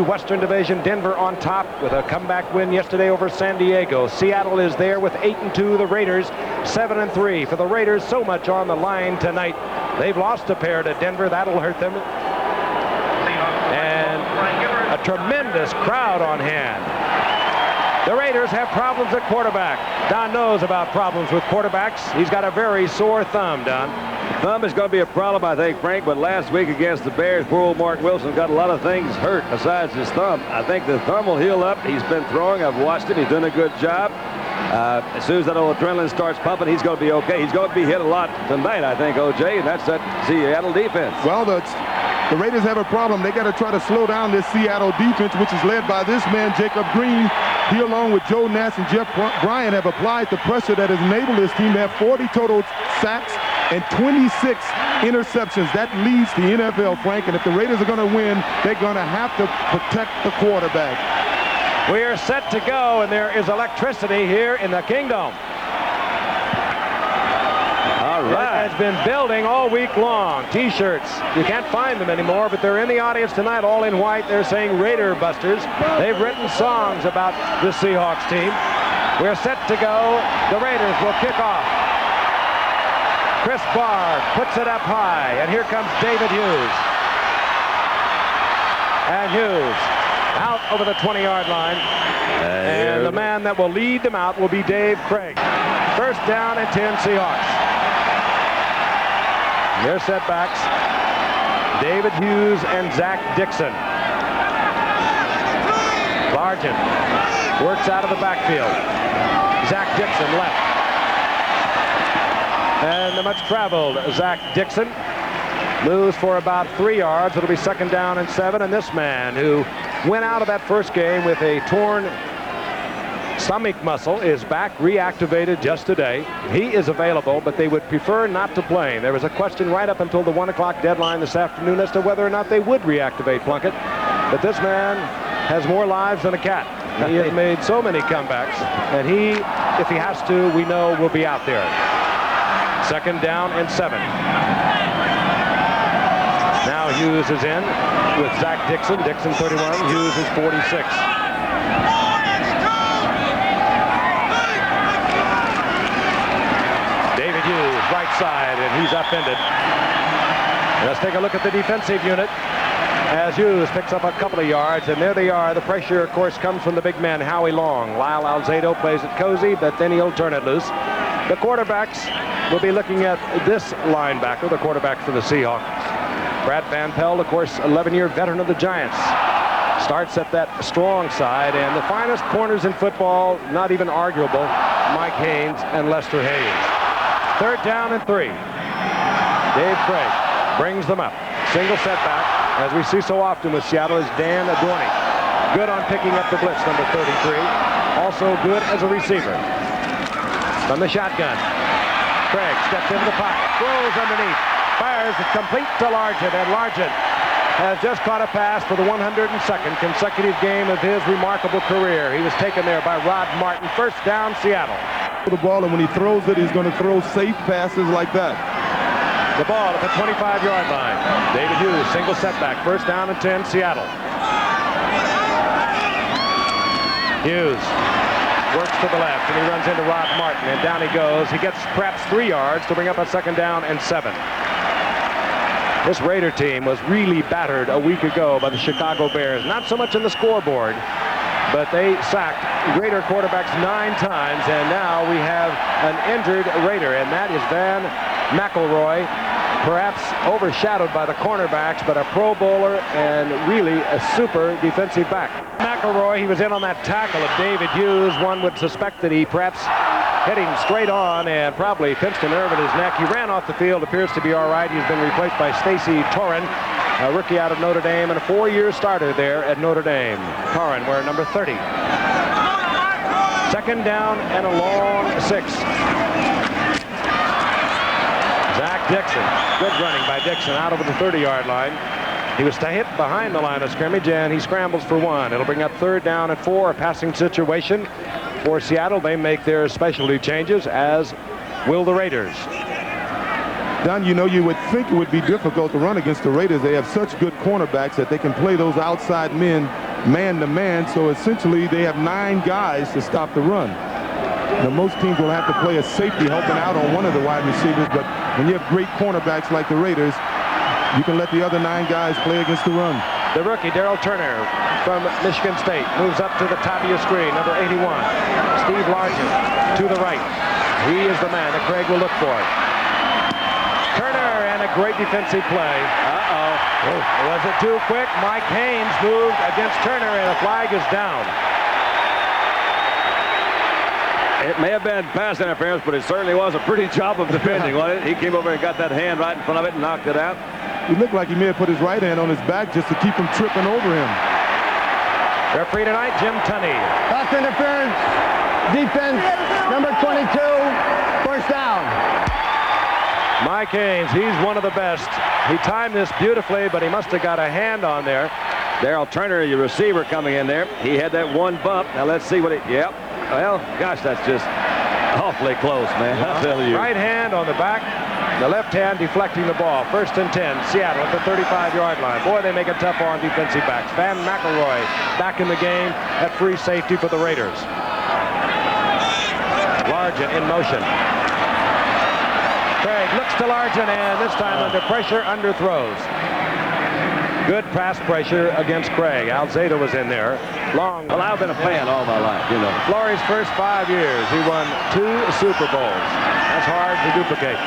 Western Division. Denver on top with a comeback win yesterday over San Diego. Seattle is there with 8-2. The Raiders 7-3. For the Raiders, so much on the line tonight. They've lost a pair to Denver. That'll hurt them. And a tremendous crowd on hand. The Raiders have problems at quarterback. Don knows about problems with quarterbacks. He's got a very sore thumb, Don. Thumb is going to be a problem, I think, Frank, but last week against the Bears, poor old Mark Wilson got a lot of things hurt besides his thumb. I think the thumb will heal up. He's been throwing. I've watched him. He's done a good job. As soon as that old adrenaline starts pumping, he's going to be okay. He's going to be hit a lot tonight, I think, O.J., and that's that Seattle defense. Well, the Raiders have a problem. They got to try to slow down this Seattle defense, which is led by this man, Jacob Green. He, along with Joe Nash and Jeff Bryant, have applied the pressure that has enabled this team to have 40 total sacks and 26 interceptions. That leads the NFL, Frank, and if the Raiders are going to win, they're going to have to protect the quarterback. We are set to go, and there is electricity here in the Kingdom. All right. It has been building all week long. T-shirts. You can't find them anymore, but they're in the audience tonight, all in white. They're saying Raider Busters. They've written songs about the Seahawks team. We're set to go. The Raiders will kick off. Chris Barr puts it up high, and here comes David Hughes. And Hughes out over the 20-yard line. And the man that will lead them out will be Dave Craig. First down and 10 Seahawks. Their setbacks, David Hughes and Zach Dixon. Largent works out of the backfield. Zach Dixon left. And the much traveled Zach Dixon moves for about 3 yards. It'll be second down and 7. And this man, who went out of that first game with a torn stomach muscle, is back, reactivated just today. He is available, but they would prefer not to play. There was a question right up until the 1 o'clock deadline this afternoon as to whether or not they would reactivate Plunkett. But this man has more lives than a cat. He has made so many comebacks, and he, if he has to, we know will be out there. Second down and 7. Now Hughes is in with Zach Dixon. Dixon 31, Hughes is 46. Right side, and he's upended. Let's take a look at the defensive unit as Hughes picks up a couple of yards, and there they are. The pressure, of course, comes from the big man, Howie Long. Lyle Alzado plays it cozy, but then he'll turn it loose. The quarterbacks will be looking at this linebacker, the quarterback for the Seahawks. Brad Van Pelt, of course, 11-year veteran of the Giants. Starts at that strong side, and the finest corners in football, not even arguable, Mike Haynes and Lester Hayes. Third down and 3. Dave Craig brings them up. Single setback, as we see so often with Seattle, is Dan Adorni. Good on picking up the blitz, number 33. Also good as a receiver. From the shotgun, Craig steps into the pocket, throws underneath, fires it complete to Largent, and Largent has just caught a pass for the 102nd consecutive game of his remarkable career. He was taken there by Rod Martin. First down, Seattle. The ball, and when he throws it, he's going to throw safe passes like that. The ball at the 25-yard line. David Hughes, single setback. First down and 10, Seattle. Hughes works to the left, and he runs into Rod Martin, and down he goes. He gets perhaps 3 yards to bring up a second down and 7. This Raider team was really battered a week ago by the Chicago Bears. Not so much on the scoreboard, but they sacked Raider quarterbacks 9 times, and now we have an injured Raider, and that is Van McElroy, perhaps overshadowed by the cornerbacks, but a Pro Bowler and really a super defensive back. McElroy, he was in on that tackle of David Hughes. One would suspect that he perhaps hit him straight on and probably pinched a nerve in his neck. He ran off the field, appears to be all right. He's been replaced by Stacy Torren, a rookie out of Notre Dame and a 4-year starter there at Notre Dame. Torren wearing number 30. Second down and a long 6. Zach Dixon, good running by Dixon out over the 30-yard line. He was hit behind the line of scrimmage, and he scrambles for 1. It'll bring up third down and 4, a passing situation for Seattle. They make their specialty changes, as will the Raiders. Don, you know, you would think it would be difficult to run against the Raiders. They have such good cornerbacks that they can play those outside men man-to-man, so essentially they have 9 guys to stop the run. Now, most teams will have to play a safety helping out on one of the wide receivers, but when you have great cornerbacks like the Raiders, you can let the other 9 guys play against the run. The rookie, Darrell Turner from Michigan State, moves up to the top of your screen, number 81. Steve Largent to the right. He is the man that Craig will look for. Turner, and a great defensive play. Was it too quick? Mike Haynes moved against Turner, and the flag is down. It may have been pass interference, but it certainly was a pretty job of defending, wasn't it? He came over and got that hand right in front of it and knocked it out. He looked like he may have put his right hand on his back just to keep him tripping over him. Referee tonight, Jim Tunney. Pass interference, defense, number 22, first down. Mike Haynes, he's one of the best. He timed this beautifully, but he must have got a hand on there. Darrell Turner, your receiver, coming in there. He had that one bump. Now let's see what it, yep. Well, gosh, that's just awfully close, man. I'll tell you. Right hand on the back, the left hand deflecting the ball. 1st and 10, Seattle at the 35-yard line. Boy, they make it tough on defensive backs. Van McElroy back in the game at free safety for the Raiders. Largent in motion. Craig looks to Largent, and this time under pressure, underthrows. Good pass pressure against Craig. Alzado was in there. Long. Well, I've been a fan all my life, you know. Florey's first 5 years, he won 2 Super Bowls. That's hard to duplicate.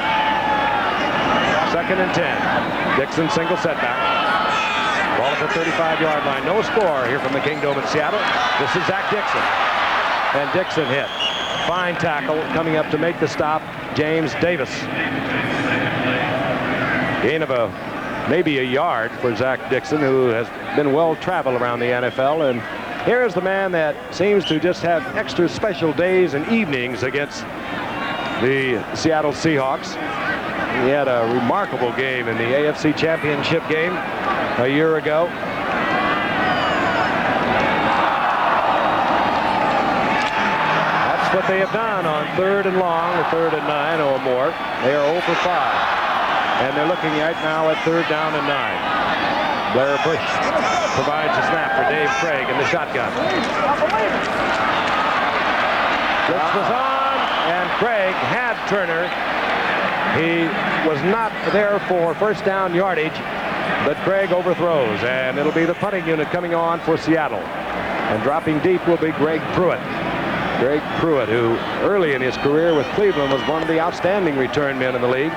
2nd and 10. Dixon single setback. Ball at the 35-yard line. No score here from the Kingdome in Seattle. This is Zach Dixon. And Dixon hit. Fine tackle coming up to make the stop. James Davis. Gain of maybe a yard for Zach Dixon, who has been well-traveled around the NFL. And here's the man that seems to just have extra special days and evenings against the Seattle Seahawks. He had a remarkable game in the AFC Championship game a year ago. That's what they have done on 3rd and long, or 3rd and 9 or more. They are 0 for 5. And they're looking right now at 3rd down and 9. Blair Bush provides a snap for Dave Craig in the shotgun. Blitz was on, and Craig had Turner. He was not there for 1st down yardage, but Craig overthrows, and it'll be the punting unit coming on for Seattle. And dropping deep will be Greg Pruitt. Greg Pruitt, who early in his career with Cleveland was one of the outstanding return men in the league.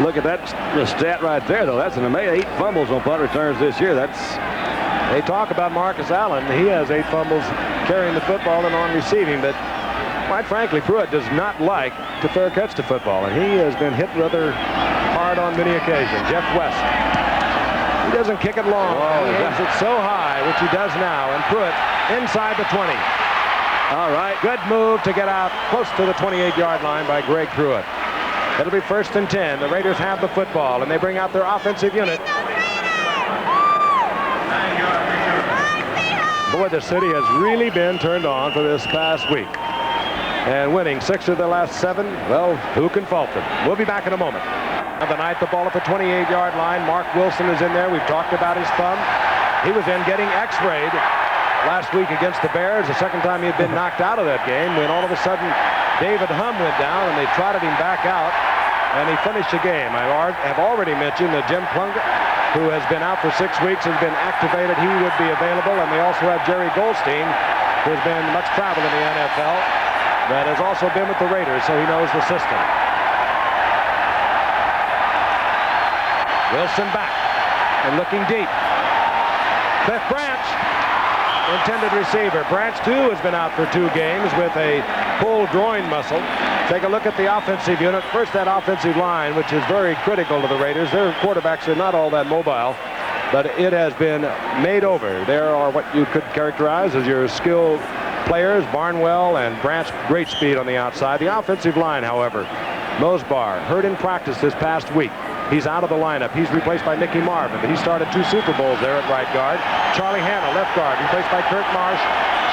Look at that stat right there, though. That's an amazing 8 fumbles on punt returns this year. They talk about Marcus Allen. He has 8 fumbles carrying the football and on receiving, but quite frankly, Pruitt does not like to fair catch the football, and he has been hit rather hard on many occasions. Jeff West. He doesn't kick it long. He aims it so high, which he does now, and Pruitt inside the 20. All right, good move to get out close to the 28-yard line by Greg Pruitt. It'll be 1st and 10. The Raiders have the football, and they bring out their offensive unit. Boy, the city has really been turned on for this past week. And winning 6 of the last 7, well, who can fault them? We'll be back in a moment. Of the night, the ball at the 28-yard line. Mark Wilson is in there. We've talked about his thumb. He was in getting x-rayed last week against the Bears, the 2nd time he had been knocked out of that game, when all of a sudden David Humm went down and they trotted him back out, and he finished the game. I have already mentioned that Jim Plunkett, who has been out for 6 weeks, has been activated. He would be available, and they also have Jerry Goldstein, who has been much traveled in the NFL, that has also been with the Raiders, so he knows the system. Wilson back and looking deep. Cliff Branch, intended receiver. Branch, too, has been out for 2 games with a pulled groin muscle. Take a look at the offensive unit. First, that offensive line, which is very critical to the Raiders. Their quarterbacks are not all that mobile, but it has been made over. There are what you could characterize as your skilled players, Barnwell and Branch, great speed on the outside. The offensive line, however, Mosbar, hurt in practice this past week. He's out of the lineup. He's replaced by Mickey Marvin, but he started 2 Super Bowls there at right guard. Charlie Hanna, left guard, replaced by Kurt Marsh.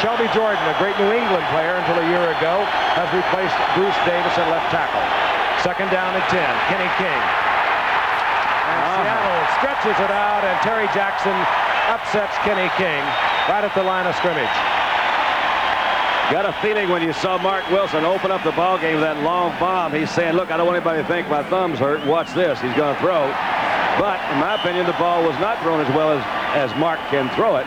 Shelby Jordan, a great New England player until a year ago, has replaced Bruce Davis at left tackle. 2nd down and 10, Kenny King. And Seattle stretches it out, and Terry Jackson upsets Kenny King right at the line of scrimmage. Got a feeling when you saw Mark Wilson open up the ball game with that long bomb, he's saying, look, I don't want anybody to think my thumb's hurt. Watch this. He's going to throw. But in my opinion, the ball was not thrown as well as Mark can throw it.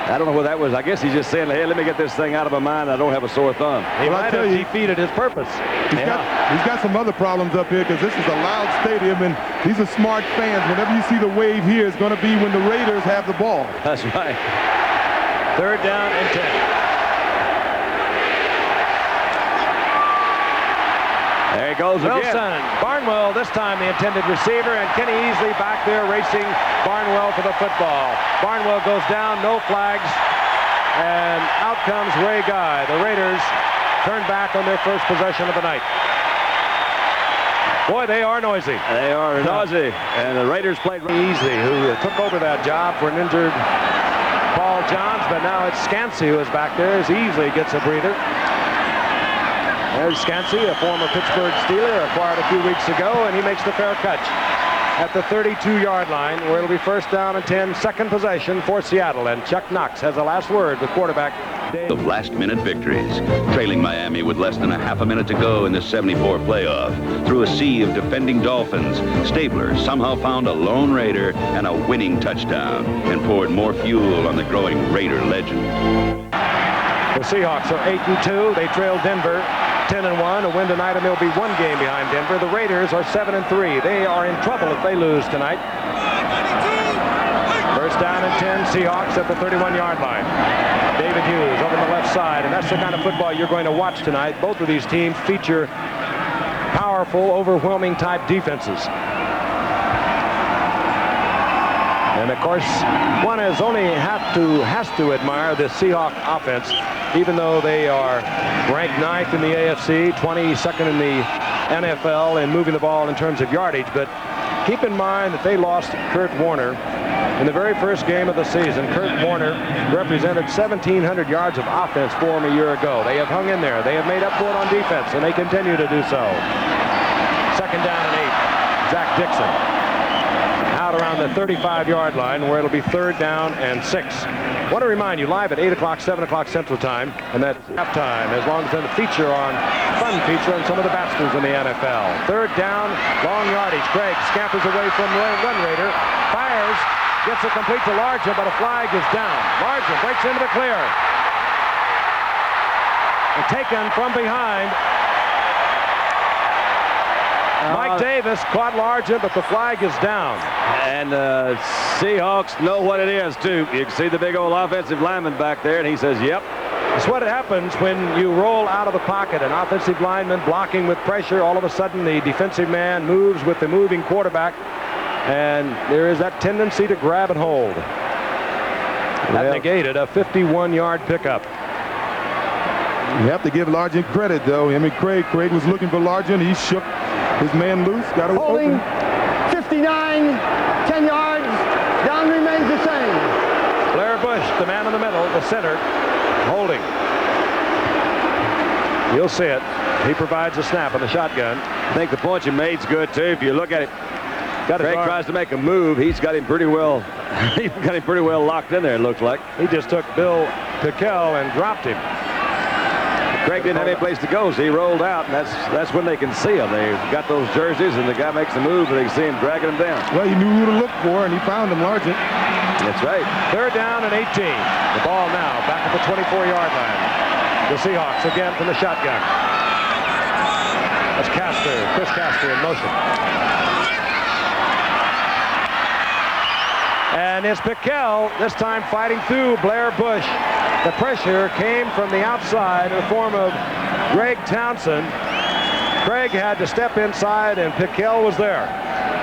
I don't know what that was. I guess he's just saying, hey, let me get this thing out of my mind. I don't have a sore thumb. He might have defeated his purpose. He's got some other problems up here because this is a loud stadium, and these are smart fans. Whenever you see the wave here, it's going to be when the Raiders have the ball. That's right. 3rd down and 10. There he goes Wilson. again. Barnwell this time the intended receiver, and Kenny Easley back there racing Barnwell for the football. Barnwell goes down, no flags, and out comes Ray Guy. The Raiders turn back on their first possession of the night. Boy, they are noisy. They are noisy. And the Raiders played Easley, who took over that job for an injured Paul Johns, but now it's Scansey who is back there as Easley gets a breather. There's Scansey, a former Pittsburgh Steeler, acquired a few weeks ago, and he makes the fair catch at the 32-yard line, where it'll be 1st down and 10, second possession for Seattle. And Chuck Knox has the last word with quarterback Dave. Of last-minute victories, trailing Miami with less than a half a minute to go in the 74 playoff. Through a sea of defending Dolphins, Stabler somehow found a lone Raider and a winning touchdown, and poured more fuel on the growing Raider legend. The Seahawks are 8-2. They trail Denver 10-1. A win tonight, and they'll be 1 game behind Denver. The Raiders are 7-3. They are in trouble if they lose tonight. 1st down and 10. Seahawks at the 31-yard line. David Hughes over the left side, and that's the kind of football you're going to watch tonight. Both of these teams feature powerful, overwhelming type defenses. And of course, one has to admire the Seahawk offense, even though they are ranked 9th in the AFC, 22nd in the NFL in moving the ball in terms of yardage. But keep in mind that they lost Kurt Warner in the very first game of the season. Kurt Warner represented 1,700 yards of offense for them a year ago. They have hung in there. They have made up for it on defense, and they continue to do so. 2nd down and 8. Zach Dixon out around the 35-yard line, where it'll be 3rd down and 6. I want to remind you, live at 8 o'clock, 7 o'clock Central Time, and that's halftime, as long as it's a fun feature on some of the Bastards in the NFL. 3rd down, long yardage. Craig scampers away from one Raider, fires, gets it complete to Largent, but a flag is down. Largent breaks into the clear. And taken from behind. Mike Davis caught Largent, but the flag is down. And Seahawks know what it is, too. You can see the big old offensive lineman back there, and he says, yep. It's what happens when you roll out of the pocket. An offensive lineman blocking with pressure. All of a sudden, the defensive man moves with the moving quarterback, and there is that tendency to grab and hold. That negated a 51-yard pickup. You have to give Largent credit, though. I mean, Craig was looking for Largent. He shook his man loose, got it holding, open. 59, 10 yards, down remains the same. Blair Bush, the man in the middle, the center, holding. You'll see it. He provides a snap on the shotgun. I think the point you made's good, too. If you look at it, Craig tries to make a move. He's got him pretty well. He's got him pretty well locked in there, it looks like. He just took Bill Pickell and dropped him. Craig didn't have any place to go, so he rolled out, and that's when they can see him. They've got those jerseys, and the guy makes the move, and they see him dragging him down. Well, he knew who to look for, and he found him, Largent. That's right. 3rd down and 18. The ball now back at the 24-yard line. The Seahawks again from the shotgun. That's Chris Castor in motion. And it's Pickell, this time fighting through Blair Bush. The pressure came from the outside in the form of Greg Townsend. Craig had to step inside, and Pickell was there.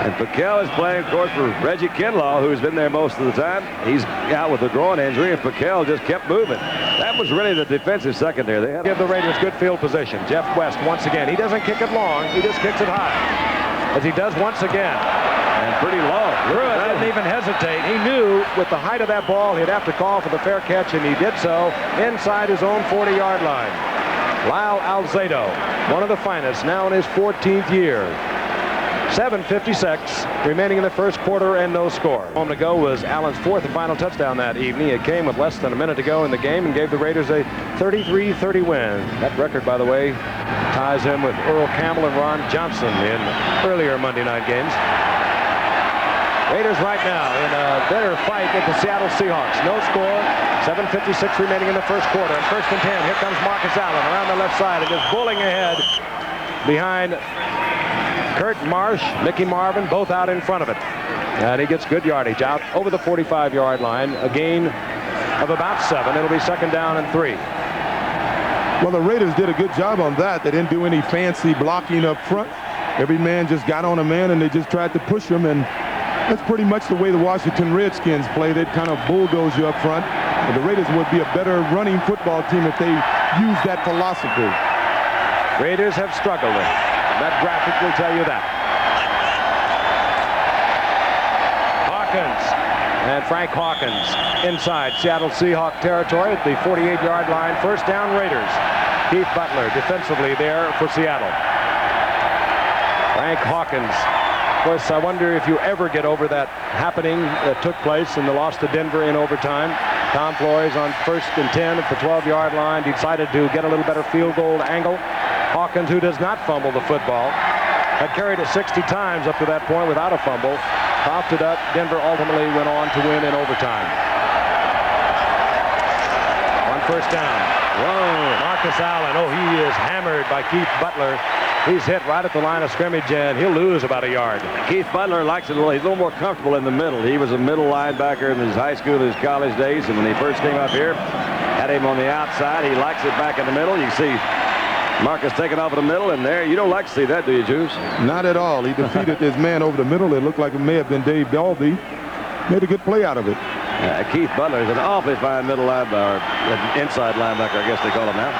And Pickell is playing, of course, for Reggie Kinlaw, who's been there most of the time. He's out with a groin injury, and Pickell just kept moving. That was really the defensive secondary. They had give the Raiders good field position. Jeff West once again. He doesn't kick it long. He just kicks it high, as he does once again. And pretty long. Pruitt didn't even hesitate. He knew with the height of that ball, he'd have to call for the fair catch, and he did so inside his own 40-yard line. Lyle Alzado, one of the finest, now in his 14th year. 7:56 remaining in the first quarter and no score. Home to go was Allen's fourth and final touchdown that evening. It came with less than a minute to go in the game and gave the Raiders a 33-30 win. That record, by the way, ties him with Earl Campbell and Ron Johnson in earlier Monday night games. Raiders right now in a bitter fight with the Seattle Seahawks. No score. 7:56 remaining in the first quarter. And 1st and 10. Here comes Marcus Allen around the left side and is bulling ahead behind Kurt Marsh, Mickey Marvin, both out in front of it. And he gets good yardage out over the 45-yard line. A gain of about 7. It'll be 2nd down and 3. Well, the Raiders did a good job on that. They didn't do any fancy blocking up front. Every man just got on a man and they just tried to push him. And that's pretty much the way the Washington Redskins play. They'd kind of bulldoze you up front. But the Raiders would be a better running football team if they used that philosophy. Raiders have struggled with it. That graphic will tell you that. Hawkins and Frank Hawkins inside Seattle Seahawk territory at the 48-yard line. 1st down Raiders. Keith Butler defensively there for Seattle. Frank Hawkins. Of course, I wonder if you ever get over that happening that took place in the loss to Denver in overtime. Tom Flores on 1st and 10 at the 12-yard line decided to get a little better field goal angle. Hawkins, who does not fumble the football, had carried it 60 times up to that point without a fumble. Coughed it up. Denver ultimately went on to win in overtime. On 1st down. Whoa, Marcus Allen. Oh, he is hammered by Keith Butler. He's hit right at the line of scrimmage, and he'll lose about a yard. Keith Butler likes it a little. He's a little more comfortable in the middle. He was a middle linebacker in his high school and his college days, and when he first came up here, had him on the outside. He likes it back in the middle. You can see Marcus taking off in the middle, and there, you don't like to see that, do you, Juice? Not at all. He defeated this man over the middle. It looked like it may have been Dave Dalby. Made a good play out of it. Keith Butler is an awfully fine middle linebacker, inside linebacker, I guess they call him now.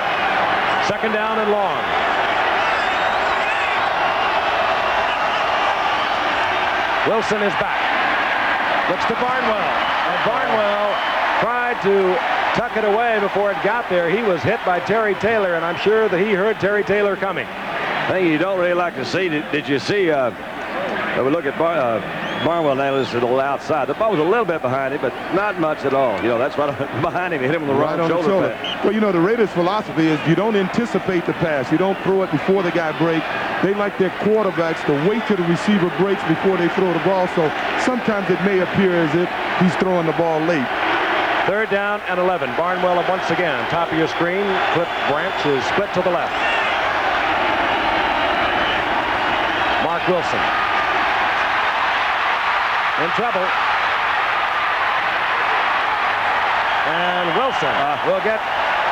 2nd down and long. Wilson is back. Looks to Barnwell. And Barnwell tried to tuck it away before it got there. He was hit by Terry Taylor, and I'm sure that he heard Terry Taylor coming. Thing you don't really like to see. Did you see? We look at Barnwell now. This is a little outside. The ball was a little bit behind him, but not much at all. You know, that's right behind him. Hit him with the right wrong on shoulder the pad. Well, you know, the Raiders' philosophy is you don't anticipate the pass. You don't throw it before the guy breaks. They like their quarterbacks to wait till the receiver breaks before they throw the ball. So sometimes it may appear as if he's throwing the ball late. 3rd down and 11. Barnwell once again. Top of your screen. Cliff Branch is split to the left. Mark Wilson. In trouble. And Wilson will get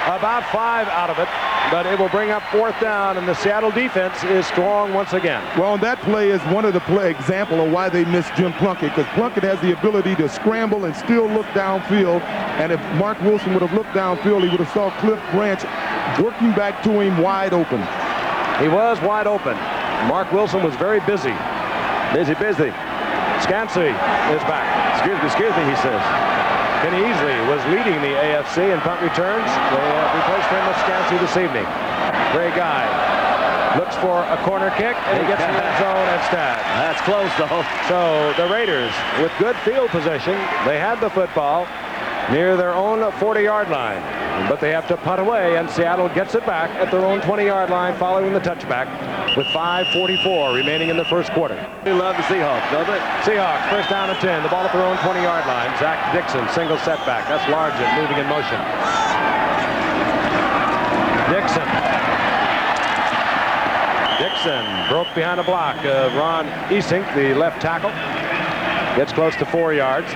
about 5 out of it, but it will bring up 4th down, and the Seattle defense is strong once again. Well, that play is one of the example of why they missed Jim Plunkett, because Plunkett has the ability to scramble and still look downfield, and if Mark Wilson would have looked downfield, he would have saw Cliff Branch working back to him wide open. He was wide open. Mark Wilson was very busy. Busy. Scansey is back. Excuse me, he says. Kenny Easley was leading the AFC in punt returns. They have replaced him with Scansey this evening. Ray Guy looks for a corner kick, and he gets in the end zone instead. That's close, though. So the Raiders, with good field position, they had the football near their own 40-yard line. But they have to punt away, and Seattle gets it back at their own 20-yard line following the touchback with 5:44 remaining in the first quarter. We love the Seahawks, don't they? Seahawks, 1st down and 10. The ball at their own 20-yard line. Zach Dixon, single setback. That's Largent moving in motion. Dixon broke behind a block of Ron Esink, the left tackle. Gets close to 4 yards.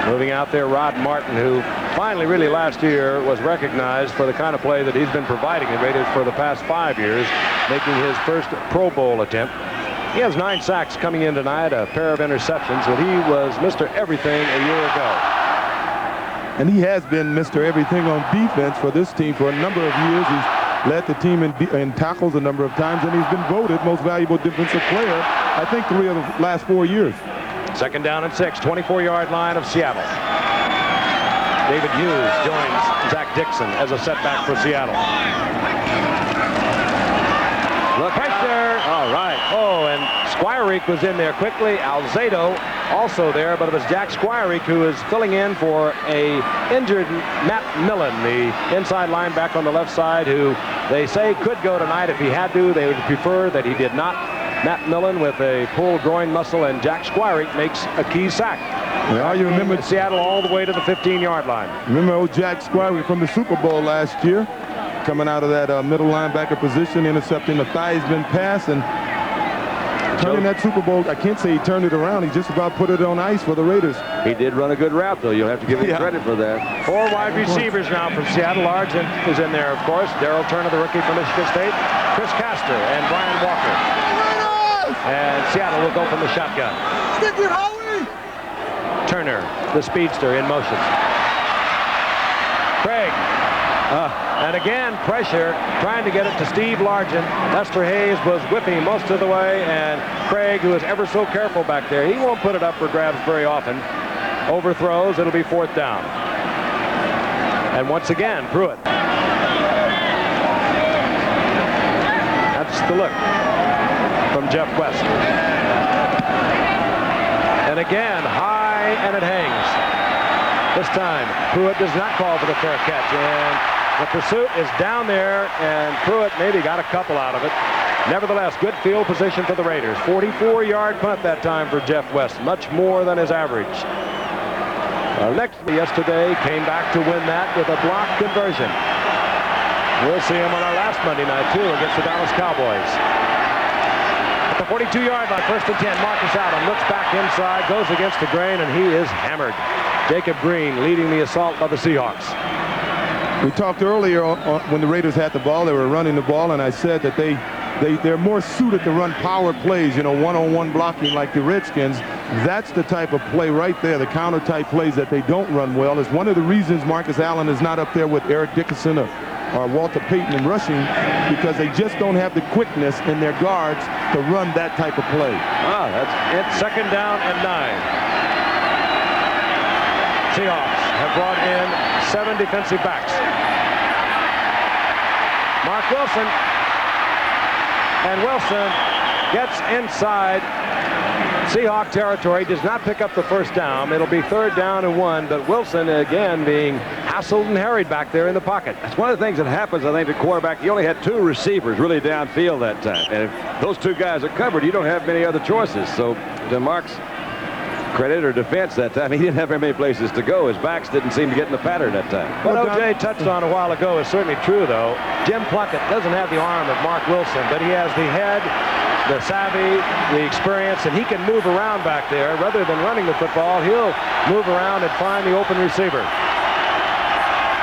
Moving out there, Rod Martin, who finally, really last year, was recognized for the kind of play that he's been providing the Raiders for the past 5 years, making his first Pro Bowl attempt. He has 9 sacks coming in tonight, a pair of interceptions, but he was Mr. Everything a year ago. And he has been Mr. Everything on defense for this team for a number of years. He's led the team in tackles a number of times, and he's been voted most valuable defensive player, I think, 3 of the last 4 years. 2nd down and 6, 24-yard line of Seattle. David Hughes joins Zach Dixon as a setback for Seattle. Look, pressure. All right. Oh, and Squirick was in there quickly. Alzado also there, but it was Jack Squirick who is filling in for a injured Matt Millen, the inside linebacker on the left side, who they say could go tonight if he had to. They would prefer that he did not. Matt Millen with a pulled groin muscle, and Jack Squirick makes a key sack. Well, you remember Seattle all the way to the 15-yard line. Remember old Jack Squirick from the Super Bowl last year, coming out of that middle linebacker position, intercepting the Theismann pass and turning that Super Bowl. I can't say he turned it around. He just about put it on ice for the Raiders. He did run a good route, though. You'll have to give him credit for that. 4 wide receivers now from Seattle. Largent is in there, of course. Darrell Turner, the rookie from Michigan State. Chris Castor and Brian Walker. And Seattle will go from the shotgun. Stick it, Howie! Turner, the speedster, in motion. Craig. And again, pressure, trying to get it to Steve Largent. Lester Hayes was whipping most of the way, and Craig, who is ever so careful back there, he won't put it up for grabs very often. Overthrows, it'll be 4th down. And once again, Pruitt. That's the look from Jeff West. And again, high, and it hangs. This time, Pruitt does not call for the fair catch, and the pursuit is down there, and Pruitt maybe got a couple out of it. Nevertheless, good field position for the Raiders. 44-yard punt that time for Jeff West, much more than his average. Next, yesterday, came back to win that with a block conversion. We'll see him on our last Monday night, too, against the Dallas Cowboys. At the 42-yard line, 1st and 10, Marcus Allen looks back inside, goes against the grain, and he is hammered. Jacob Green leading the assault by the Seahawks. We talked earlier when the Raiders had the ball, they were running the ball, and I said that they're more suited to run power plays, you know, one-on-one blocking like the Redskins. That's the type of play right there, the counter-type plays that they don't run well. Is one of the reasons Marcus Allen is not up there with Eric Dickerson or Walter Payton in rushing, because they just don't have the quickness in their guards to run that type of play. That's it. 2nd down and 9. Seahawks have brought in 7 defensive backs. Mark Wilson. And Wilson gets inside Seahawk territory, does not pick up the 1st down. It'll be 3rd down and 1, but Wilson again being hassled and harried back there in the pocket. That's one of the things that happens, I think, to quarterback. He only had 2 receivers really downfield that time. And if those 2 guys are covered, you don't have many other choices. So to Mark's credit or defense that time, he didn't have very many places to go. His backs didn't seem to get in the pattern that time. What O.J. touched on a while ago is certainly true, though. Jim Plunkett doesn't have the arm of Mark Wilson, but he has the head, the savvy, the experience, and he can move around back there. Rather than running the football, he'll move around and find the open receiver.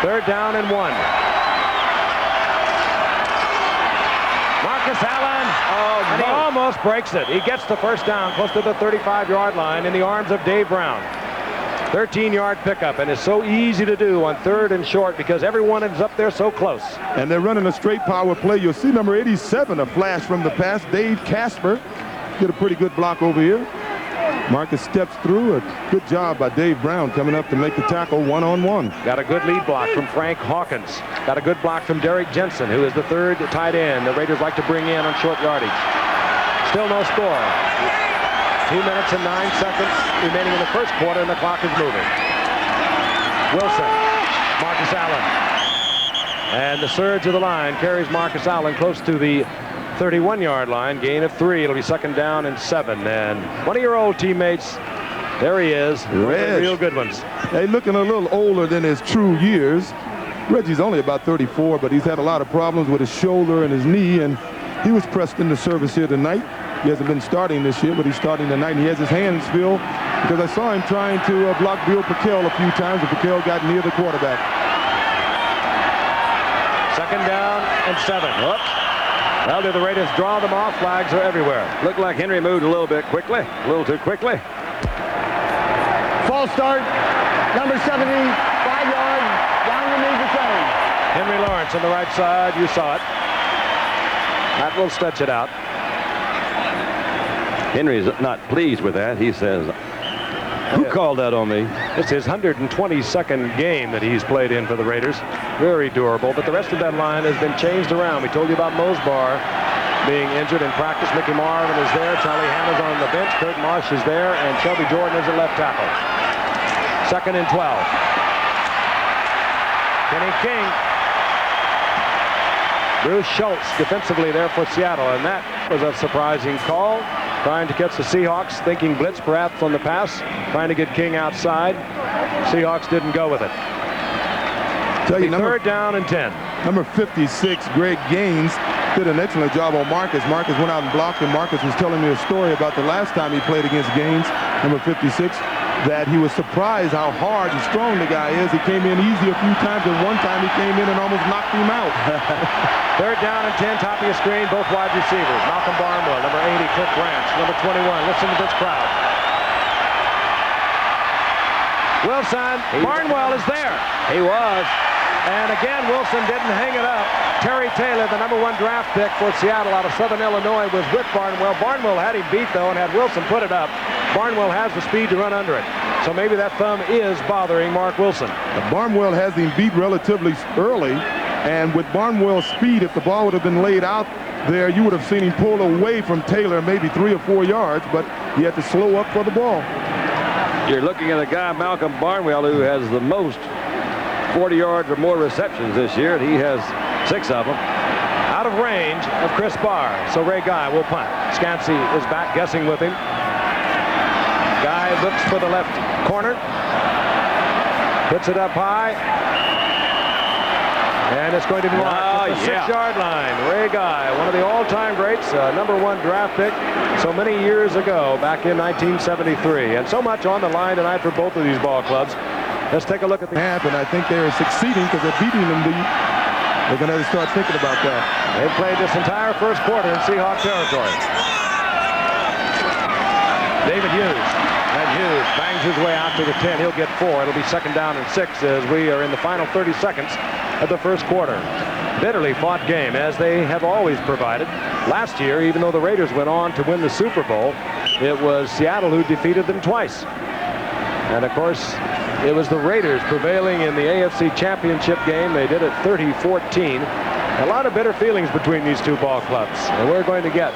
3rd down and 1. Marcus Allen, and he almost breaks it. He gets the 1st down close to the 35-yard line in the arms of Dave Brown. 13-yard pickup, and it's so easy to do on 3rd and short because everyone is up there so close. And they're running a straight power play. You'll see number 87, a flash from the pass. Dave Casper did a pretty good block over here. Marcus steps through. A good job by Dave Brown coming up to make the tackle one-on-one. Got a good lead block from Frank Hawkins. Got a good block from Derek Jensen, who is the 3rd tight end the Raiders like to bring in on short yardage. Still no score. 2 minutes and 9 seconds remaining in the 1st quarter, and the clock is moving. Wilson, Marcus Allen. And the surge of the line carries Marcus Allen close to the 31-yard line. Gain of 3. It'll be 2nd down and 7. And one of your old teammates, there he is. Real good ones. Hey, looking a little older than his true years. Reggie's only about 34, but he's had a lot of problems with his shoulder and his knee, and he was pressed into service here tonight. He hasn't been starting this year, but he's starting tonight, and he has his hands filled because I saw him trying to block Bill Purcell a few times, and Purcell got near the quarterback. 2nd down and 7. Whoops. Well, do the Raiders draw them off? Flags are everywhere. Looked like Henry moved a little bit quickly, a little too quickly. False start, number 70, 5 yards, down the knees of center. Henry Lawrence on the right side. You saw it. That will stretch it out. Henry's not pleased with that. He says, who called that on me? It's his 122nd game that he's played in for the Raiders. Very durable, but the rest of that line has been changed around. We told you about Mosbar being injured in practice. Mickey Marvin is there. Charlie Hanna's on the bench. Kurt Marsh is there. And Shelby Jordan is at left tackle. 2nd and 12. Kenny King. Bruce Schultz defensively there for Seattle. And that was a surprising call. Trying to catch the Seahawks, thinking blitz perhaps on the pass. Trying to get King outside. Seahawks didn't go with it. Tell you, 3rd down and 10. Number 56, Greg Gaines, did an excellent job on Marcus. Marcus went out and blocked, and Marcus was telling me a story about the last time he played against Gaines, number 56, that he was surprised how hard and strong the guy is. He came in easy a few times, and one time he came in and almost knocked him out. 3rd down and 10, top of your screen, both wide receivers. Malcolm Barnwell, number 80, Cliff Branch, number 21. Listen to this crowd. Wilson, Barnwell is there. He was. And again, Wilson didn't hang it up. Terry Taylor, the number 1 draft pick for Seattle out of Southern Illinois, was with Barnwell. Barnwell had him beat, though, and had Wilson put it up. Barnwell has the speed to run under it. So maybe that thumb is bothering Mark Wilson. Barnwell has him beat relatively early, and with Barnwell's speed, if the ball would have been laid out there, you would have seen him pull away from Taylor maybe 3 or 4 yards, but he had to slow up for the ball. You're looking at a guy, Malcolm Barnwell, who has the most 40 yards or more receptions this year, and he has 6 of them. Out of range of Chris Barr, so Ray Guy will punt. Scansey is back guessing with him. Guy looks for the left corner. Puts it up high. And it's going to be marked at the 6-yard line. Ray Guy, one of the all-time greats, number 1 draft pick so many years ago, back in 1973. And so much on the line tonight for both of these ball clubs. Let's take a look at the half, and I think they're succeeding because they're beating them. They're going to start thinking about that. They've played this entire first quarter in Seahawk territory. David Hughes. And Hughes bangs his way out to the 10. He'll get 4. It'll be 2nd down and 6 as we are in the final 30 seconds of the first quarter. Bitterly fought game, as they have always provided. Last year, even though the Raiders went on to win the Super Bowl, it was Seattle who defeated them twice. And of course, it was the Raiders prevailing in the AFC Championship game. They did it 30-14. A lot of bitter feelings between these two ball clubs. And we're going to get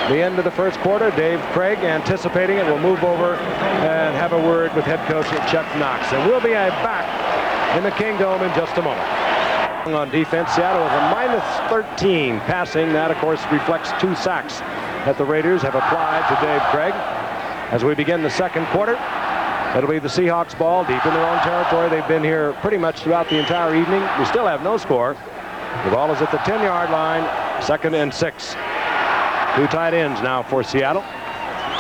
the end of the first quarter. Dave Craig, anticipating it, will move over and have a word with head coach Chuck Knox. And we'll be back in the Kingdome in just a moment. On defense, Seattle is a -13 passing. That, of course, reflects 2 sacks that the Raiders have applied to Dave Craig. As we begin the second quarter, it'll be the Seahawks ball deep in their own territory. They've been here pretty much throughout the entire evening. We still have no score. The ball is at the 10-yard line, 2nd and 6. 2 tight ends now for Seattle.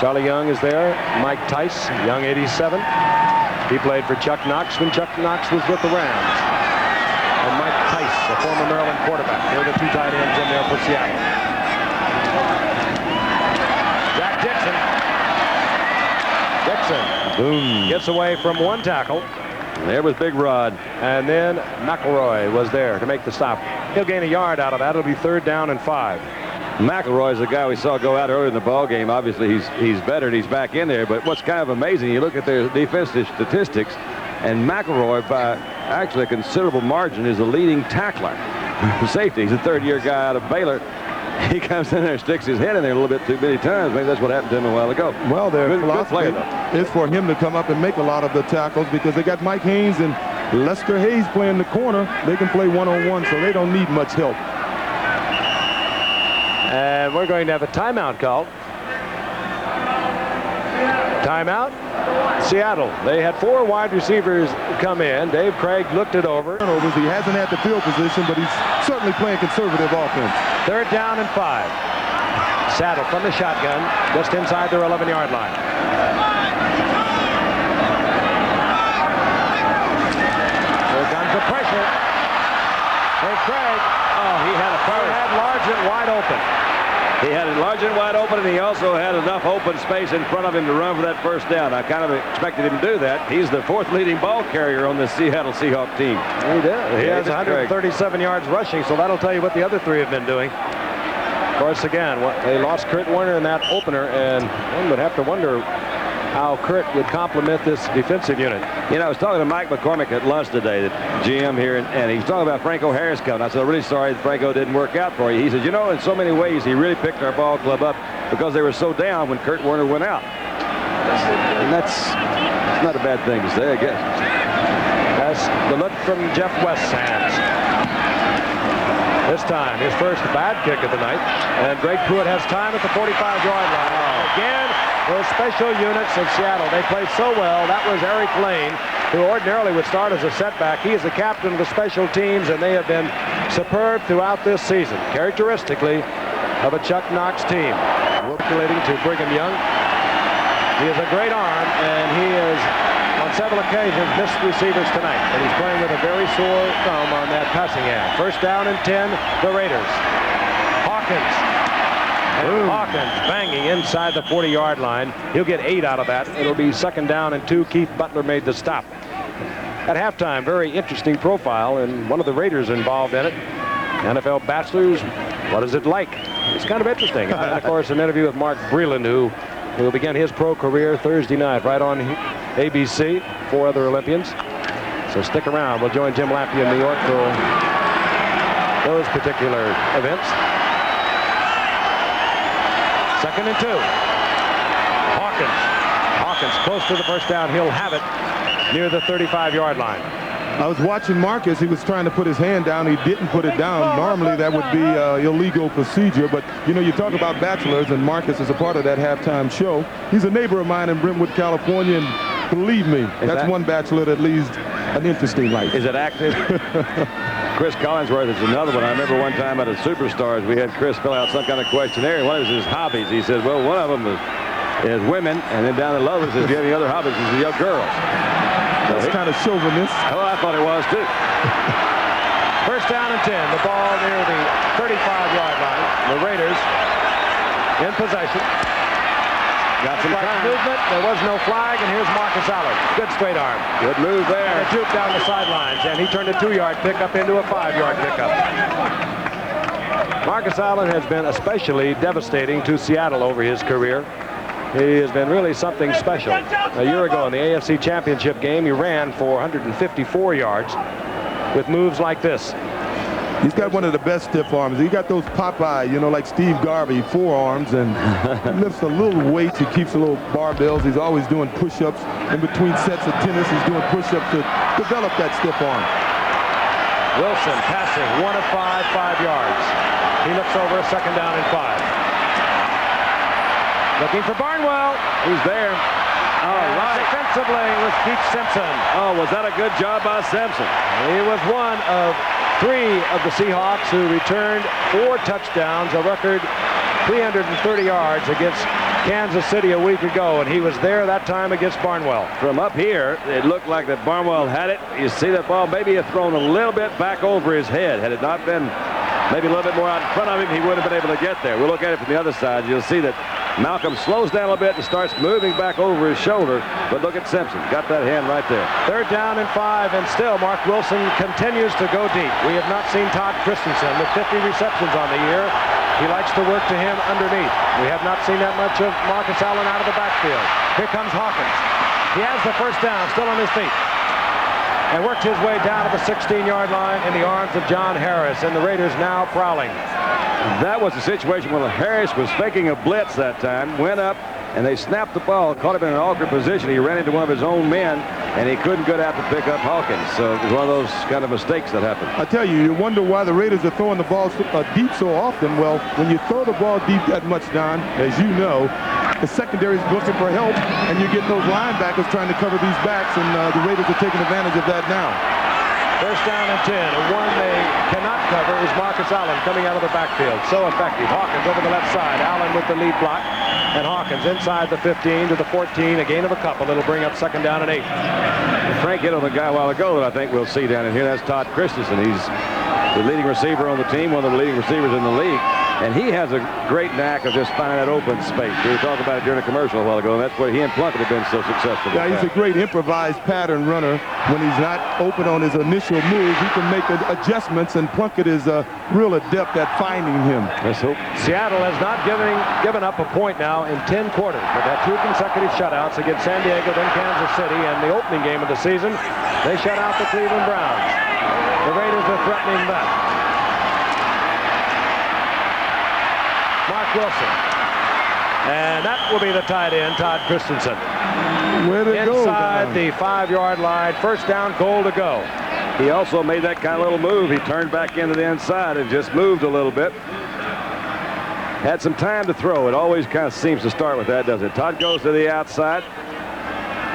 Charlie Young is there. Mike Tice, Young 87. He played for Chuck Knox when Chuck Knox was with the Rams. And Mike Tice, a former Maryland quarterback. They're the 2 tight ends in there for Seattle. Jack Dixon. Boom. Gets away from 1 tackle. There was Big Rod. And then McElroy was there to make the stop. He'll gain a yard out of that. It'll be 3rd down and 5. McElroy is the guy we saw go out early in the ball game. Obviously, he's better and he's back in there. But what's kind of amazing, you look at their defensive statistics, and McElroy, by actually a considerable margin, is the leading tackler for safety. He's a 3rd-year guy out of Baylor. He comes in there and sticks his head in there a little bit too many times. Maybe that's what happened to him a while ago. Well, their good philosophy player, though. is for him to come up and make a lot of the tackles because they got Mike Haynes and Lester Hayes playing the corner. They can play one-on-one, so they don't need much help. And we're going to have a timeout called. Timeout. Seattle. They had 4 wide receivers come in. Dave Craig looked it over. He hasn't had the field position, but he's certainly playing conservative offense. 3rd down and 5. Saddle from the shotgun, just inside their 11-yard line. Here comes the pressure. Hey, Craig. Oh, he had Largent wide open. He had it large and wide open, and he also had enough open space in front of him to run for that 1st down. I kind of expected him to do that. He's the 4th leading ball carrier on the Seattle Seahawks team. He did. He has 137 yards rushing, so that'll tell you what the other 3 have been doing. Of course, again, they lost Kurt Warner in that opener, and one would have to wonder how Kurt would complement this defensive unit. You know, I was talking to Mike McCormick at lunch today, the GM here, and he was talking about Franco Harris coming. I said, I'm really sorry that Franco didn't work out for you. He said, you know, in so many ways, he really picked our ball club up because they were so down when Kurt Warner went out. And that's not a bad thing to say, I guess. That's the look from Jeff West's hands. This time, his first bad kick of the night. And Greg Pruitt has time at the 45-yard line. Again, those special units of Seattle, they played so well. That was Eric Lane, who ordinarily would start as a setback. He is the captain of the special teams, and they have been superb throughout this season, characteristically of a Chuck Knox team. Circulating to Brigham Young. He has a great arm, and he has, on several occasions, missed receivers tonight. And he's playing with a very sore thumb on that passing hand. First down and 10, the Raiders. Hawkins. And Hawkins banging inside the 40-yard line. He'll get 8 out of that. It'll be second down and 2. Keith Butler made the stop. At halftime, very interesting profile, and one of the Raiders involved in it. NFL Bachelors, what is it like? It's kind of interesting. And, of course, an interview with Mark Breland, who will begin his pro career Thursday night right on ABC. 4 other Olympians. So stick around. We'll join Jim Lappy in New York for those particular events. Second and 2. Hawkins close to the first down. He'll have it near the 35-yard line. I was watching Marcus. He was trying to put his hand down. He didn't put it down. Normally, that would be illegal procedure. But, you know, you talk about bachelors, and Marcus is a part of that halftime show. He's a neighbor of mine in Brentwood, California, and believe me, that's one bachelor that leads an interesting life. Is it active? Chris Collinsworth is another one. I remember one time at a Superstars, we had Chris fill out some kind of questionnaire, and one of his hobbies, he says, well, one of them is women, and then down below it says, do you have any other hobbies? He says, young girls. That's kind of chauvinist. Oh, I thought it was, too. First down and 10. The ball near the 35-yard line. The Raiders in possession. Got some time. Movement. There was no flag, and here's Marcus Allen. Good straight arm. Good move there. And a juke down the sidelines, and he turned a 2-yard pickup into a 5-yard pickup. Marcus Allen has been especially devastating to Seattle over his career. He has been really something special. A year ago in the AFC Championship game, he ran for 154 yards with moves like this. He's got one of the best stiff arms. He got those Popeye, you know, like Steve Garvey, forearms, and he lifts a little weight. He keeps a little barbells. He's always doing push-ups in between sets of tennis. He's doing push-ups to develop that stiff arm. Wilson passing 1 of 5 yards. He looks over a second down and 5. Looking for Barnwell. He's there. All right. Defensively with Keith Simpson. Oh, was that a good job by Simpson? He was one of 3 of the Seahawks who returned 4 touchdowns, a record 330 yards against Kansas City a week ago, and he was there that time against Barnwell. From up here, it looked like that Barnwell had it. You see that ball maybe had thrown a little bit back over his head. Had it not been maybe a little bit more out in front of him, he would have been able to get there. We'll look at it from the other side. You'll see that Malcolm slows down a little bit and starts moving back over his shoulder. But look at Simpson. Got that hand right there. Third down and 5, and still Mark Wilson continues to go deep. We have not seen Todd Christensen with 50 receptions on the year. He likes to work to him underneath. We have not seen that much of Marcus Allen out of the backfield. Here comes Hawkins. He has the first down, still on his feet, and worked his way down to the 16-yard line in the arms of John Harris, and the Raiders now prowling. That was the situation when Harris was faking a blitz that time, went up, and they snapped the ball, caught him in an awkward position. He ran into one of his own men, and he couldn't get out to pick up Hawkins. So it was one of those kind of mistakes that happened. I tell you, you wonder why the Raiders are throwing the ball deep so often. Well, when you throw the ball deep that much, Don, as you know, the secondary is looking for help, and you get those linebackers trying to cover these backs, and the Raiders are taking advantage of that now. First down and 10. And one they cannot cover is Marcus Allen coming out of the backfield. So effective. Hawkins over the left side. Allen with the lead block. And Hawkins inside the 15 to the 14. A gain of a couple. It'll bring up second down and 8. Frank hit on the guy a while ago that I think we'll see down in here. That's Todd Christensen. He's the leading receiver on the team, one of the leading receivers in the league. And he has a great knack of just finding that open space. We were talking about it during a commercial a while ago, and that's where he and Plunkett have been so successful. Yeah, he's a great improvised pattern runner. When he's not open on his initial move, he can make adjustments, and Plunkett is a real adept at finding him. Let's hope. Seattle has not given up a point now in 10 quarters. They've had 2 consecutive shutouts against San Diego, then Kansas City, and the opening game of the season, they shut out the Cleveland Browns. The Raiders are threatening that. Mark Wilson. And that will be the tight end, Todd Christensen. Where did it go? Inside the 5-yard line, first down, goal to go. He also made that kind of little move. He turned back into the inside and just moved a little bit. Had some time to throw. It always kind of seems to start with that, doesn't it? Todd goes to the outside.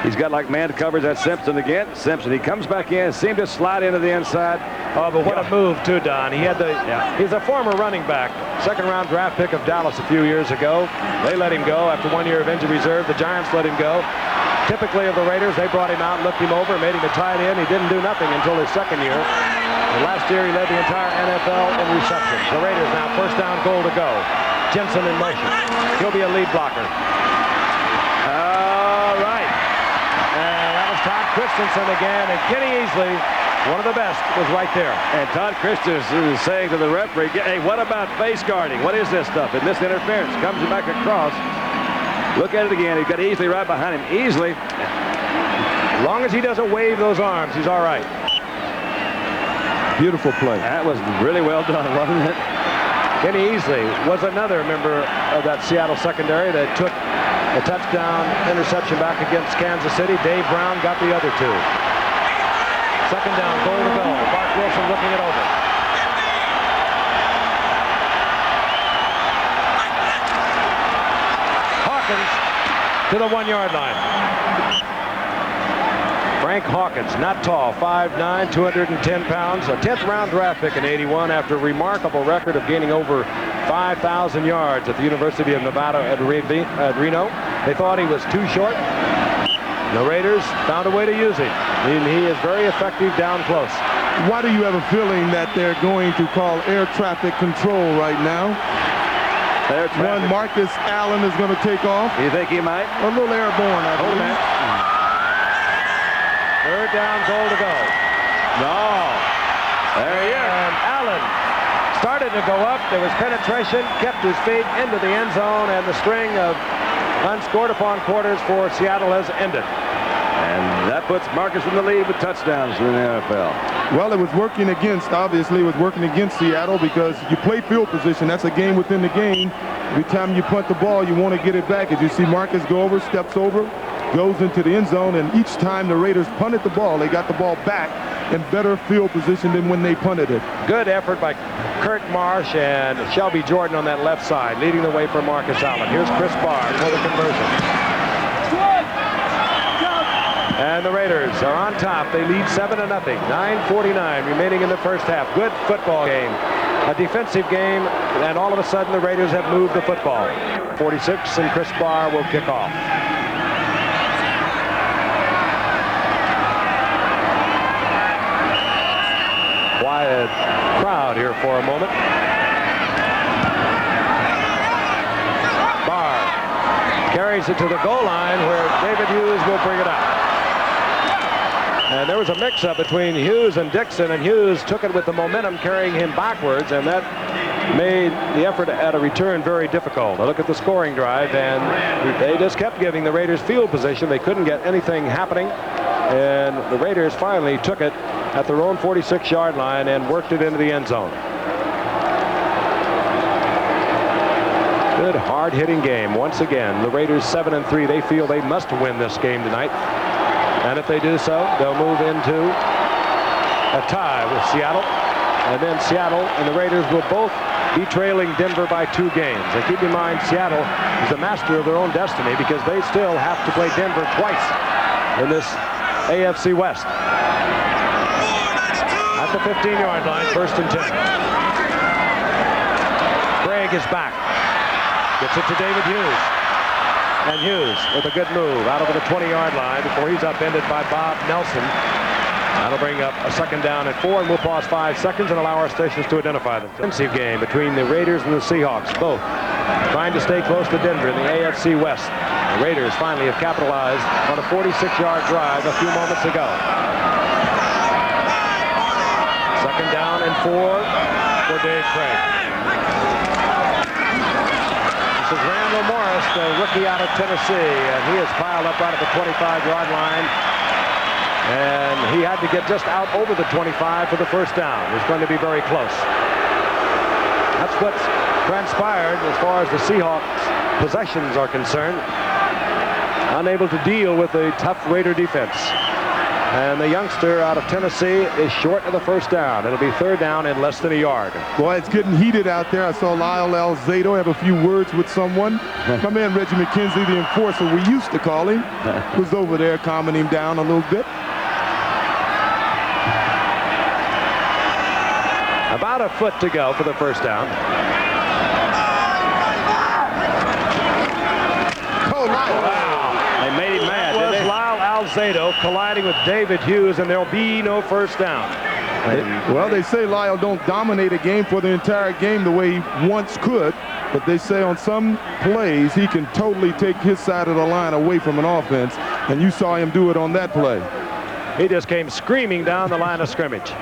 He's got like man coverage. That's Simpson again. Simpson, he comes back in, seemed to slide into the inside. Oh, but what a move, too, Don. He had he's a former running back, second-round draft pick of Dallas a few years ago. They let him go after 1 year of injury reserve. The Giants let him go. Typically of the Raiders, they brought him out, looked him over, made him a tight end. He didn't do nothing until his second year. And last year, he led the entire NFL in receptions. The Raiders now first down, goal to go. Jensen in motion. He'll be a lead blocker. All right. And that was Todd Christensen again, and Kenny Easley, one of the best, was right there. And Todd Christensen is saying to the referee, hey, what about face guarding? What is this stuff? And this interference comes back across. Look at it again. He's got Easley right behind him. Easley, as long as he doesn't wave those arms, he's all right. Beautiful play. That was really well done, wasn't it? Kenny Easley was another member of that Seattle secondary that took a touchdown interception back against Kansas City. Dave Brown got the other 2. Second down, goal to go. Mark Wilson looking it over. Hawkins to the 1-yard line. Frank Hawkins, not tall, 5'9", 210 pounds, a 10th-round draft pick in '81 after a remarkable record of gaining over 5,000 yards at the University of Nevada at Reno. They thought he was too short. The Raiders found a way to use him. He is very effective down close. Why do you have a feeling that they're going to call air traffic control right now? One Marcus Allen is going to take off. You think he might? A little airborne, I Hold a believe. minute. Third down, goal to go. No. There he is. And Allen started to go up. There was penetration, kept his feet into the end zone, and the string of unscored upon quarters for Seattle has ended. And that puts Marcus in the lead with touchdowns in the NFL. Well, it was working against, obviously, it was working against Seattle because you play field position. That's a game within the game. Every time you punt the ball, you want to get it back. As you see Marcus go over, steps over, goes into the end zone, and each time the Raiders punted the ball, they got the ball back in better field position than when they punted it. Good effort by Kurt Marsh and Shelby Jordan on that left side, leading the way for Marcus Allen. Here's Chris Barr for the conversion. And the Raiders are on top. They lead 7-0. 9:49 remaining in the first half. Good football game. A defensive game, and all of a sudden the Raiders have moved the football. 46, and Chris Barr will kick off. Quiet crowd here for a moment. Barr carries it to the goal line where David Hughes will bring it up. And there was a mix-up between Hughes and Dixon, and Hughes took it with the momentum carrying him backwards, and that made the effort at a return very difficult. Now look at the scoring drive, and they just kept giving the Raiders field position. They couldn't get anything happening, and the Raiders finally took it at their own 46-yard line and worked it into the end zone. Good hard-hitting game. Once again, the Raiders 7-3. They feel they must win this game tonight. And if they do so, they'll move into a tie with Seattle. And then Seattle and the Raiders will both be trailing Denver by 2 games. And keep in mind, Seattle is the master of their own destiny because they still have to play Denver twice in this AFC West. At the 15-yard line, 1st and 10. Craig is back. Gets it to David Hughes. And Hughes with a good move out over the 20-yard line before he's upended by Bob Nelson. That'll bring up a 2nd down and 4, and we'll pause 5 seconds and allow our stations to identify them. Defensive game between the Raiders and the Seahawks, both trying to stay close to Denver in the AFC West. The Raiders finally have capitalized on a 46-yard drive a few moments ago. 2nd down and 4 for Dave Craig. This is Randall Morris, the rookie out of Tennessee, and he is piled up right at the 25-yard line. And he had to get just out over the 25 for the 1st down. It's going to be very close. That's what's transpired as far as the Seahawks possessions are concerned. Unable to deal with the tough Raider defense. And the youngster out of Tennessee is short of the 1st down. It'll be 3rd down and less than a yard. Boy, it's getting heated out there. I saw Lyle Alzado have a few words with someone. My man Reggie McKenzie, the enforcer we used to call him, was over there calming him down a little bit. About a foot to go for the 1st down. Oh, wow. They made him mad, That was didn't they? Lyle Alzado colliding with David Hughes, and there'll be no 1st down. Well, they say Lyle don't dominate a game for the entire game the way he once could, but they say on some plays he can totally take his side of the line away from an offense, and you saw him do it on that play. He just came screaming down the line of scrimmage.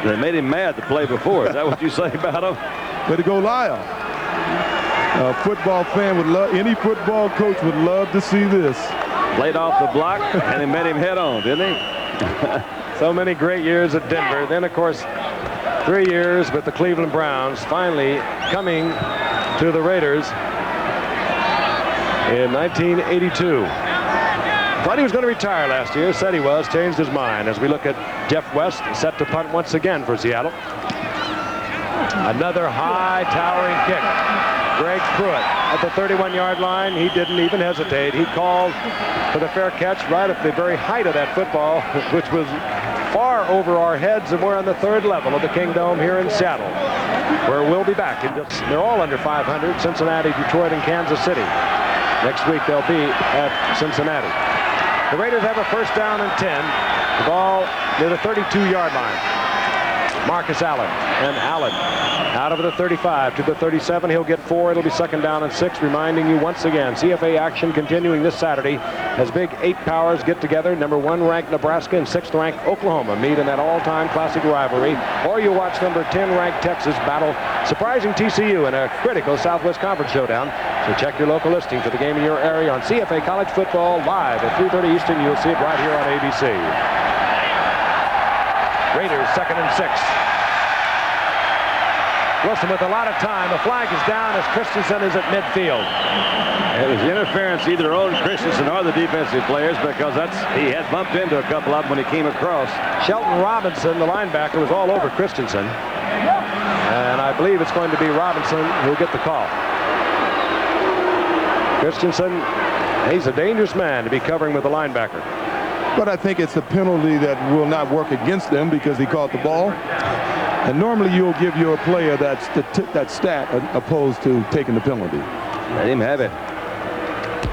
They made him mad the play before. Is that what you say about him? Way to go, Lyle. A football fan would love, any football coach would love to see this. Played off the block, and he met him head on, didn't he? So many great years at Denver. Then, of course, 3 years with the Cleveland Browns, finally coming to the Raiders in 1982. Thought he was going to retire last year. Said he was. Changed his mind. As we look at Jeff West, set to punt once again for Seattle. Another high towering kick. Greg Pruitt at the 31-yard line. He didn't even hesitate. He called for the fair catch right at the very height of that football, which was far over our heads, and we're on the 3rd level of the Kingdome here in Seattle, where we'll be back. They're all under 500, Cincinnati, Detroit, and Kansas City. Next week they'll be at Cincinnati. The Raiders have a 1st down and 10. The ball near the 32-yard line. Marcus Allen, and Allen out of the 35 to the 37. He'll get 4. It'll be 2nd down and 6. Reminding you once again, CFA action continuing this Saturday as big 8 powers get together. Number 1 ranked Nebraska and 6th ranked Oklahoma meet in that all-time classic rivalry. Or you watch number 10 ranked Texas battle surprising TCU in a critical Southwest Conference showdown. So check your local listing for the game in your area on CFA College Football live at 3:30 Eastern. You'll see it right here on ABC. Raiders 2nd and 6. Wilson with a lot of time. The flag is down as Christensen is at midfield. It was interference either on Christensen or the defensive players, because he had bumped into a couple of them when he came across. Shelton Robinson, the linebacker, was all over Christensen. And I believe it's going to be Robinson who'll get the call. Christensen, he's a dangerous man to be covering with the linebacker. But I think it's a penalty that will not work against them because he caught the ball. And normally you'll give your player that stat opposed to taking the penalty. Let him have it.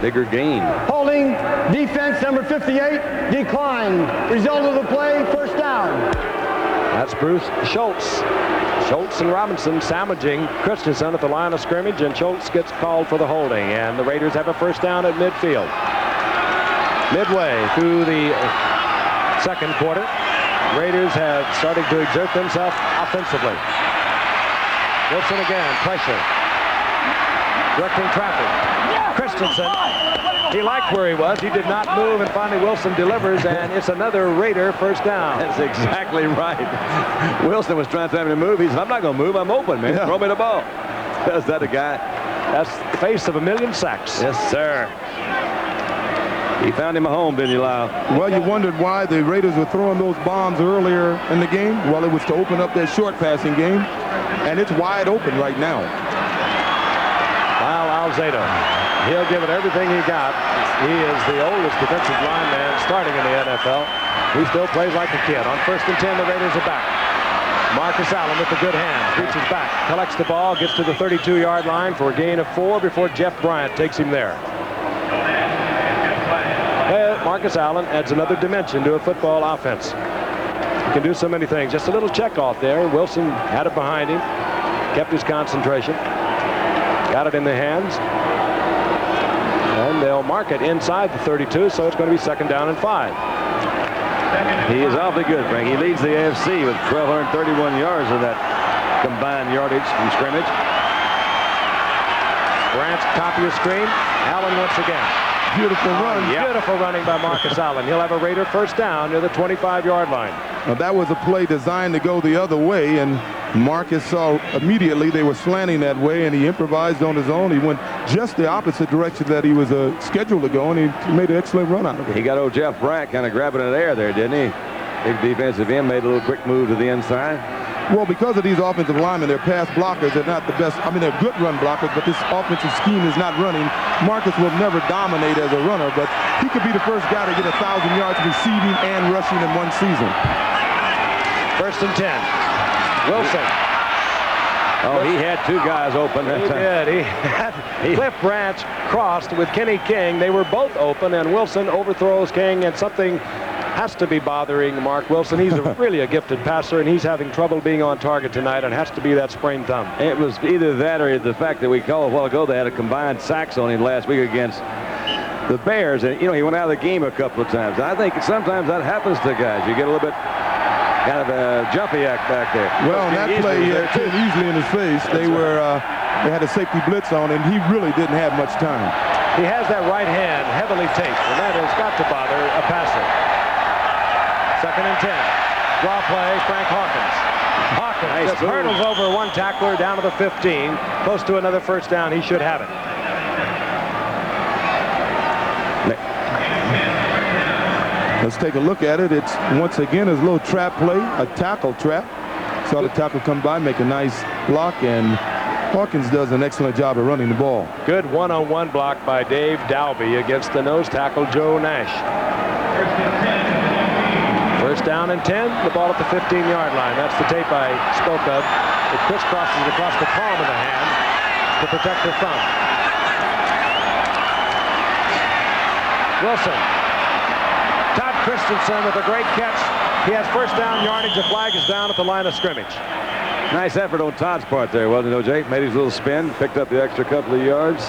Bigger gain. Holding defense number 58 declined. Result of the play, 1st down. That's Bruce Schultz. Schultz and Robinson sandwiching Christensen at the line of scrimmage, and Schultz gets called for the holding. And the Raiders have a 1st down at midfield. Midway through the 2nd quarter, Raiders have started to exert themselves offensively. Wilson again, pressure. Directing traffic. Christensen, he liked where he was. He did not move, and finally Wilson delivers, and it's another Raider 1st down. That's exactly right. Wilson was trying to tell him to move. He said, I'm not going to move. I'm open, man. Yeah. Throw me the ball. Is that a guy? That's the face of a million sacks. Yes, sir. He found him a home, didn't you, Lyle? Well, you wondered why the Raiders were throwing those bombs earlier in the game. Well, it was to open up their short passing game, and it's wide open right now. Lyle Alzado, he'll give it everything he got. He is the oldest defensive lineman starting in the NFL. He still plays like a kid. On 1st and 10, the Raiders are back. Marcus Allen with the good hands, reaches back, collects the ball, gets to the 32-yard line for a gain of 4 before Jeff Bryant takes him there. Marcus Allen adds another dimension to a football offense. can do so many things. Just a little check off there. Wilson had it behind him, kept his concentration, got it in the hands, and they'll mark it inside the 32, so it's going to be 2nd down and 5. He is awfully good, Frank. He leads the AFC with 1,231 yards of that combined yardage from scrimmage. Grant's top of your screen. Allen once again. Beautiful run. Beautiful running by Marcus Allen. He'll have a Raider 1st down near the 25-yard line. Now, that was a play designed to go the other way, and Marcus saw immediately they were slanting that way, and he improvised on his own. He went just the opposite direction that he was scheduled to go, and he made an excellent run out of it. He got old Jeff Bryant kind of grabbing it there, didn't he? Big defensive end, made a little quick move to the inside. Well, because of these offensive linemen, they're pass blockers. They're not the best. I mean, they're good run blockers, but this offensive scheme is not running. Marcus will never dominate as a runner, but he could be the first guy to get 1,000 yards receiving and rushing in one season. 1st and 10. Wilson. Oh, he had 2 guys open that time. He did. He had Cliff Branch crossed with Kenny King. They were both open, and Wilson overthrows King, and something has to be bothering Mark Wilson. He's really a gifted passer, and he's having trouble being on target tonight, and has to be that sprained thumb. It was either that or the fact that we called a while ago they had a combined sacks on him last week against the Bears, and, you know, he went out of the game a couple of times. I think sometimes that happens to guys. You get a little bit kind of a jumpy act back there. Well, on that play, he had Tim easily in his face. They had a safety blitz on, and he really didn't have much time. He has that right hand heavily taped, and that has got to bother a passer. 2nd and 10. Draw play, Frank Hawkins. Hawkins just hurdles over one tackler down to the 15. Close to another 1st down. He should have it. Let's take a look at it. It's once again a little trap play, a tackle trap. Saw the tackle come by, make a nice block, and Hawkins does an excellent job of running the ball. Good one-on-one block by Dave Dalby against the nose tackle Joe Nash. 1st down and 10, the ball at the 15-yard line. That's the tape I spoke of. It crisscrosses across the palm of the hand to protect the thumb. Wilson. Todd Christensen with a great catch. He has 1st down yardage. The flag is down at the line of scrimmage. Nice effort on Todd's part there, wasn't it, O.J.? Made his little spin, picked up the extra couple of yards.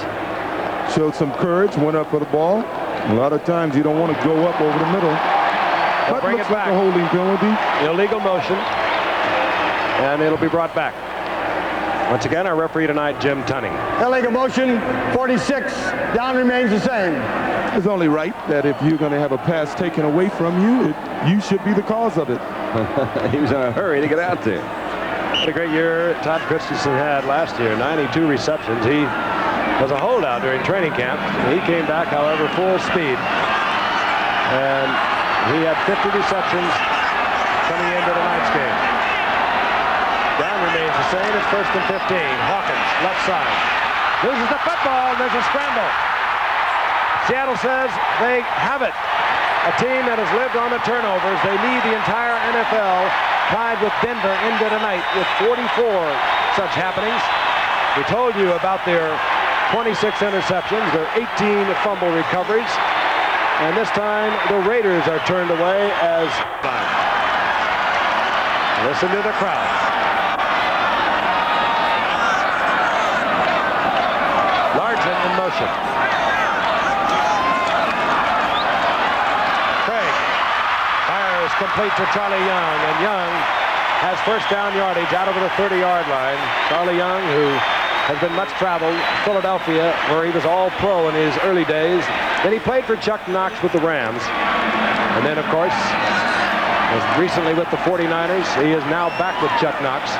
Showed some courage, went up for the ball. A lot of times you don't want to go up over the middle. They'll But bring looks it like back. a holding penalty. Illegal motion. And it'll be brought back. Once again, our referee tonight, Jim Tunning. Illegal motion, 46. Down remains the same. It's only right that if you're going to have a pass taken away from you, you should be the cause of it. He was in a hurry to get out there. What a great year Todd Christensen had last year. 92 receptions. He was a holdout during training camp. He came back, however, full speed. And he had 50 receptions coming into tonight's game. Down remains the same. It's 1st and 15. Hawkins, left side. Loses the football. There's a scramble. Seattle says they have it. A team that has lived on the turnovers. They lead the entire NFL, tied with Denver into tonight with 44 such happenings. We told you about their 26 interceptions, their 18 fumble recoveries. And this time, the Raiders are turned away as... Listen to the crowd. Largent in motion. Craig fires complete to Charlie Young, and Young has 1st down yardage out over the 30-yard line. Charlie Young, who has been much traveled, Philadelphia, where he was all-pro in his early days. Then he played for Chuck Knox with the Rams. And then, of course, was recently with the 49ers. He is now back with Chuck Knox.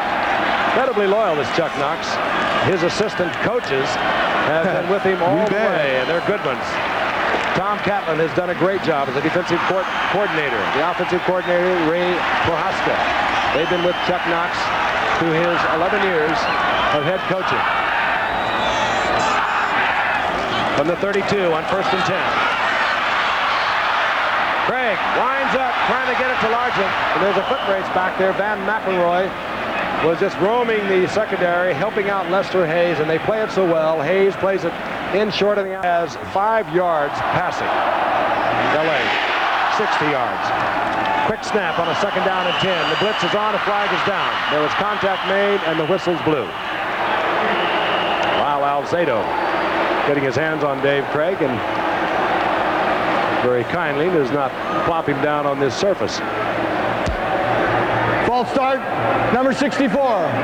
Incredibly loyal, this Chuck Knox. His assistant coaches have been with him all the way, and they're good ones. Tom Catlin has done a great job as a defensive coordinator. The offensive coordinator, Ray Prohaska. They've been with Chuck Knox through his 11 years of head coaching. From the 32 on 1st and 10. Craig winds up trying to get it to Largent, and there's a foot race back there. Van McElroy was just roaming the secondary, helping out Lester Hayes, and they play it so well. Hayes plays it in short of the has 5 yards passing. LA, 60 yards. Quick snap on a 2nd down and 10. The blitz is on, a flag is down. There was contact made, and the whistle's blew. While Alzado getting his hands on Dave Craig, and very kindly does not plop him down on this surface. False start, number 64.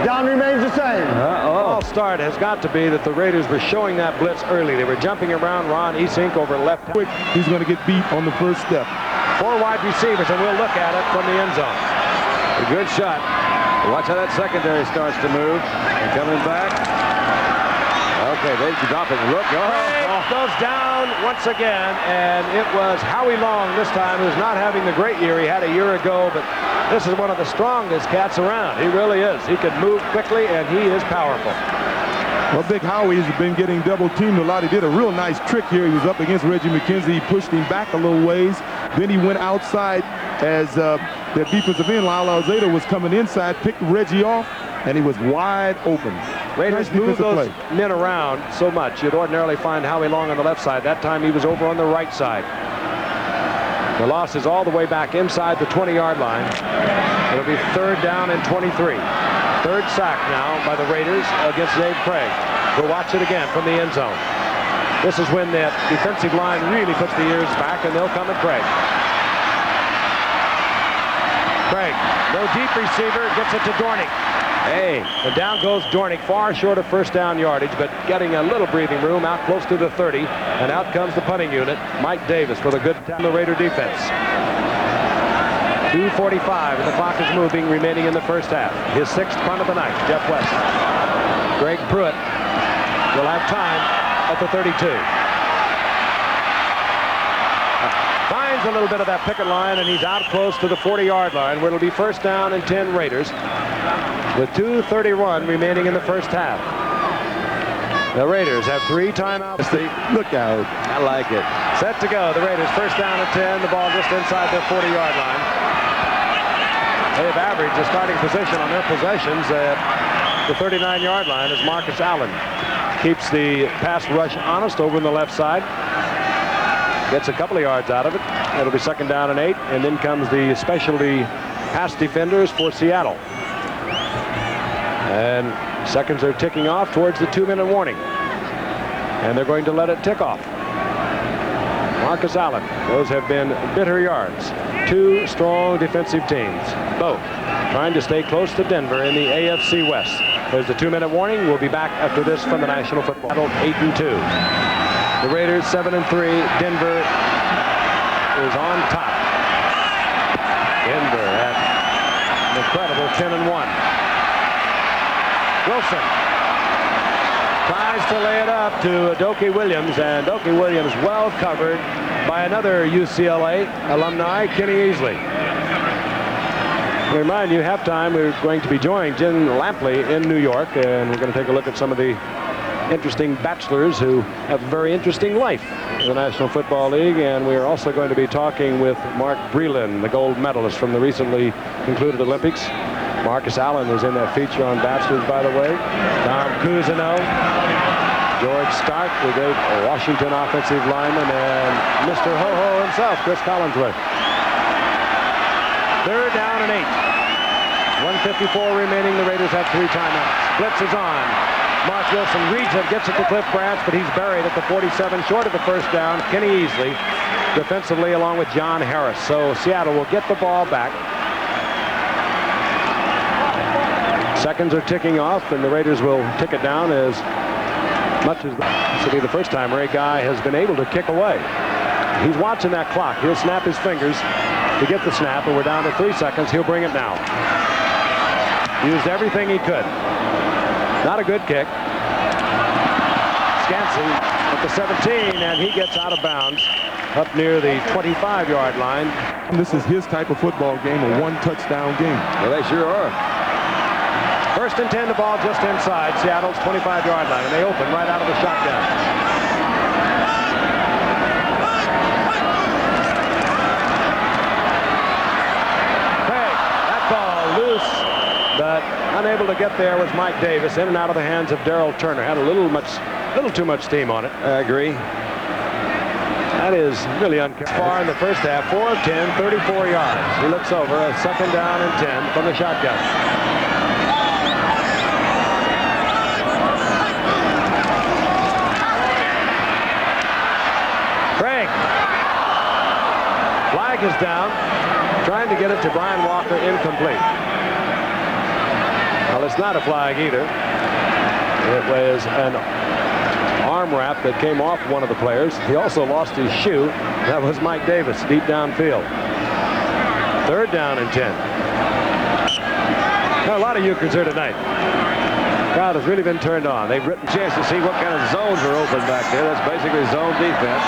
Down remains the same. False start has got to be that the Raiders were showing that blitz early. They were jumping around Ron Esink over left. Quick, he's going to get beat on the first step. 4 wide receivers, and we'll look at it from the end zone. A good shot. Watch how that secondary starts to move. And coming back. Okay, they drop it. Look. Goes down once again, and it was Howie Long this time, who's not having the great year he had a year ago, but this is one of the strongest cats around. He really is. He can move quickly, and he is powerful. Well, Big Howie's been getting double teamed a lot. He did a real nice trick here. He was up against Reggie McKenzie. He pushed him back a little ways. Then he went outside as their defensive end, Lyle Alzado, was coming inside, picked Reggie off, and he was wide open. Raiders move those men around so much. You'd ordinarily find Howie Long on the left side. That time he was over on the right side. The loss is all the way back inside the 20-yard line. It'll be 3rd down and 23. 3rd sack now by the Raiders against Dave Craig. We'll watch it again from the end zone. This is when the defensive line really puts the ears back, and they'll come at Craig. Craig, no deep receiver, gets it to Dornick. Hey, and down goes Dornick, far short of 1st down yardage, but getting a little breathing room out close to the 30, and out comes the punting unit, Mike Davis, for the good down the Raider defense. 2:45, and the clock is moving, remaining in the first half. His 6th punt of the night, Jeff West. Greg Pruitt will have time at the 32. Finds a little bit of that picket line, and he's out close to the 40-yard line, where it'll be 1st down and 10 Raiders, with 2:31 remaining in the first half. The Raiders have 3 timeouts. Look out. I like it. Set to go. The Raiders 1st down and 10. The ball just inside their 40-yard line. They've averaged a starting position on their possessions at the 39-yard line as Marcus Allen keeps the pass rush honest over on the left side. Gets a couple of yards out of it. It'll be 2nd down and 8. And then comes the specialty pass defenders for Seattle. And seconds are ticking off towards the 2-minute warning. And they're going to let it tick off. Marcus Allen. Those have been bitter yards. 2 strong defensive teams, both trying to stay close to Denver in the AFC West. There's the 2-minute warning. We'll be back after this from the National Football League. 8-2. The Raiders 7-3. Denver is on top. Denver at an incredible 10-1. Wilson tries to lay it up to Dokie Williams, and Dokie Williams well covered by another UCLA alumni, Kenny Easley. I remind you, halftime, we're going to be joining Jen Lampley in New York, and we're going to take a look at some of the interesting bachelors who have a very interesting life in the National Football League, and we are also going to be talking with Mark Breland, the gold medalist from the recently concluded Olympics. Marcus Allen is in that feature on bachelors, by the way. Tom Cousineau, George Stark, the great Washington offensive lineman, and Mr. Ho-Ho himself, Chris Collinsworth. 3rd down and 8. 1:54 remaining. The Raiders have 3 timeouts. Blitz is on. Mark Wilson reads it, gets it to Cliff Branch, but he's buried at the 47, short of the 1st down. Kenny Easley defensively along with John Harris. So Seattle will get the ball back. Seconds are ticking off, and the Raiders will tick it down as much as this will be the first time Ray Guy has been able to kick away. He's watching that clock. He'll snap his fingers to get the snap, and we're down to 3 seconds. He'll bring it now. Used everything he could. Not a good kick. Scansey at the 17, and he gets out of bounds up near the 25-yard line. This is his type of football game, a 1-touchdown game. Well, they sure are. 1st and 10, the ball just inside Seattle's 25-yard line, and they open right out of the shotgun. Hey, that ball loose, but unable to get there was Mike Davis, in and out of the hands of Darrell Turner. Had a little too much steam on it. I agree. That is really far in the first half. 4 of 10, 34 yards. He looks over, a second down and 10 from the shotgun. Craig. Flag is down. Trying to get it to Brian Walker, incomplete. Well, it's not a flag either. It was an arm wrap that came off one of the players. He also lost his shoe. That was Mike Davis, deep downfield. Third down and 10. Now, a lot of Ukers here tonight. Crowd has really been turned on. They've written Chance to see what kind of zones are open back there. That's basically zone defense.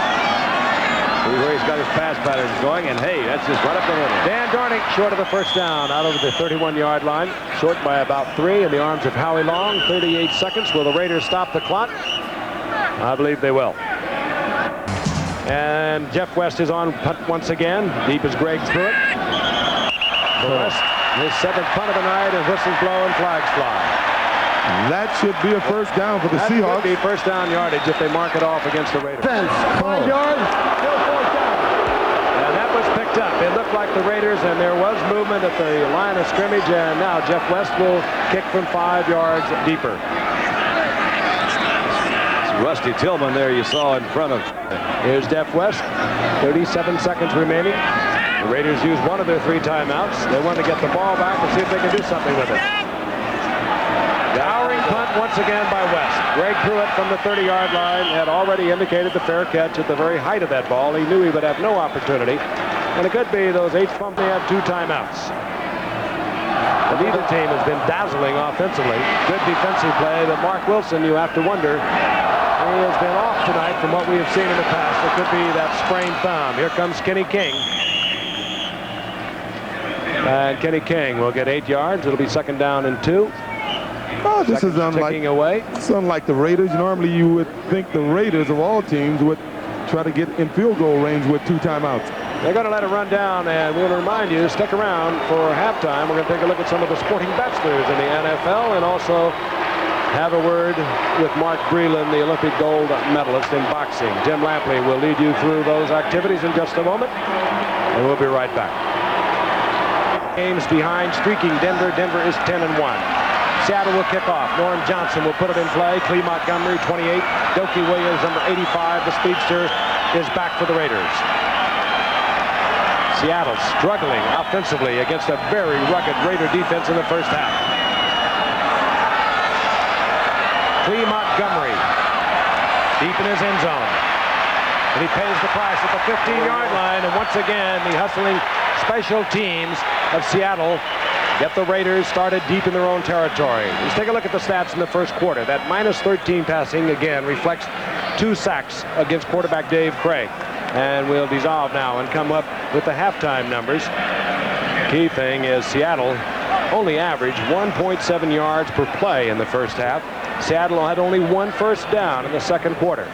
See where he's got his pass patterns going, and hey, that's just right up the middle. Dan Dornick short of the first down out over the 31-yard line. Short by about 3 in the arms of Howie Long. 38 seconds. Will the Raiders stop the clock? I believe they will. And Jeff West is on punt once again. Deep as Greg threw it. West, his 7th punt of the night, and whistles blow and flags fly. That should be a first down for the Seahawks. That would be first down yardage if they mark it off against the Raiders. Defense, 5 yards, still fourth down. And that was picked up. It looked like the Raiders, and there was movement at the line of scrimmage, and now Jeff West will kick from 5 yards deeper. Rusty Tillman there you saw in front of. Here's Jeff West. 37 seconds remaining. The Raiders use one of their 3 timeouts. They want to get the ball back and see if they can do something with it. Towering punt once again by West. Greg Pruitt from the 30-yard line had already indicated the fair catch at the very height of that ball. He knew he would have no opportunity. And it could be those 8 pump. They have 2 timeouts. But neither team has been dazzling offensively. Good defensive play, but Mark Wilson, you have to wonder, he has been off tonight from what we have seen in the past. It could be that sprained thumb. Here comes Kenny King. And Kenny King will get 8 yards. It'll be second down and 2. Oh, this is unlike the Raiders. Normally you would think the Raiders of all teams would try to get in field goal range with 2 timeouts. They're going to let it run down, and we'll remind you, stick around for halftime. We're going to take a look at some of the sporting bachelors in the NFL and also have a word with Mark Breland, the Olympic gold medalist in boxing. Jim Lampley will lead you through those activities in just a moment, and we'll be right back. Games behind streaking Denver. Denver is 10-1. Seattle will kick off. Norm Johnson will put it in play. Clee Montgomery, 28. Doki Williams, number 85. The speedster is back for the Raiders. Seattle struggling offensively against a very rugged Raider defense in the first half. Clee Montgomery deep in his end zone. And he pays the price at the 15-yard line. And once again, the hustling special teams of Seattle get the Raiders started deep in their own territory. Let's take a look at the stats in the first quarter. That -13 passing, again, reflects 2 sacks against quarterback Dave Craig. And we'll dissolve now and come up with the halftime numbers. Key thing is Seattle only averaged 1.7 yards per play in the first half. Seattle had only 1 first down in the second quarter.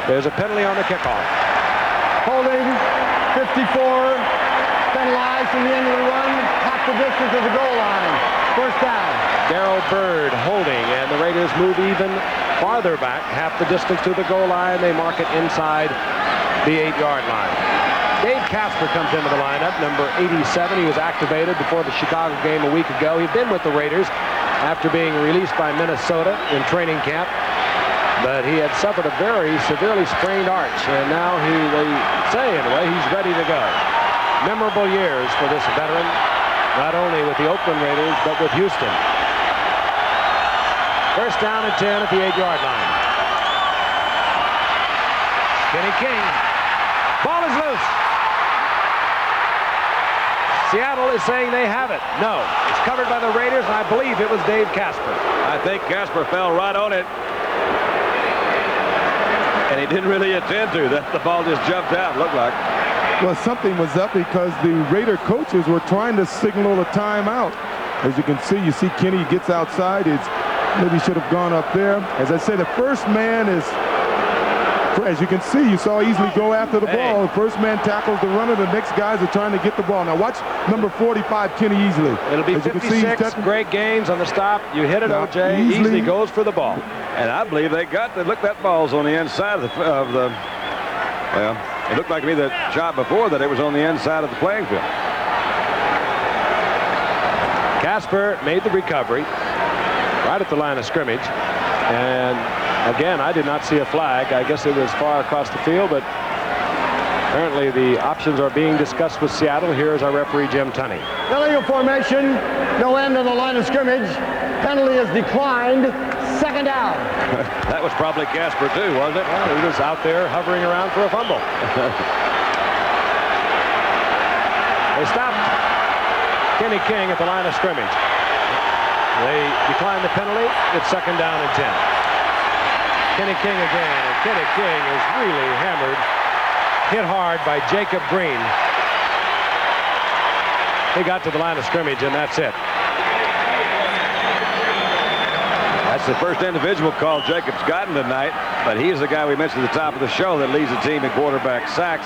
There's a penalty on the kickoff. Holding, 54, penalized from the end of the run, half the distance of the goal line. First down. Darrell Byrd holding, and the Raiders move even farther back, half the distance to the goal line. They mark it inside the 8-yard line. Dave Casper comes into the lineup, number 87. He was activated before the Chicago game a week ago. He'd been with the Raiders after being released by Minnesota in training camp, but he had suffered a very severely sprained arch, and now they say anyway, he's ready to go. Memorable years for this veteran, not only with the Oakland Raiders, but with Houston. First down and 10 at the 8-yard line. Kenny King. Ball is loose. Seattle is saying they have it. No, it's covered by the Raiders, and I believe it was Dave Casper. I think Casper fell right on it. And he didn't really intend to. The ball just jumped out, looked like. Well, something was up because the Raider coaches were trying to signal a timeout. As you can see, Kenny gets outside. Maybe should have gone up there. As I say, the first man is, as you can see, you saw easily go after the ball. The first man tackles the runner. The next guys are trying to get the ball. Now watch number 45, Kenny Easley. It'll be 56. Great gains on the stop. You hit it, now, OJ. Easley goes for the ball. And I believe they got the look. That ball's on the inside of the well, It looked like to me the shot before that it was on the inside of the playing field. Casper made the recovery right at the line of scrimmage. And again, I did not see a flag. I guess it was far across the field, but apparently the options are being discussed with Seattle. Here is our referee, Jim Tunney. Illegal formation, no end on the line of scrimmage. Penalty is declined. Second down. That was probably Casper too, wasn't it? Well, he was out there hovering around for a fumble. They stopped Kenny King at the line of scrimmage. They declined the penalty. It's second down and 10. Kenny King again, and Kenny King is really hammered. Hit hard by Jacob Green. He got to the line of scrimmage, and that's it. That's the first individual call Jacob's gotten tonight, but he's the guy we mentioned at the top of the show that leads the team in quarterback sacks.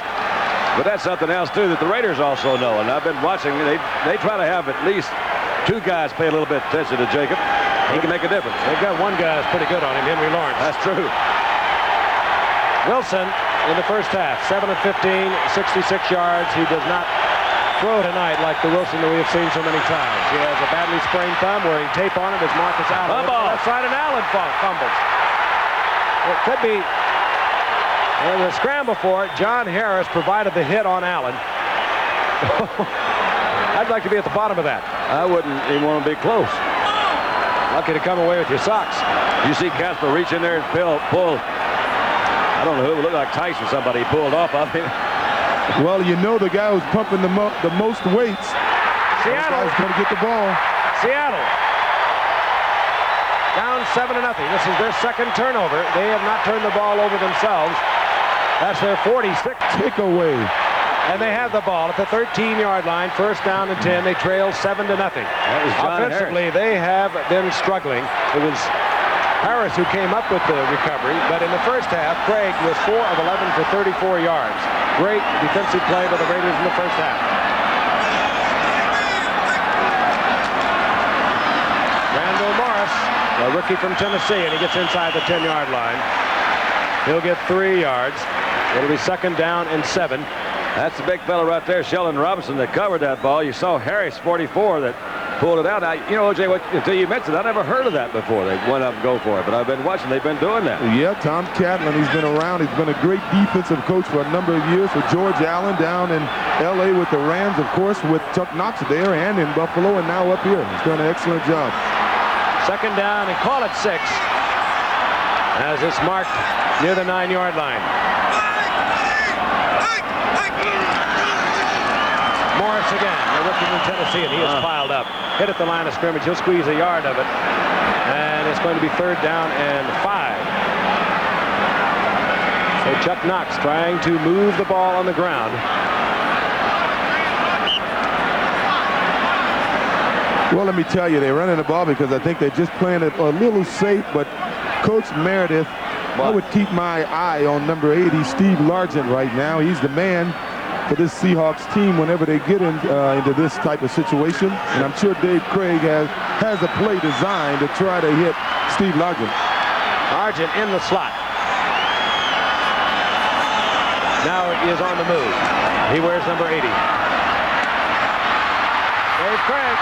But that's something else, too, that the Raiders also know, and I've been watching. They try to have at least two guys pay a little bit of attention to Jacob. He can make a difference. They've got one guy that's pretty good on him, Henry Lawrence. That's true. Wilson in the first half, 7 of 15, 66 yards. He does not throw tonight like the Wilson that we have seen so many times. He has a badly sprained thumb, wearing tape on it as Marcus Allen. Left side, and Allen fumbles. It could be. There was a scramble for it. John Harris provided the hit on Allen. I'd like to be at the bottom of that. I wouldn't even want to be close. Lucky to come away with your socks. You see Casper reach in there and pull. I don't know who, it looked like Tyson, somebody pulled off of him. Well, you know the guy who's pumping the most weights. Seattle is going to get the ball. Seattle down 7-0. This is their second turnover. They have not turned the ball over themselves. That's their 46th takeaway. And they have the ball at the 13-yard line. First down and 10. They trail 7-0. Offensively, they have been struggling. It was Harris who came up with the recovery, but in the first half, Craig was 4 of 11 for 34 yards. Great defensive play by the Raiders in the first half. Randall Morris, a rookie from Tennessee, and he gets inside the 10-yard line. He'll get 3 yards. It'll be second down and 7. That's the big fella right there, Sheldon Robinson, that covered that ball. You saw Harris, 44, that pulled it out. You know, O.J., until you mentioned it, I never heard of that before. They went up and go for it, but I've been watching. They've been doing that. Yeah, Tom Catlin, he's been around. He's been a great defensive coach for a number of years for George Allen down in L.A. with the Rams, of course, with Chuck Knox there and in Buffalo, and now up here. He's done an excellent job. Second down, and call it 6 as it's marked near the 9-yard line. Morris again, the rookie from Tennessee, and he is piled up. Hit at the line of scrimmage. He'll squeeze a yard of it. And it's going to be third down and 5. So Chuck Knox trying to move the ball on the ground. Well, let me tell you, they're running the ball because I think they're just playing it a little safe, but Coach Meredith, I would keep my eye on number 80, Steve Largent, right now. He's the man for this Seahawks team whenever they get into this type of situation. And I'm sure Dave Craig has a play designed to try to hit Steve Largent. Largent in the slot. Now he is on the move. He wears number 80. Dave Craig.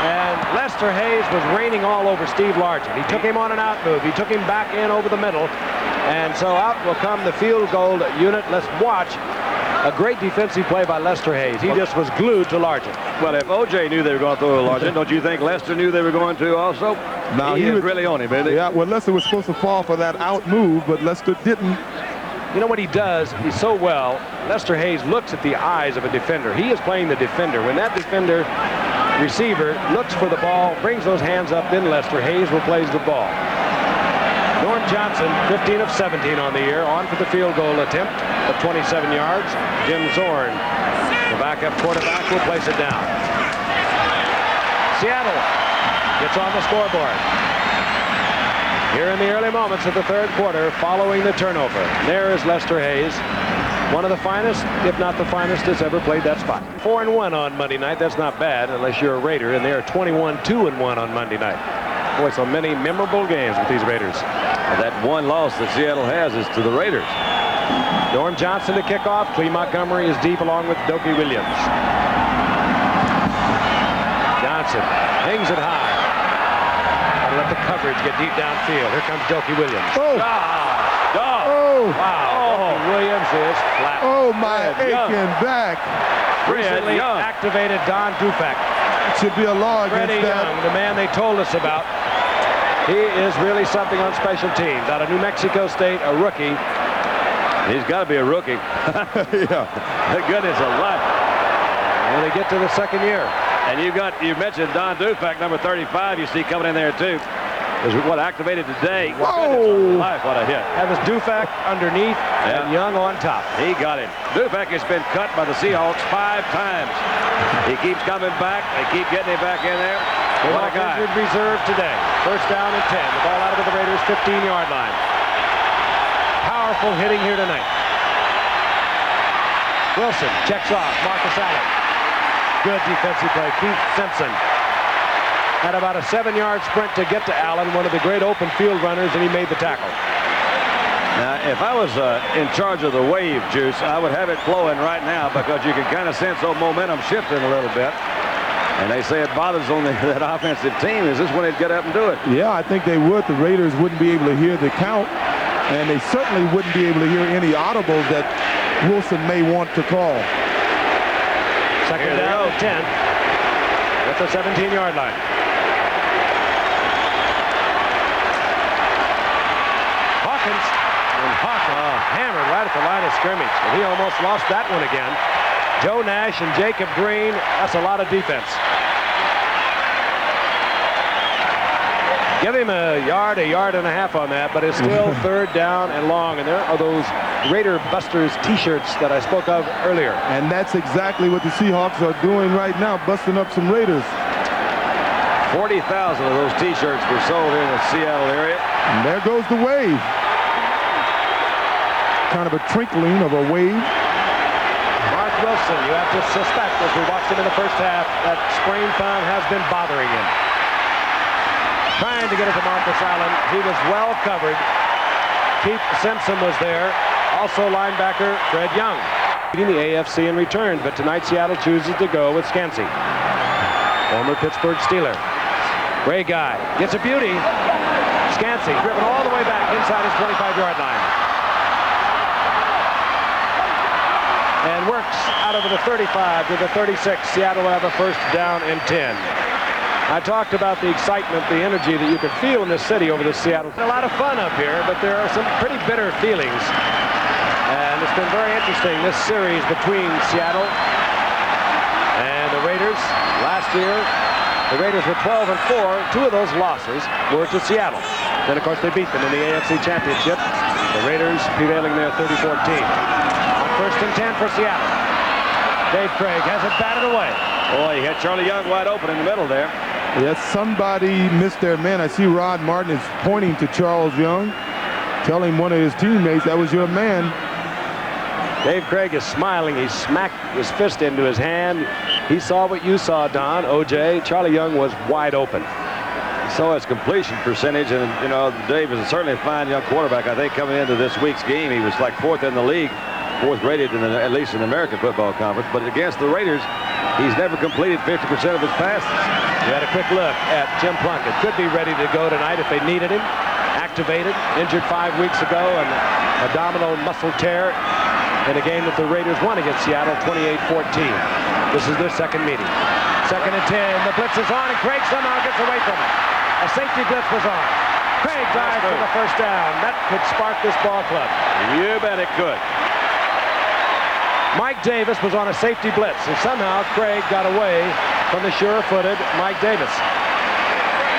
And Lester Hayes was raining all over Steve Largent. He took him on an out move. He took him back in over the middle. And so out will come the field goal unit. Let's watch a great defensive play by Lester Hayes. He just was glued to Largent. Well, if O.J. knew they were going to throw to Largent, don't you think Lester knew they were going to also? No, he was really on him, isn't he? Yeah, well, Lester was supposed to fall for that out move, but Lester didn't. You know what he does? He's so well. Lester Hayes looks at the eyes of a defender. He is playing the defender. When that defender receiver looks for the ball, brings those hands up, then Lester Hayes replays the ball. Norm Johnson, 15 of 17 on the year, on for the field goal attempt of 27 yards. Jim Zorn, the backup quarterback, will place it down. Seattle gets on the scoreboard. Here in the early moments of the third quarter, following the turnover. There is Lester Hayes, one of the finest, if not the finest, that's ever played that spot. 4-1 on Monday night. That's not bad unless you're a Raider, and they are 21-2-1 on Monday night. Boy, so many memorable games with these Raiders. That one loss that Seattle has is to the Raiders. Norm Johnson to kick off. Clee Montgomery is deep along with Dokey Williams. Johnson hangs it high. Gotta let the coverage get deep downfield. Here comes Dokey Williams. Oh! Wow. Dokey Williams is flat. Oh, my aching back. Recently activated Don Dufak. Should be a law against Freddie that. Young, the man they told us about. He is really something on special teams. Out of New Mexico State, a rookie. He's got to be a rookie. Yeah. The goodness alive. When they get to the second year. And you mentioned Don Dufak, number 35, you see coming in there too. Is what activated today. Whoa! Life, what a hit. That was Dufak underneath and Young on top. He got him. Dufak has been cut by the Seahawks 5 times. He keeps coming back. They keep getting him back in there. What a guy. Injured reserve today. First down and 10. The ball out of the Raiders' 15-yard line. Powerful hitting here tonight. Wilson checks off Marcus Allen. Good defensive play. Keith Simpson had about a 7-yard sprint to get to Allen, one of the great open field runners, and he made the tackle. Now, if I was in charge of the wave, Juice, I would have it flowing right now because you can kind of sense the momentum shifting a little bit. And they say it bothers only that offensive team. Is this when they'd get up and do it? Yeah, I think they would. The Raiders wouldn't be able to hear the count, and they certainly wouldn't be able to hear any audibles that Wilson may want to call. Second down, 10 at the 17-yard line. Hawkins hammered right at the line of scrimmage, and he almost lost that one again. Joe Nash and Jacob Green, that's a lot of defense. Give him a yard and a half on that, but it's still third down and long, and there are those Raider Busters t-shirts that I spoke of earlier. And that's exactly what the Seahawks are doing right now, busting up some Raiders. 40,000 of those t-shirts were sold here in the Seattle area. And there goes the wave. Kind of a trickling of a wave. Mark Wilson, you have to suspect, as we watched him in the first half, that sprain thumb has been bothering him. Trying to get it to Marcus Allen. He was well covered. Keith Simpson was there. Also linebacker Fred Young. Leading the AFC in returns, but tonight Seattle chooses to go with Scansey. Former Pittsburgh Steeler. Gray guy. Gets a beauty. Scansey driven all the way back inside his 25-yard line. And works out of the 35 to the 36. Seattle will have a first down and 10. I talked about the excitement, the energy that you could feel in this city over the Seattle. A lot of fun up here, but there are some pretty bitter feelings. And it's been very interesting, this series between Seattle and the Raiders. Last year, the Raiders were 12-4. 2 of those losses were to Seattle. Then, of course, they beat them in the AFC Championship. The Raiders prevailing there 30-14. First and 10 for Seattle. Dave Craig has it batted away. Boy, he had Charlie Young wide open in the middle there. Yes, somebody missed their man. I see Rod Martin is pointing to Charles Young, telling one of his teammates, that was your man. Dave Craig is smiling. He smacked his fist into his hand. He saw what you saw, Don, OJ. Charlie Young was wide open. So his completion percentage, and you know, Dave is certainly a fine young quarterback. I think coming into this week's game, he was like 4th in the league, 4th rated in at least in the American Football Conference. But against the Raiders, he's never completed 50% of his passes. We had a quick look at Jim Plunkett. Could be ready to go tonight if they needed him. Activated, injured 5 weeks ago, and abdominal muscle tear in a game that the Raiders won against Seattle 28-14. This is their second meeting. Second and 10. The blitz is on, and Craig somehow gets away from it. A safety blitz was on. Craig dives for the first down. That could spark this ball club. You bet it could. Mike Davis was on a safety blitz, and somehow Craig got away from the sure-footed Mike Davis.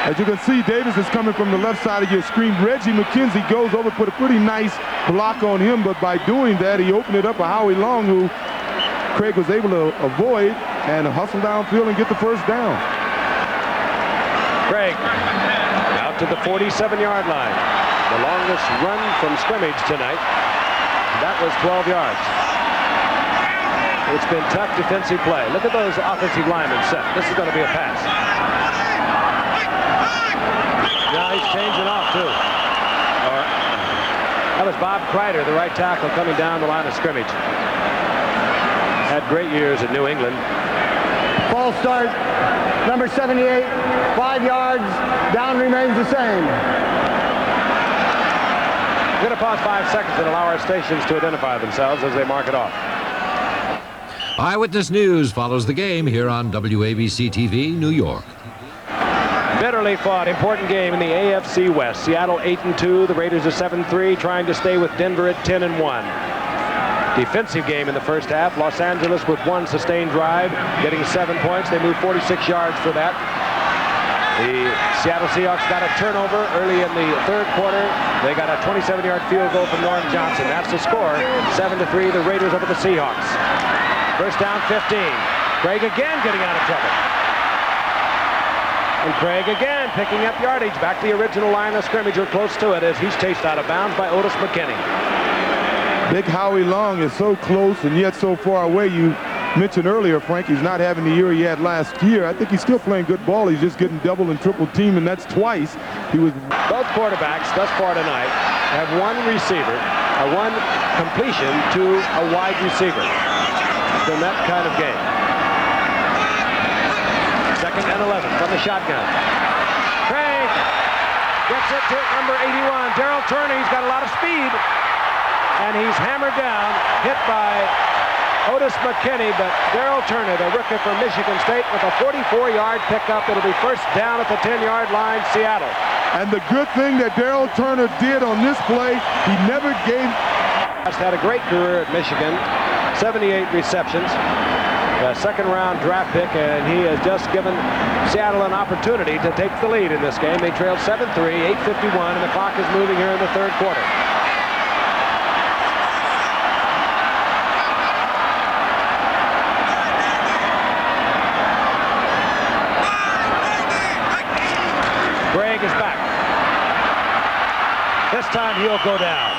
As you can see, Davis is coming from the left side of your screen. Reggie McKenzie goes over, put a pretty nice block on him, but by doing that, he opened it up for Howie Long, who Craig was able to avoid and hustle downfield and get the first down. Craig out to the 47-yard line. The longest run from scrimmage tonight. That was 12 yards. It's been tough defensive play. Look at those offensive linemen set. This is going to be a pass. Now he's changing off, too. That was was Bob Kreider, the right tackle, coming down the line of scrimmage. Had great years in New England. False start, number 78, 5 yards. Down remains the same. We're going to pause 5 seconds and allow our stations to identify themselves as they mark it off. Eyewitness News follows the game here on WABC TV, New York. Bitterly fought, important game in the AFC West. Seattle 8-2, the Raiders are 7-3, trying to stay with Denver at 10-1. Defensive game in the first half. Los Angeles with 1 sustained drive, getting 7 points. They moved 46 yards for that. The Seattle Seahawks got a turnover early in the third quarter. They got a 27-yard field goal from Norm Johnson. That's the score. 7-3, the Raiders over the Seahawks. First down, 15. Craig again getting out of trouble. And Craig again picking up yardage. Back to the original line of scrimmage, or close to it, as he's chased out of bounds by Otis McKinney. Big Howie Long is so close and yet so far away. You mentioned earlier, Frank, he's not having the year he had last year. I think he's still playing good ball. He's just getting double and triple teamed, and that's twice. He was. Both quarterbacks thus far tonight have one receiver, one completion to a wide receiver. It's been that kind of game. Second and 11 from the shotgun. Craig gets it to number 81. Darrell Turner, he's got a lot of speed. And he's hammered down, hit by Otis McKinney, but Darrell Turner, the rookie from Michigan State, with a 44-yard pickup. It'll be first down at the 10-yard line, Seattle. And the good thing that Darrell Turner did on this play, he never gave. He's had a great career at Michigan, 78 receptions, a second-round draft pick, and he has just given Seattle an opportunity to take the lead in this game. They trailed 7-3, 8:51, and the clock is moving here in the third quarter. Is back. This time he'll go down.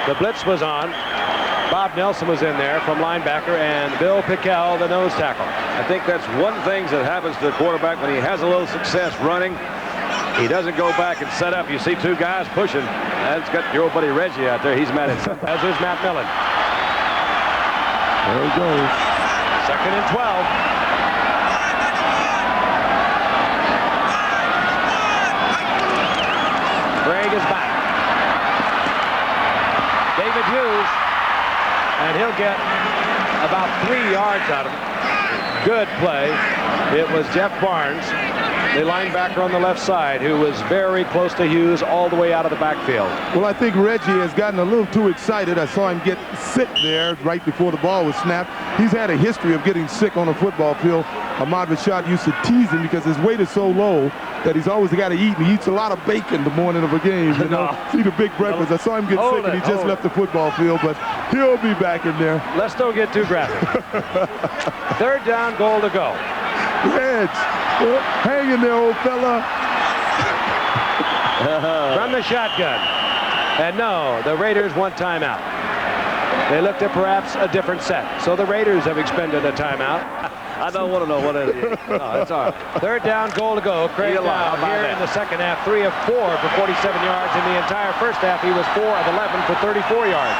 The blitz was on. Bob Nelson was in there from linebacker, and Bill Pickell, the nose tackle. I think that's one thing that happens to the quarterback when he has a little success running. He doesn't go back and set up. You see 2 guys pushing. That's got your old buddy Reggie out there. He's mad at something. As is Matt Millen. There he goes. Second and 12. Craig is back. David Hughes, and he'll get about 3 yards out of him. Good play. It was Jeff Barnes, the linebacker on the left side, who was very close to Hughes all the way out of the backfield. Well, I think Reggie has gotten a little too excited. I saw him get sick there right before the ball was snapped. He's had a history of getting sick on a football field. Ahmad Rashad used to tease him because his weight is so low that he's always got to eat, and he eats a lot of bacon the morning of a game. You know, see the big breakfast. I saw him get sick, and he just left the football field, but he'll be back in there. Let's don't get too graphic. Third down, goal to go. Reg, hang in there, old fella. From the shotgun. And no, the Raiders want timeout. They looked at perhaps a different set. So the Raiders have expended a timeout. I don't want to know what it is. No, that's all right. Third down, goal to go. Craig down here in the second half, 3 of 4 for 47 yards. In the entire first half, he was 4 of 11 for 34 yards.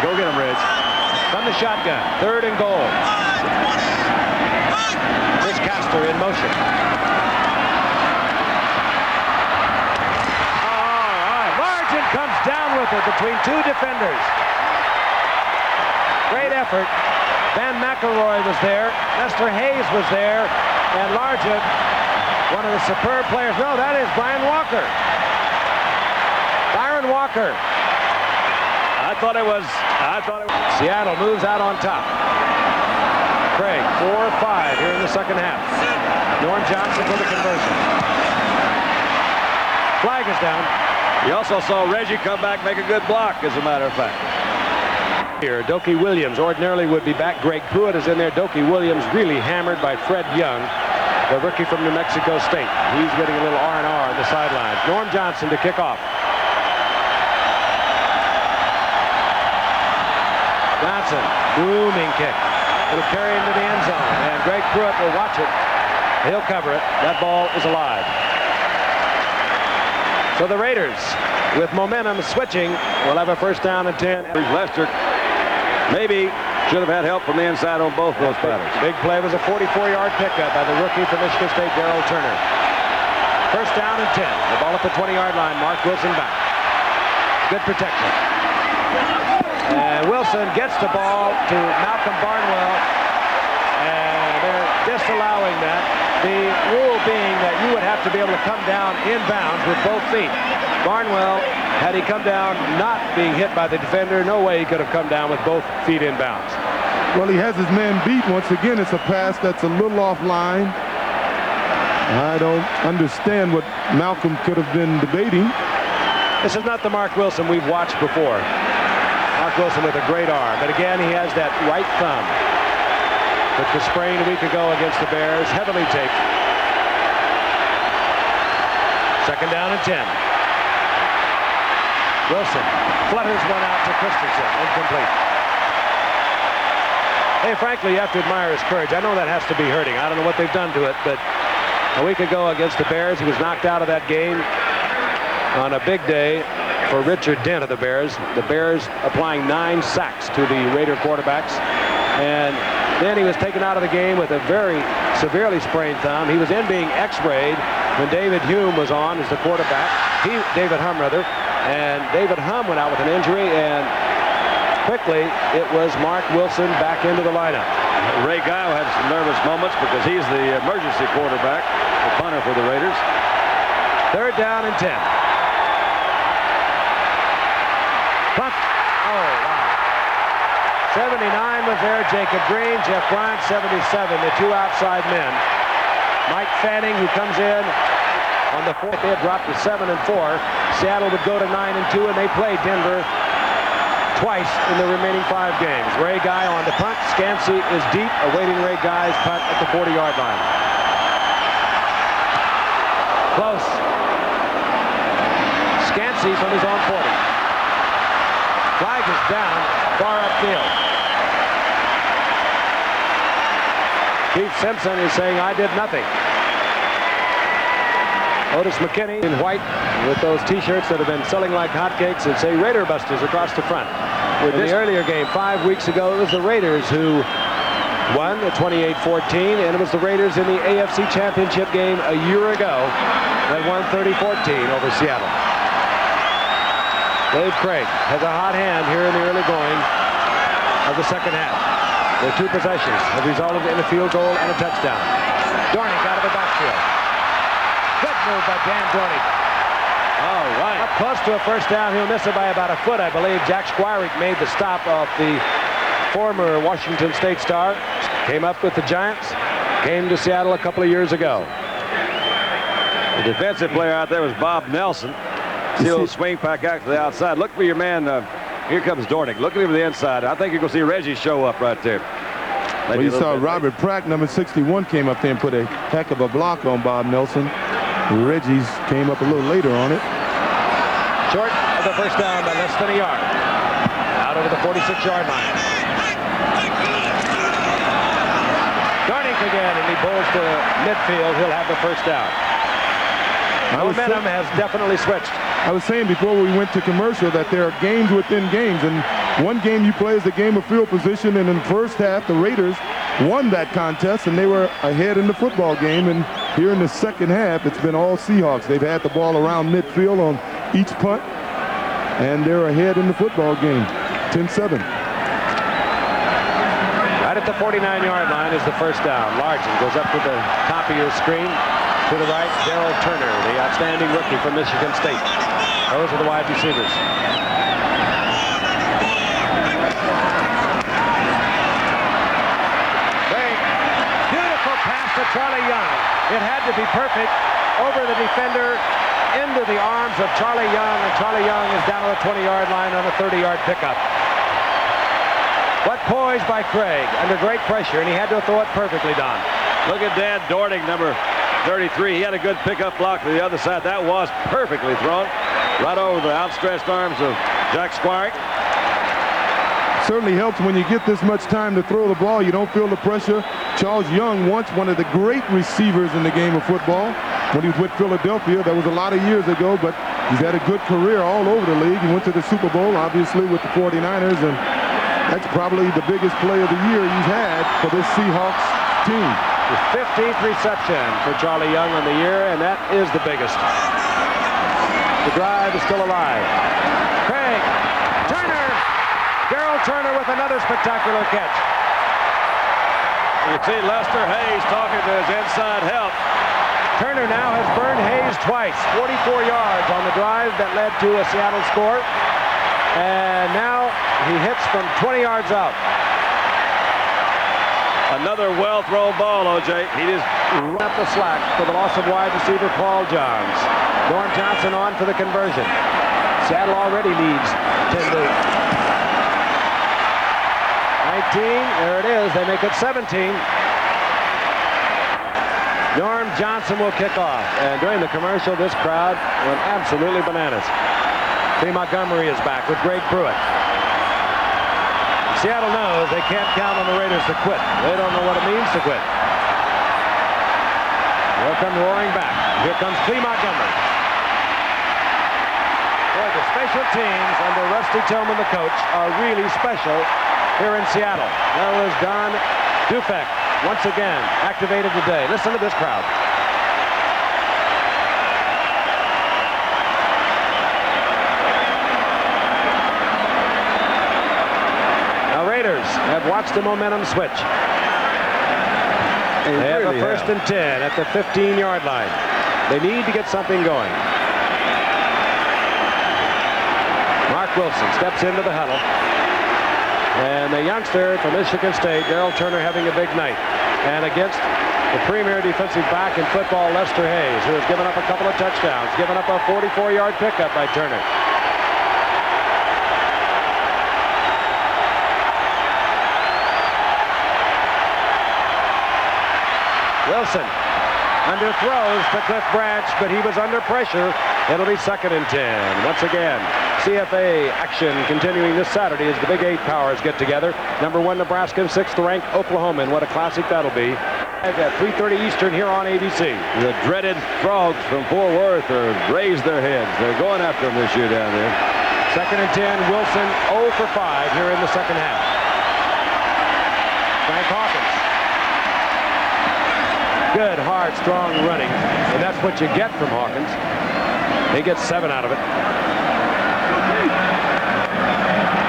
Go get him, Reg. From the shotgun, third and goal. Chris Castor in motion. All right, Largent comes down with it between 2 defenders. Great effort. Van McElroy was there. Nestor Hayes was there. And Largent, one of the superb players. No, that is Byron Walker. I thought it was. Seattle moves out on top. Craig, 4-5 here in the second half. Norm Johnson for the conversion. Flag is down. You also saw Reggie come back, make a good block, as a matter of fact. Here, Dokie Williams ordinarily would be back. Greg Pruitt is in there. Dokie Williams really hammered by Fred Young, the rookie from New Mexico State. He's getting a little R&R on the sidelines. Norm Johnson to kick off. Johnson, booming kick. It'll carry into the end zone, and Greg Pruitt will watch it. He'll cover it. That ball is alive. So the Raiders with momentum switching, will have a first down and 10. Lester maybe should have had help from the inside on both those battles. Big play was a 44-yard pickup by the rookie from Michigan State, Darrell Turner. First down and 10. The ball at the 20-yard line. Mark Wilson back. Good protection. And Wilson gets the ball to Malcolm Barnwell, and they're disallowing that. The rule being that you would have to be able to come down inbounds with both feet. Barnwell, had he come down not being hit by the defender, no way he could have come down with both feet inbounds. Well, he has his man beat. Once again, it's a pass that's a little offline. I don't understand what Malcolm could have been debating. This is not the Mark Wilson we've watched before. Mark Wilson with a great arm. But again, he has that right thumb. Took the sprain a week ago against the Bears. Heavily taped. Second down and 10. Wilson flutters one out to Christensen. Incomplete. Hey, frankly, you have to admire his courage. I know that has to be hurting. I don't know what they've done to it, but a week ago against the Bears, he was knocked out of that game on a big day for Richard Dent of the Bears. The Bears applying 9 sacks to the Raider quarterbacks. And then he was taken out of the game with a very severely sprained thumb. He was in being x-rayed when David Hume was on as the quarterback. David Humm, rather. And David Humm went out with an injury, and quickly it was Mark Wilson back into the lineup. Ray Guile had some nervous moments because he's the emergency quarterback, the punter for the Raiders. Third down and 10. Punt. Oh, wow. 79 was there. Jacob Green, Jeff Bryant, 77. The two outside men. Mike Fanning, who comes in on the fourth. They had dropped to 7-4. Seattle would go to 9-2, and they played Denver twice in the remaining 5 games. Ray Guy on the punt. Scansey is deep, awaiting Ray Guy's punt at the 40-yard line. Close. Scansey from his own 40. Flag is down, far upfield. Keith Simpson is saying, I did nothing. Otis McKinney in white with those T-shirts that have been selling like hotcakes and say Raider Busters across the front. In the earlier game 5 weeks ago, it was the Raiders who won the 28-14, and it was the Raiders in the AFC Championship game a year ago that won 30-14 over Seattle. Dave Craig has a hot hand here in the early going of the second half. Their 2 possessions have resulted in a field goal and a touchdown. Dornick out of the backfield. Good move by Dan Dornick. All right. Up close to a first down. He'll miss it by about a foot, I believe. Jack Squirick made the stop off the former Washington State star. Came up with the Giants. Came to Seattle a couple of years ago. The defensive player out there was Bob Nelson. See a little swing back out to the outside. Look for your man. Here comes Dornick. Look at him to the inside. I think you're going to see Reggie show up right there. Well, you saw Robert Pratt, number 61, came up there and put a heck of a block on Bob Nelson. Reggie's came up a little later on it. Short of the first down by less than a yard. Out over the 46-yard line. Dornick again, and he bowls to midfield. He'll have the first down. Momentum has definitely switched. I was saying before we went to commercial that there are games within games, and one game you play is the game of field position, and in the first half the Raiders won that contest and they were ahead in the football game, and here in the second half it's been all Seahawks. They've had the ball around midfield on each punt, and they're ahead in the football game, 10-7. Right at the 49-yard line is the first down. Largent goes up to the top of your screen. To the right, Darrell Turner, the outstanding rookie from Michigan State. Those are the wide receivers. Beautiful pass to Charlie Young. It had to be perfect over the defender into the arms of Charlie Young, and Charlie Young is down to the 20-yard line on a 30-yard pickup. What poise by Craig under great pressure, and he had to throw it perfectly, Don. Look at Dan Dornick, number 33. He had a good pickup block to the other side. That was perfectly thrown right over the outstretched arms of Jack Squirick. Certainly helps when you get this much time to throw the ball. You don't feel the pressure. Charles Young, once one of the great receivers in the game of football when he was with Philadelphia. That was a lot of years ago, but He's had a good career all over the league. He went to the Super Bowl, obviously, with the 49ers, and that's probably the biggest play of the year he's had for this Seahawks team. His 15th reception for Charlie Young on the year, and that is the biggest. The drive is still alive. Craig, Turner, Darrell Turner with another spectacular catch. You see Lester Hayes talking to his inside help. Turner now has burned Hayes twice. 44 yards on the drive that led to a Seattle score. And now he hits from 20 yards out. Another well-thrown ball, O.J. He just Up the slack for the loss of wide receiver Paul Johns. Norm Johnson on for the conversion. Seattle already leads 10-2. 19, there it is. They make it 17. Norm Johnson will kick off. And during the commercial, this crowd went absolutely bananas. Lee Montgomery is back with Greg Pruitt. Seattle knows they can't count on the Raiders to quit. They don't know what it means to quit. They'll come roaring back. Here comes Lee Montgomery. Boy, the special teams under Rusty Tillman, the coach, are really special here in Seattle. That was Don Dufek. Once again, activated today. Listen to this crowd. Now, Raiders have watched the momentum switch. They have a first and 10 at the 15-yard line. They need to get something going. Mark Wilson steps into the huddle. And the youngster from Michigan State, Darrell Turner, having a big night. And against the premier defensive back in football, Lester Hayes, who has given up a couple of touchdowns, given up a 44-yard pickup by Turner. Wilson underthrows to Cliff Branch, but he was under pressure. It'll be 2nd and 10. Once again, CFA action continuing this Saturday as the Big 8 powers get together. Number 1 Nebraska, 6th ranked Oklahoma, and what a classic that'll be. At 3:30 Eastern here on ABC. The dreaded Frogs from Fort Worth are raised their heads. They're going after them this year down there. 2nd and 10. Wilson 0 for 5 here in the second half. Frank Hawkins. Good, hard, strong running, and that's what you get from Hawkins. He gets 7 out of it.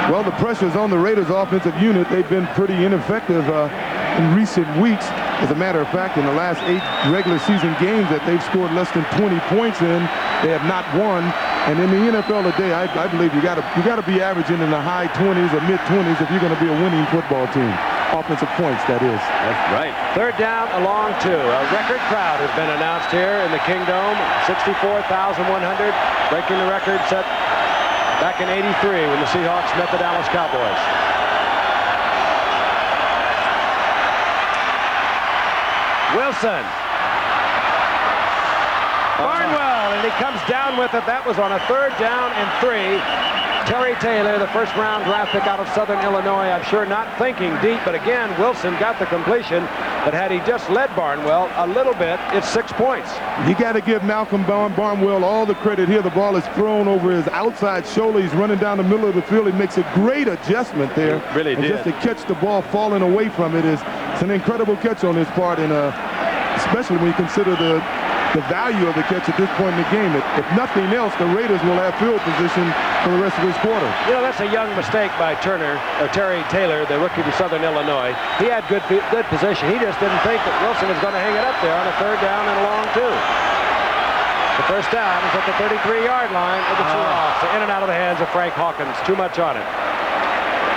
Well, the pressure's on the Raiders offensive unit. They've been pretty ineffective in recent weeks. As a matter of fact, in the last 8 regular season games that they've scored less than 20 points in, they have not won. And in the NFL today, I believe you got to be averaging in the high 20s or mid 20s if you're going to be a winning football team. Offensive points, that is. That's right. 3rd down along 2. A record crowd has been announced here in the Kingdome. 64,100, breaking the record set back in '83 when the Seahawks met the Dallas Cowboys. Wilson. Barnwell, and he comes down with it. That was on a 3rd down and 3. Terry Taylor, the first-round draft pick out of Southern Illinois, I'm sure not thinking deep, but again, Wilson got the completion. But had he just led Barnwell a little bit, it's 6 points. You got to give Malcolm Barnwell all the credit here. The ball is thrown over his outside shoulder. He's running down the middle of the field. He makes a great adjustment there. He really did. Just to catch the ball falling away from it it's an incredible catch on his part, and especially when you consider the value of the catch at this point in the game. If nothing else, the Raiders will have field position for the rest of this quarter. You know, that's a young mistake by Terry Taylor, the rookie from Southern Illinois. He had good position. He just didn't think that Wilson was going to hang it up there on a 3rd down and a long 2. The first down is at the 33-yard line of the Seahawks. In and out of the hands of Frank Hawkins. Too much on it.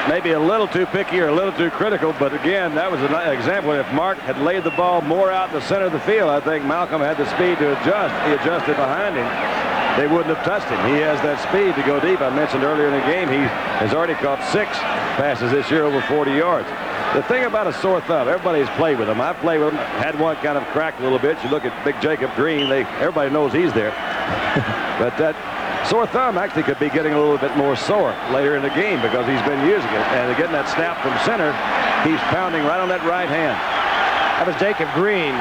Maybe a little too picky or a little too critical, but again, that was an example. If Mark had laid the ball more out in the center of the field, I think Malcolm had the speed to adjust. He adjusted behind him. They wouldn't have touched him. He has that speed to go deep. I mentioned earlier in the game, he has already caught 6 passes this year over 40 yards. The thing about a sore thumb, everybody's played with them. I've played with them, had one kind of cracked a little bit. You look at Big Jacob Green, everybody knows he's there. But that sore thumb actually could be getting a little bit more sore later in the game because he's been using it. And getting that snap from center, he's pounding right on that right hand. That was Jacob Green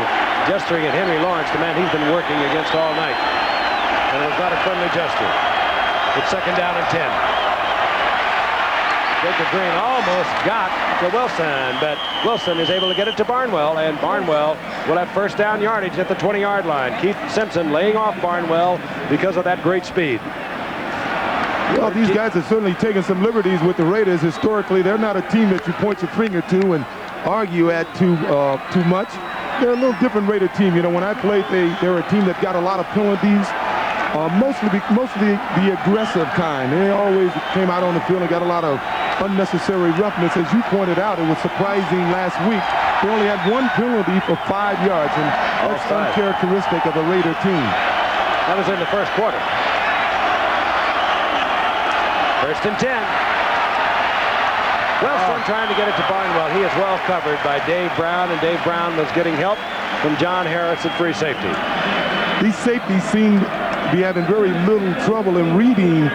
gesturing at Henry Lawrence, the man he's been working against all night. And it was not a friendly gesture. It's second down and 10. Jacob Green almost got to Wilson, but Wilson is able to get it to Barnwell, and Barnwell will have first down yardage at the 20-yard line. Keith Simpson laying off Barnwell because of that great speed. Well, these guys are certainly taking some liberties with the Raiders. Historically, they're not a team that you point your finger to and argue at too much. They're a little different Raider team. You know, when I played, they're a team that got a lot of penalties. Mostly the aggressive kind. They always came out on the field and got a lot of unnecessary roughness. As you pointed out, it was surprising last week. They only had one penalty for 5 yards, and that's uncharacteristic of a Raider team. That was in the first quarter. First and 10. Wilson trying to get it to Barnwell. He is well covered by Dave Brown, and Dave Brown was getting help from John Harris at free safety. These safeties seem to be having very little trouble in reading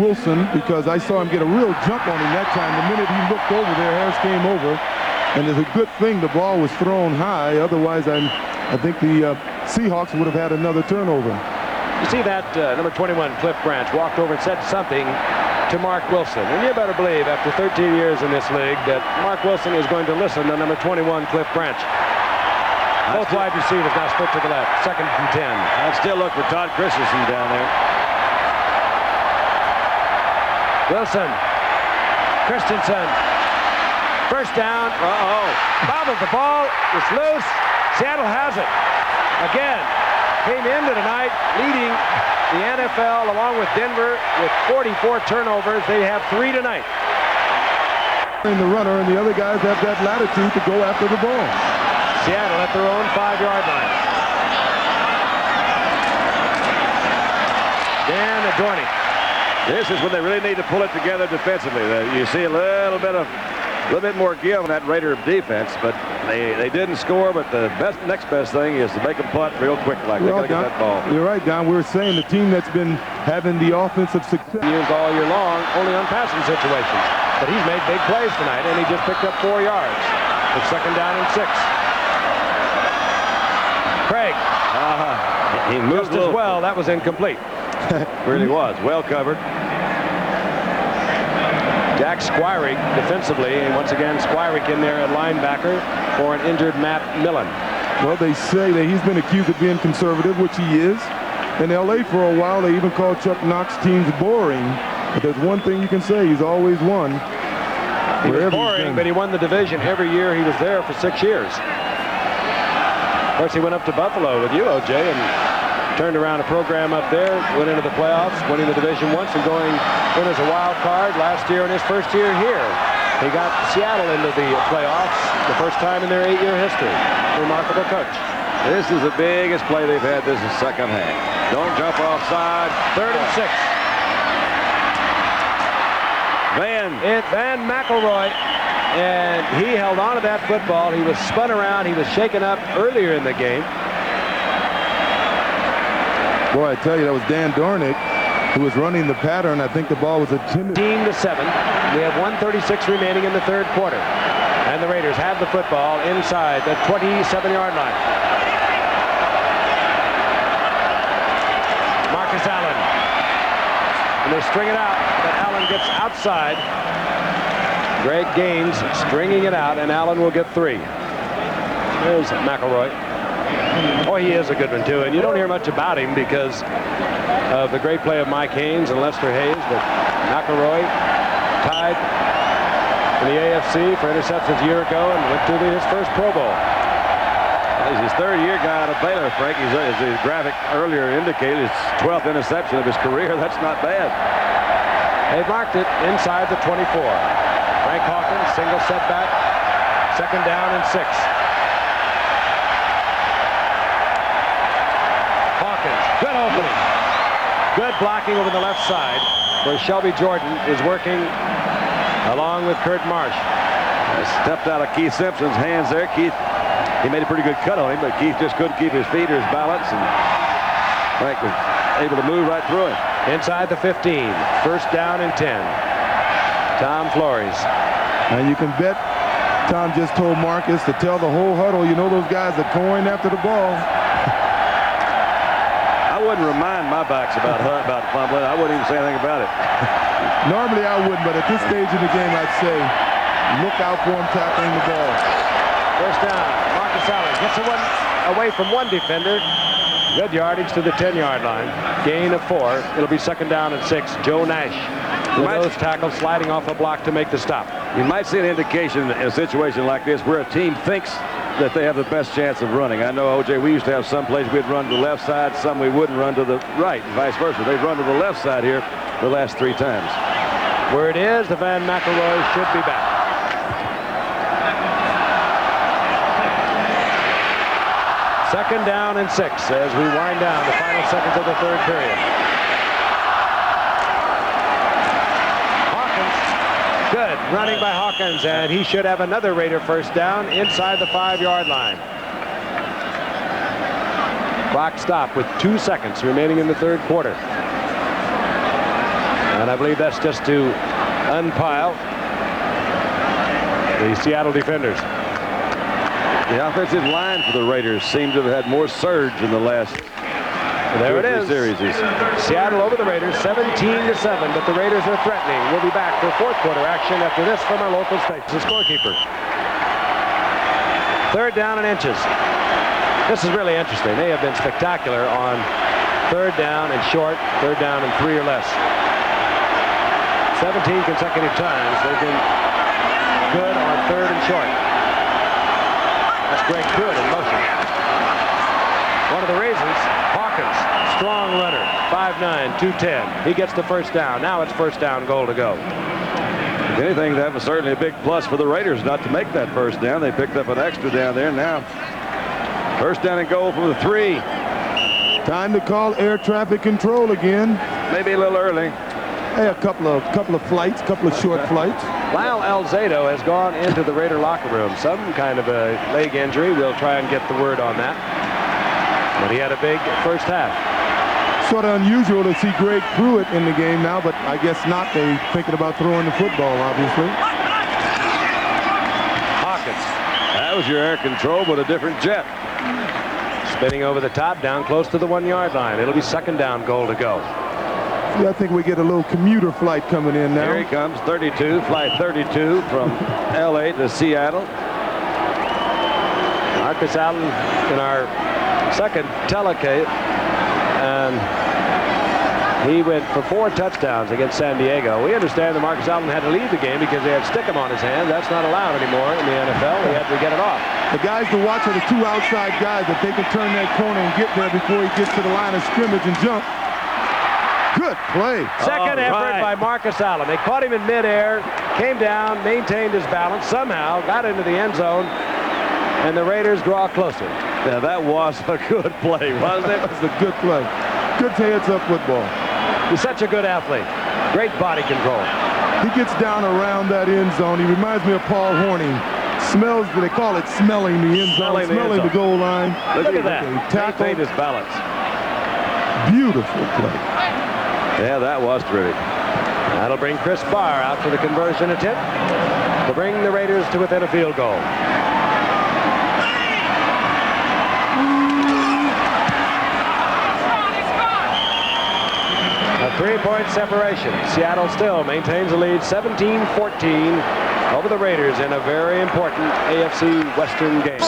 Wilson, because I saw him get a real jump on him that time. The minute he looked over there, Harris came over, and it's a good thing the ball was thrown high. Otherwise, I think the Seahawks would have had another turnover. You see that number 21, Cliff Branch, walked over and said something to Mark Wilson. And you better believe, after 13 years in this league, that Mark Wilson is going to listen to number 21, Cliff Branch. Both wide receivers now split to the left. Second and 10. I'd still look for Todd Christensen down there. Wilson. Christensen. First down. Bobbles the ball. It's loose. Seattle has it. Again. Came into tonight leading the NFL along with Denver with 44 turnovers. They have 3 tonight. The runner and the other guys have that latitude to go after the ball. Seattle at their own 5-yard line. Dan Adorney. This is when they really need to pull it together defensively. You see a little bit more give on that Raider defense, but they didn't score. But the next best thing is to make them punt real quick, like they got to get that ball. You're right, Don. We're saying the team that's been having the offensive success used all year long, only on passing situations. But he's made big plays tonight, and he just picked up 4 yards. It's second down and 6. Craig. He moved just as well. That was incomplete. Really was. Well covered. Jack Squirick defensively, and once again Squirick in there at linebacker for an injured Matt Millen. Well, they say that he's been accused of being conservative, which he is. In L.A. for a while, they even called Chuck Knox teams boring. But there's one thing you can say, he's always won. He was boring, but he won the division every year he was there for 6 years. Of course, he went up to Buffalo with you, O.J., and turned around a program up there, went into the playoffs, winning the division once and going in as a wild card last year in his first year here. He got Seattle into the playoffs the first time in their 8-year history. Remarkable coach. This is the biggest play they've had this second half. Don't jump offside. Third and 6. Van McElroy, and he held on to that football. He was spun around. He was shaken up earlier in the game. Boy, I tell you, that was Dan Dornick who was running the pattern. I think the ball was intended. 15-7. We have 1:36 remaining in the third quarter. And the Raiders have the football inside the 27-yard line. Marcus Allen. And they string it out, but Allen gets outside. Greg Gaines stringing it out, and Allen will get 3. There's McElroy. Oh, he is a good one, too. And you don't hear much about him because of the great play of Mike Haynes and Lester Hayes. But McElroy tied in the AFC for interceptions a year ago and went to his first Pro Bowl. He's his 3rd-year guy out of Baylor, Frank. As the graphic earlier indicated, his 12th interception of his career. That's not bad. They've marked it inside the 24. Frank Hawkins, single setback, second down and 6. Hawkins, good opening. Good blocking over the left side where Shelby Jordan is working along with Kurt Marsh. Stepped out of Keith Simpson's hands there. Keith, he made a pretty good cut on him, but Keith just couldn't keep his feet or his balance, and Frank was able to move right through it. Inside the 15, first down and 10. Tom Flores. And you can bet Tom just told Marcus to tell the whole huddle, you know those guys are going after the ball. I wouldn't remind my backs about fumbling. I wouldn't even say anything about it. Normally I wouldn't, but at this stage in the game, I'd say look out for him tackling the ball. First down. Marcus Allen gets away from one defender. Good yardage to the 10-yard line. Gain of 4. It'll be second down and 6. Joe Nash. The nose tackle sliding off a block to make the stop. You might see an indication in a situation like this where a team thinks that they have the best chance of running. I know, O.J., we used to have some plays we'd run to the left side, some we wouldn't run to the right, and vice versa. They've run to the left side here the last 3 times. Where it is, the Van McElroy should be back. Second down and 6 as we wind down the final seconds of the third period. Hawkins, good running by Hawkins, and he should have another Raider first down inside the 5-yard line. Clock stopped with 2 seconds remaining in the third quarter. And I believe that's just to unpile the Seattle defenders. The offensive line for the Raiders seems to have had more surge in the last there it is. Series. Seattle over the Raiders 17-7, but the Raiders are threatening. We'll be back for fourth quarter action after this from our local station. The scorekeeper. Third down and inches. This is really interesting. They have been spectacular on third down and short, third down and 3 or less. 17 consecutive times they've been good on third and short. That's Greg Pruitt in motion. One of the reasons, Hawkins, strong runner, 5'9", 210. He gets the first down. Now it's first down, goal to go. If anything, that was certainly a big plus for the Raiders not to make that first down. They picked up an extra down there. Now, first down and goal from the 3. Time to call air traffic control again. Maybe a little early. Hey, a couple of flights, couple of short flights. Lyle Alzado has gone into the Raider locker room. Some kind of a leg injury. We'll try and get the word on that. But he had a big first half. Sort of unusual to see Greg Pruitt in the game now, but I guess not. They're thinking about throwing the football, obviously. Hawkins. That was your air control, but a different jet. Spinning over the top, down close to the 1-yard line. It'll be second down, goal to go. Yeah, I think we get a little commuter flight coming in now. Here he comes, 32, flight 32 from L.A. to Seattle. Marcus Allen in our second telecade, and he went for 4 touchdowns against San Diego. We understand that Marcus Allen had to leave the game because they had Stickum on his hand. That's not allowed anymore in the NFL. He had to get it off. The guys to watch are the 2 outside guys that they can turn that corner and get there before he gets to the line of scrimmage and jump. Good play. Second effort by Marcus Allen. They caught him in midair, came down, maintained his balance, somehow got into the end zone, and the Raiders draw closer. Now, that was a good play, wasn't it? That was a good play. Good heads-up football. He's such a good athlete. Great body control. He gets down around that end zone. He reminds me of Paul Hornung. Smells, they call it smelling the end zone, smelling the goal line. Look at that. Maintained his balance. Beautiful play. Yeah, that was terrific. That'll bring Chris Barr out for the conversion attempt to bring the Raiders to within a field goal. A 3-point separation. Seattle still maintains the lead 17-14 over the Raiders in a very important AFC Western game.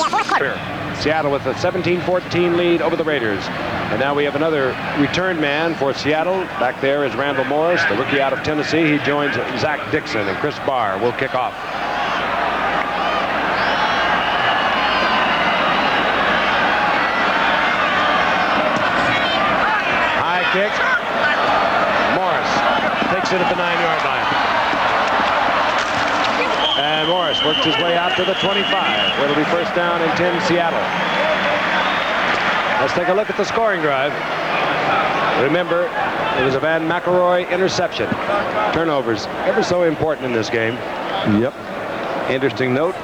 Seattle with a 17-14 lead over the Raiders. And now we have another return man for Seattle. Back there is Randall Morris, the rookie out of Tennessee. He joins Zach Dixon, and Chris Barr will kick off. High kick. Morris takes it at the 9-yard line. And Morris works his way out to the 25. It'll be first down and 10 Seattle. Let's take a look at the scoring drive. Remember, it was a Van McElroy interception. Turnovers, ever so important in this game. Yep. Interesting note,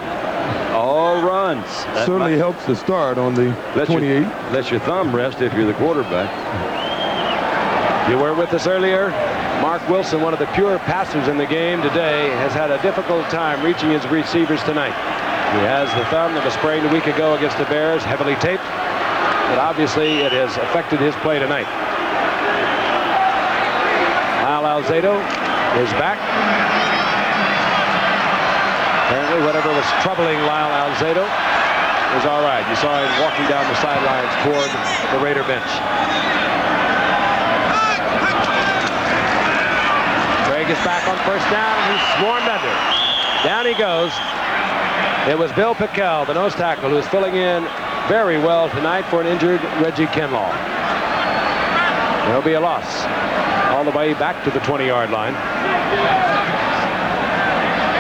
all runs. That certainly helps the start on the 28. Let your thumb rest if you're the quarterback. You were with us earlier. Mark Wilson, one of the pure passers in the game today, has had a difficult time reaching his receivers tonight. He has the thumb that was sprained a week ago against the Bears, heavily taped. but obviously it has affected his play tonight. Lyle Alzado is back. Apparently whatever was troubling Lyle Alzado is all right. You saw him walking down the sidelines toward the Raider bench. Craig is back on first down, and he's swarmed under. Down he goes. It was Bill Pickell, the nose tackle, who is filling in very well tonight for an injured Reggie Kinlaw. There'll be a loss all the way back to the 20-yard line.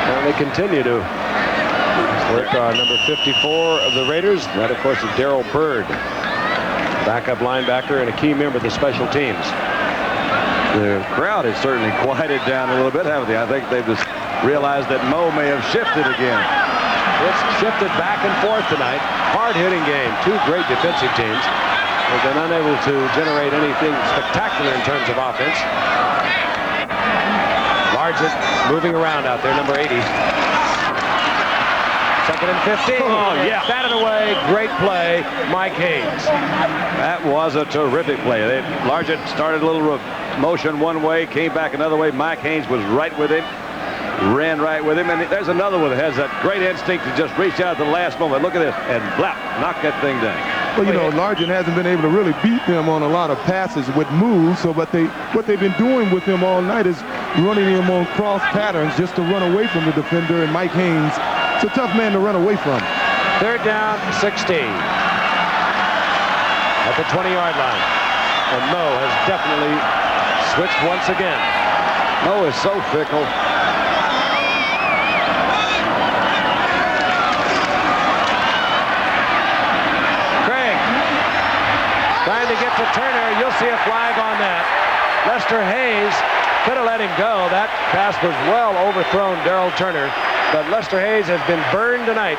And they continue to work on number 54 of the Raiders. That, of course, is Darrell Byrd, backup linebacker and a key member of the special teams. The crowd has certainly quieted down a little bit, haven't they? I think they've just realized that Mo may have shifted again. It's shifted back and forth tonight. Hard-hitting game. Two great defensive teams. They've been unable to generate anything spectacular in terms of offense. Largent moving around out there, number 80. Second and 15. Oh, yeah. Batted away. Great play, Mike Haynes. That was a terrific play. Largent started a little motion one way, came back another way. Mike Haynes was right with him. Ran right with him, and there's another one that has that great instinct to just reach out at the last moment. Look at this, and blap, knock that thing down. Well, you know, Largent hasn't been able to really beat them on a lot of passes with moves, so what they've been doing with him all night is running him on cross patterns just to run away from the defender, and Mike Haynes, it's a tough man to run away from. Third down, 16. At the 20-yard line. And Mo has definitely switched once again. Mo is so fickle. Trying to get to Turner. You'll see a flag on that. Lester Hayes could have let him go. That pass was well overthrown, Darrell Turner. But Lester Hayes has been burned tonight.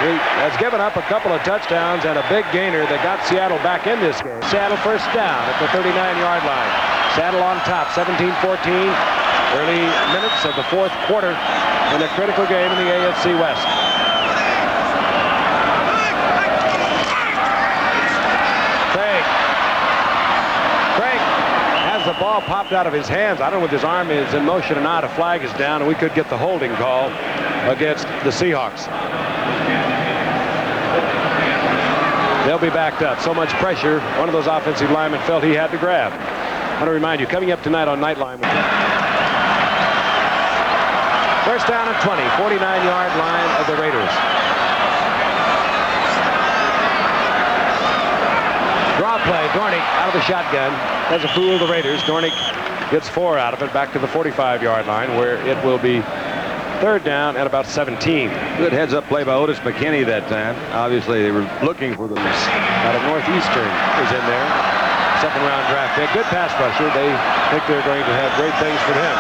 He has given up a couple of touchdowns and a big gainer that got Seattle back in this game. Seattle first down at the 39-yard line. Seattle on top, 17-14. Early minutes of the fourth quarter in a critical game in the AFC West. The ball popped out of his hands. I don't know if his arm is in motion or not. A flag is down, and we could get the holding call against the Seahawks. They'll be backed up. So much pressure. One of those offensive linemen felt he had to grab. I want to remind you, coming up tonight on Nightline. First down and 20, 49-yard line of the Raiders. Draw play, Dornick out of the shotgun. Doesn't fool the Raiders. Dornick gets 4 out of it back to the 45-yard line, where it will be third down at about 17. Good heads-up play by Otis McKinney that time. Obviously, they were looking for them. Out of Northeastern is in there. Second-round draft pick. Good pass rusher. They think they're going to have great things for him.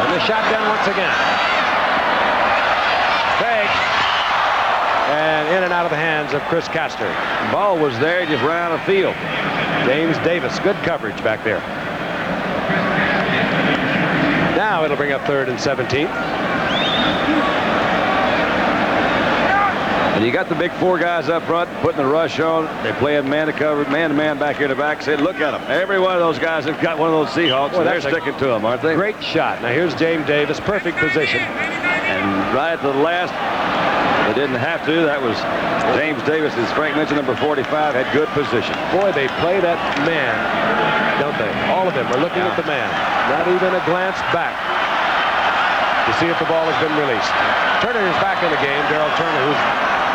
And the shotgun once again. Craig. And in and out of the hands of Chris Castor. The ball was there, just ran out of field. James Davis, good coverage back there. Now it'll bring up third and 17. And you got the big 4 guys up front, putting the rush on. They're playing man-to-cover, man-to-man back here in the back. Say, look at them. Every one of those guys have got one of those Seahawks, and they're sticking to them, aren't they? Great shot. Now here's James Davis, perfect position. And right at the last, they didn't have to. That was James Davis, as Frank mentioned, number 45, had good position. Boy, they play that man, don't they? All of them are looking at the man. Not even a glance back to see if the ball has been released. Turner is back in the game. Darrell Turner, who's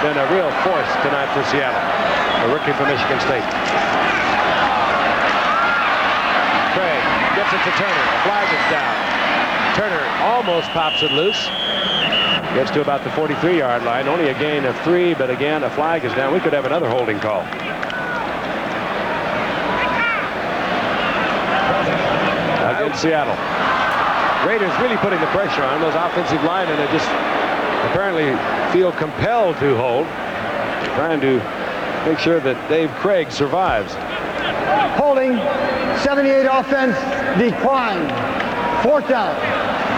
been a real force tonight for Seattle. A rookie from Michigan State. Craig gets it to Turner. A flag is down. Turner almost pops it loose. Gets to about the 43-yard line. Only a gain of 3, but again, a flag is down. We could have another holding call. Against Seattle. Raiders really putting the pressure on. Those offensive linemen that just apparently feel compelled to hold. Trying to make sure that Dave Craig survives. Holding, 78 offense, decline. Fourth down.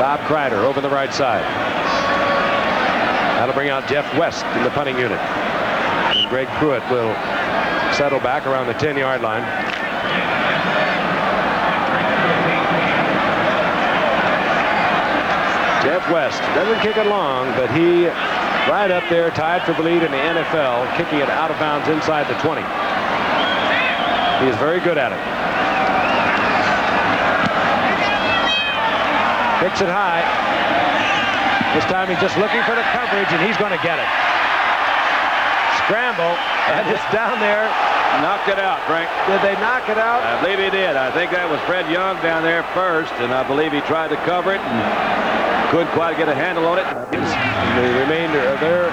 Bob Kreider over the right side. That'll bring out Jeff West in the punting unit. Greg Pruitt will settle back around the 10-yard line. Jeff West doesn't kick it long, but he right up there, tied for the lead in the NFL, kicking it out of bounds inside the 20. He is very good at it. Kicks it high. This time he's just looking for the coverage, and he's going to get it. Scramble, and it's down there. Knocked it out, Frank. Did they knock it out? I believe he did. I think that was Fred Young down there first, and I believe he tried to cover it and couldn't quite get a handle on it. The remainder of their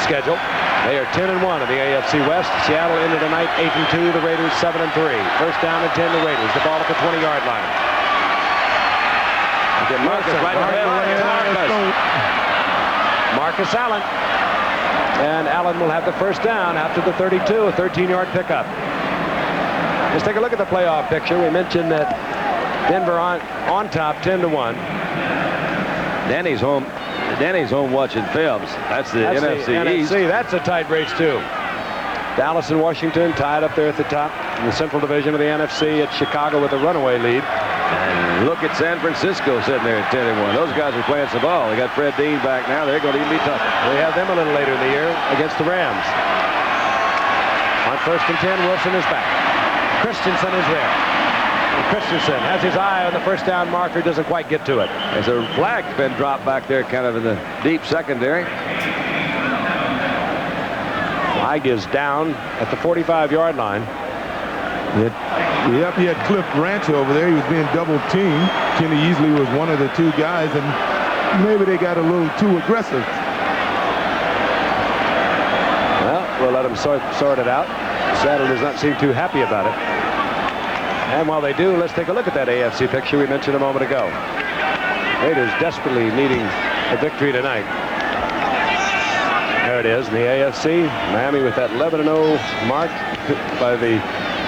schedule, they are 10-1 in the AFC West. Seattle into the night 8-2. The Raiders 7-3. First down and 10. The Raiders. The ball at the 20-yard line. Marcus right ahead. Marcus Allen. And Allen will have the first down after the 32, a 13-yard pickup. Let's take a look at the playoff picture. We mentioned that Denver on top 10-1. Danny's home. Danny's home watching films. That's the NFC East. That's a tight race, too. Dallas and Washington tied up there at the top in the Central Division of the NFC. It's Chicago with a runaway lead. And look at San Francisco sitting there at 10-1. Those guys are playing some ball. They got Fred Dean back now. They're going to even be tough. We have them a little later in the year against the Rams. On first and 10, Wilson is back. Christensen is there. And Christensen has his eye on the first down marker, doesn't quite get to it. There's a flag's been dropped back there kind of in the deep secondary. Flag is down at the 45-yard line. Yep, he had Cliff Branch over there. He was being double teamed. Kenny Easley was one of the two guys, and maybe they got a little too aggressive. Well, we'll let them sort it out. Seattle does not seem too happy about it. And while they do, let's take a look at that AFC picture we mentioned a moment ago. Raiders desperately needing a victory tonight. There it is in the AFC. Miami with that 11-0 mark by the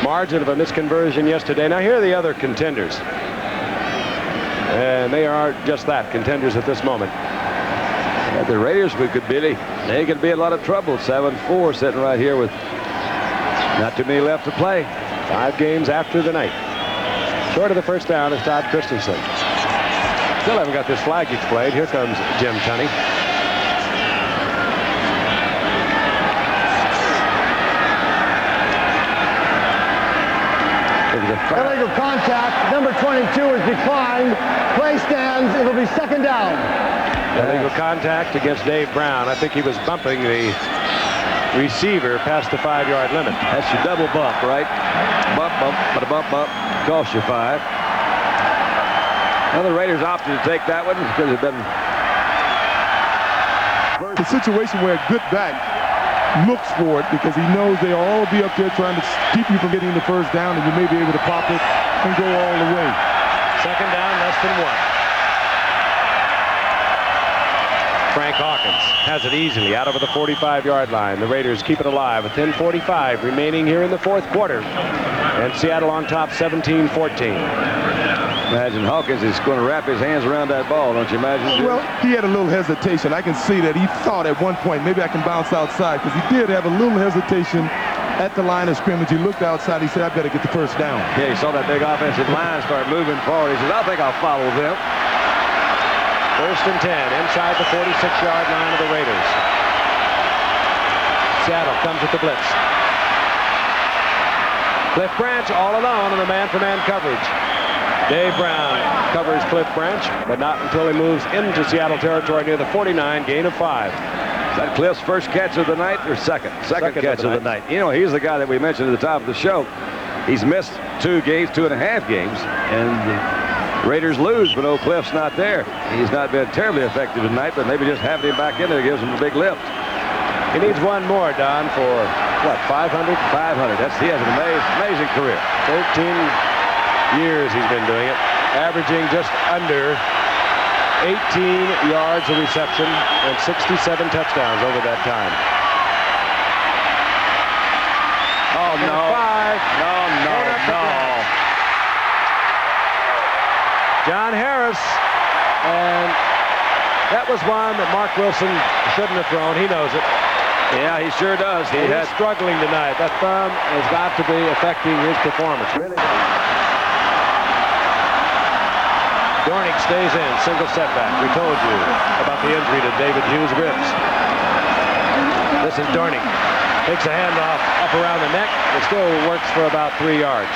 margin of a misconversion yesterday. Now here are the other contenders. And they are just that, contenders at this moment. Yeah, the Raiders could be in a lot of trouble. 7-4 sitting right here with not too many left to play. 5 games after the night. Short of the first down is Todd Christensen. Still haven't got this flag explained. Here comes Jim Tunney. Illegal contact. Number 22 is declined. Play stands. It'll be second down. Illegal contact against Dave Brown. I think he was bumping the receiver past the 5-yard limit. That's your double bump, right? Bump, bump, but a bump, bump. Cost you 5. Now the Raiders opted to take that one because it doesn't. It's a situation where a good back looks for it because he knows they'll all be up there trying to keep you from getting the first down, and you may be able to pop it and go all the way. Second down, less than 1. Frank Hawkins has it easily out over the 45-yard line. The Raiders keep it alive with 10:45 remaining here in the fourth quarter. And Seattle on top 17-14. Imagine Hawkins is going to wrap his hands around that ball, don't you imagine? Well, he had a little hesitation. I can see that he thought at one point maybe I can bounce outside, because he did have a little hesitation at the line of scrimmage. He looked outside. He said, I better get the first down. Yeah, he saw that big offensive line start moving forward. He said, I think I'll follow them. First and 10 inside the 46-yard line of the Raiders. Seattle comes with the blitz. Cliff Branch all alone in the man-for-man coverage. Dave Brown covers Cliff Branch, but not until he moves into Seattle territory near the 49, gain of 5. Is that Cliff's first catch of the night or second? Second catch of the night. You know, he's the guy that we mentioned at the top of the show. He's missed 2.5 games, and the Raiders lose, but old Cliff's not there. He's not been terribly effective tonight, but maybe just having him back in there gives him a big lift. He needs one more, Don, for what, 500? 500. He has an amazing career. 13 years he's been doing it, averaging just under 18 yards of reception and 67 touchdowns over that time. Oh, no. 5. No. John Harris, and that was one that Mark Wilson shouldn't have thrown. He knows it. Yeah, he sure does. He's struggling tonight. That thumb has got to be affecting his performance. Really. Dornick stays in. Single setback. We told you about the injury to David Hughes' ribs. This is Dornick. Takes a handoff up around the neck. It still works for about 3 yards.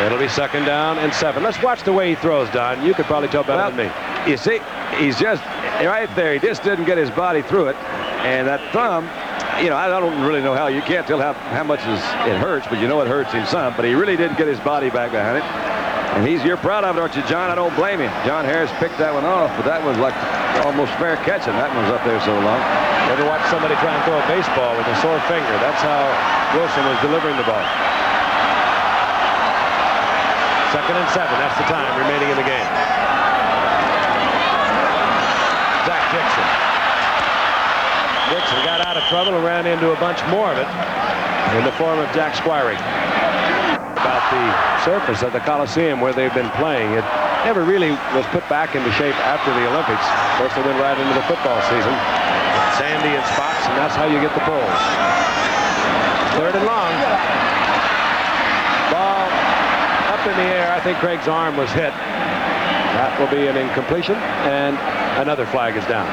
It'll be 2nd down and 7. Let's watch the way he throws, Don. You could probably tell better than me. You see, he's just right there. He just didn't get his body through it. And that thumb, you know, I don't really know how. You can't tell how much it hurts, but you know it hurts him some. But he really didn't get his body back behind it. And you're proud of it, aren't you, John? I don't blame him. John Harris picked that one off, but that was like almost fair catching. That one's up there so long. Ever watch somebody try and throw a baseball with a sore finger? That's how Wilson was delivering the ball. 2nd and 7. That's the time remaining in the game. Zach Dixon. Dixon got out of trouble and ran into a bunch more of it in the form of Jack Squiring. About the surface of the Coliseum where they've been playing, it never really was put back into shape after the Olympics. Of course, they went right into the football season. Sandy in spots, and that's how you get the pulls. 3rd and long. Ball up in the air. I think Craig's arm was hit. That will be an incompletion, and another flag is down.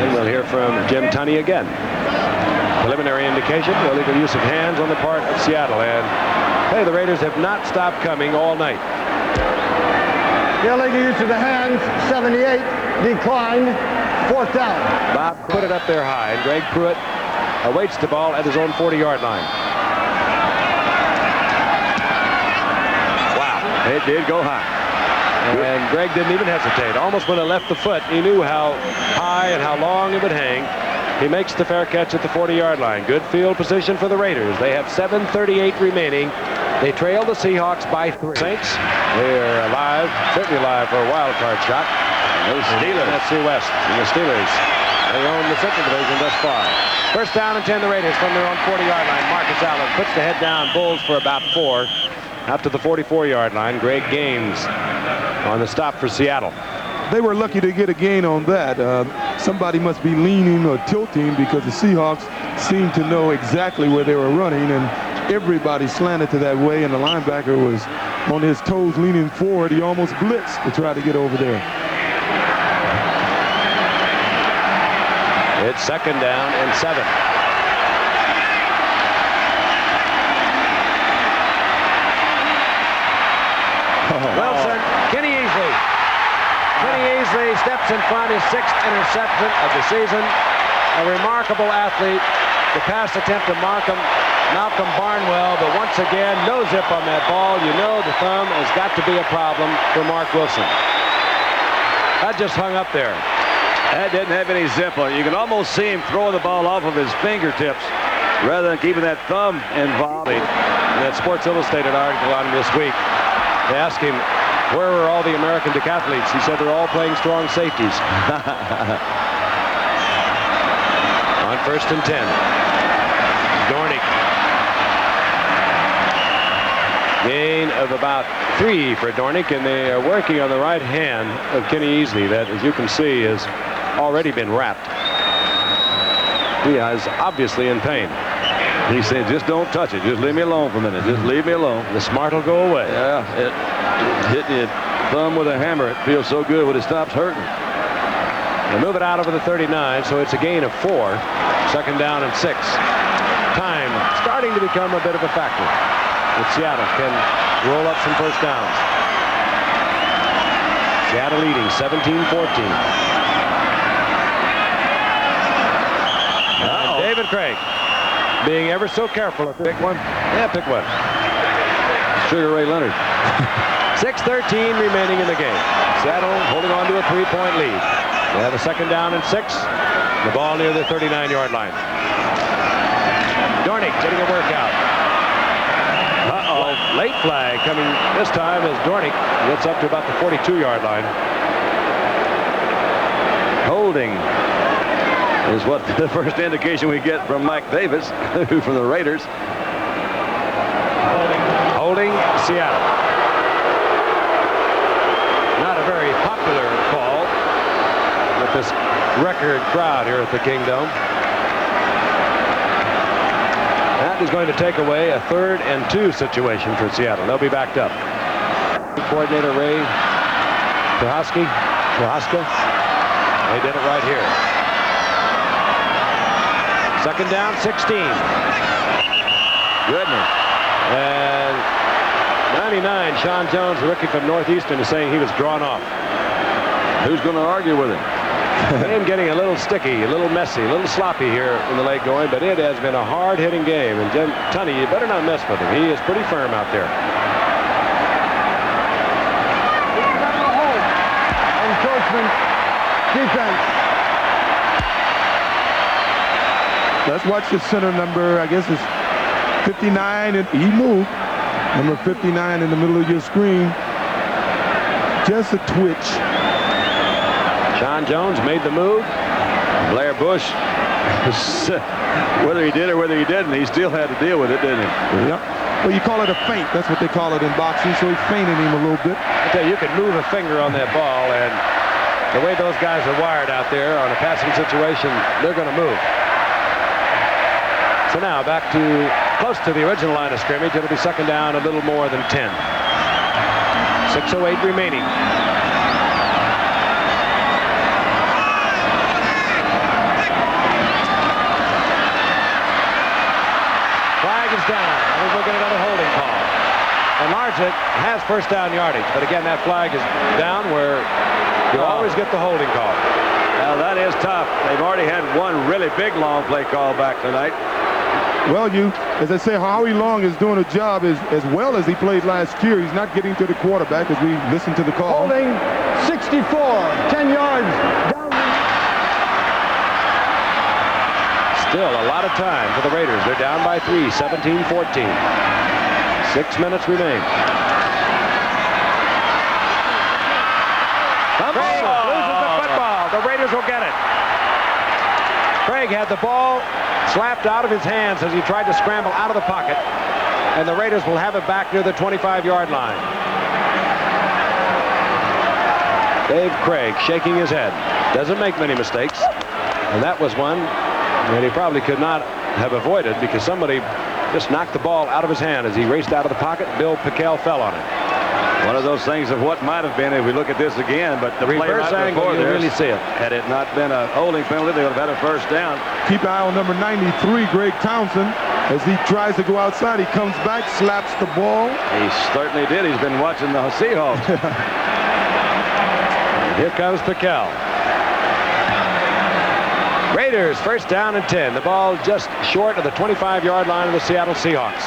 And we'll hear from Jim Tunney again. Preliminary indication, illegal use of hands on the part of Seattle. And hey, the Raiders have not stopped coming all night. Illegal use of the hands, 78, declined, 4th down. Bob put it up there high, and Greg Pruitt awaits the ball at his own 40-yard line. Wow, it did go high. And Greg didn't even hesitate. Almost when it left the foot, he knew how high and how long it would hang. He makes the fair catch at the 40-yard line. Good field position for the Raiders. They have 7:38 remaining. They trail the Seahawks by 3. Saints, they're alive, certainly alive for a wild card shot. And those Steelers, NFC West, and the Steelers, they own the Central Division thus far. 1st down and 10, the Raiders from their own 40-yard line. Marcus Allen puts the head down, Bulls for about 4. Out to the 44-yard line, Greg Gaines on the stop for Seattle. They were lucky to get a gain on that. Somebody must be leaning or tilting because the Seahawks seemed to know exactly where they were running, and everybody slanted to that way, and the linebacker was on his toes leaning forward. He almost blitzed to try to get over there. It's 2nd down and 7. Wilson, Kenny Easley. Kenny Easley steps in front, his 6th interception of the season. A remarkable athlete. The pass attempt to Malcolm Barnwell, but once again, no zip on that ball. You know the thumb has got to be a problem for Mark Wilson. That just hung up there. That didn't have any zip on it. You can almost see him throwing the ball off of his fingertips rather than keeping that thumb involved. In that Sports Illustrated article on him this week, they asked him, where are all the American decathletes? He said they're all playing strong safeties. On 1st and 10. Dornick. Gain of about 3 for Dornick, and they are working on the right hand of Kenny Easley. That, as you can see, has already been wrapped. He is obviously in pain. He said, just don't touch it. Just leave me alone for a minute. Just leave me alone. The smart will go away. Yeah, hit the thumb with a hammer. It feels so good when it stops hurting. They move it out over the 39, so it's a gain of 4. 2nd down and 6. Time starting to become a bit of a factor. If Seattle can roll up some 1st downs. Seattle leading 17-14. David Craig being ever so careful. Pick one? Yeah, pick one. Sugar Ray Leonard. 6:13 remaining in the game. Seattle holding on to a 3-point lead. They have a 2nd down and 6. The ball near the 39-yard line. Dornick getting a workout. Uh-oh. Late flag coming this time as Dornick gets up to about the 42-yard line. Holding is what the first indication we get from Mike Davis, from the Raiders. Holding Seattle. with this record crowd here at the Kingdom. That is going to take away a 3rd and 2 situation for Seattle. They'll be backed up. Coordinator Ray Prohaska. They did it right here. 2nd down, 16. Goodness. And 99, Sean Jones, the rookie from Northeastern, is saying he was drawn off. Who's going to argue with him? Game getting a little sticky, a little messy, a little sloppy here in the late going, but it has been a hard-hitting game. And Jim Tunney, you better not mess with him. He is pretty firm out there. Encroachment defense. Let's watch the center number. I guess it's 59, and he moved. Number 59 in the middle of your screen. Just a twitch. Sean Jones made the move. Blair Bush, whether he did or whether he didn't, he still had to deal with it, didn't he? Yep. Well, you call it a feint. That's what they call it in boxing. So he feinted him a little bit. I tell you, you could move a finger on that ball, and the way those guys are wired out there on a passing situation, they're going to move. So now back to close to the original line of scrimmage. It'll be 2nd down, a little more than 10. 6:08 remaining. Flag is down. I think we'll get another holding call. And Largent has 1st down yardage, but again, that flag is down where you always get the holding call. Well, that is tough. They've already had one really big long play call back tonight. Well, as I say, Howie Long is doing a job as well as he played last year. He's not getting to the quarterback as we listen to the call. Holding 64, 10 yards down. Still a lot of time for the Raiders. They're down by 3, 17-14. 6 minutes remain. Craig loses the football. The Raiders will get it. Craig had the ball slapped out of his hands as he tried to scramble out of the pocket, and the Raiders will have it back near the 25-yard line. Dave Craig shaking his head. Doesn't make many mistakes, and that was one that he probably could not have avoided because somebody just knocked the ball out of his hand as he raced out of the pocket. Bill Pickell fell on it. One of those things of what might have been if we look at this again, but the reverse angle, you really see it. Had it not been a holding penalty, they would have had a 1st down. Keep an eye on number 93, Greg Townsend. As he tries to go outside, he comes back, slaps the ball. He certainly did. He's been watching the Seahawks. Here comes Pickell. Raiders 1st down and 10. The ball just short of the 25-yard line of the Seattle Seahawks.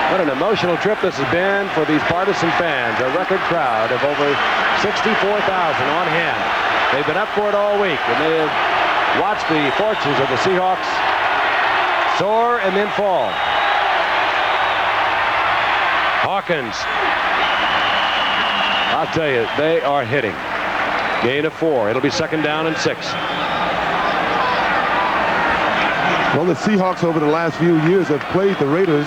What an emotional trip this has been for these partisan fans. A record crowd of over 64,000 on hand. They've been up for it all week, and they have watched the fortunes of the Seahawks soar and then fall. Hawkins. I'll tell you, they are hitting. Gain of 4. It'll be 2nd down and 6. Well, the Seahawks over the last few years have played the Raiders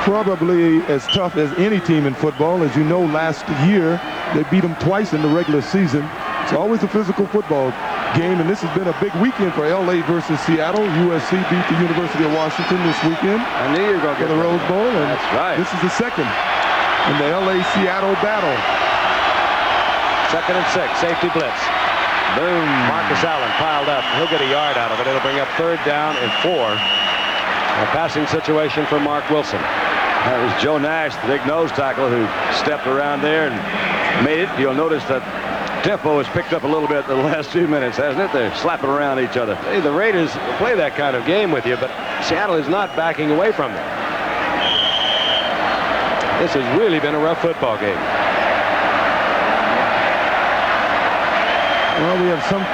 probably as tough as any team in football. As you know, last year they beat them twice in the regular season. It's always a physical football game, and this has been a big weekend for LA versus Seattle. USC beat the University of Washington this weekend. I knew you were going to get the Rose Bowl, and that's right. This is the 2nd in the LA-Seattle battle. 2nd and 6. Safety blitz. Boom. Marcus Allen piled up. He'll get a yard out of it. It'll bring up 3rd down and 4. A passing situation for Mark Wilson. That was Joe Nash, the big nose tackle, who stepped around there and made it. You'll notice that tempo has picked up a little bit in the last few minutes, hasn't it? They're slapping around each other. Hey, the Raiders play that kind of game with you, but Seattle is not backing away from them. This has really been a rough football game. Well, we have some...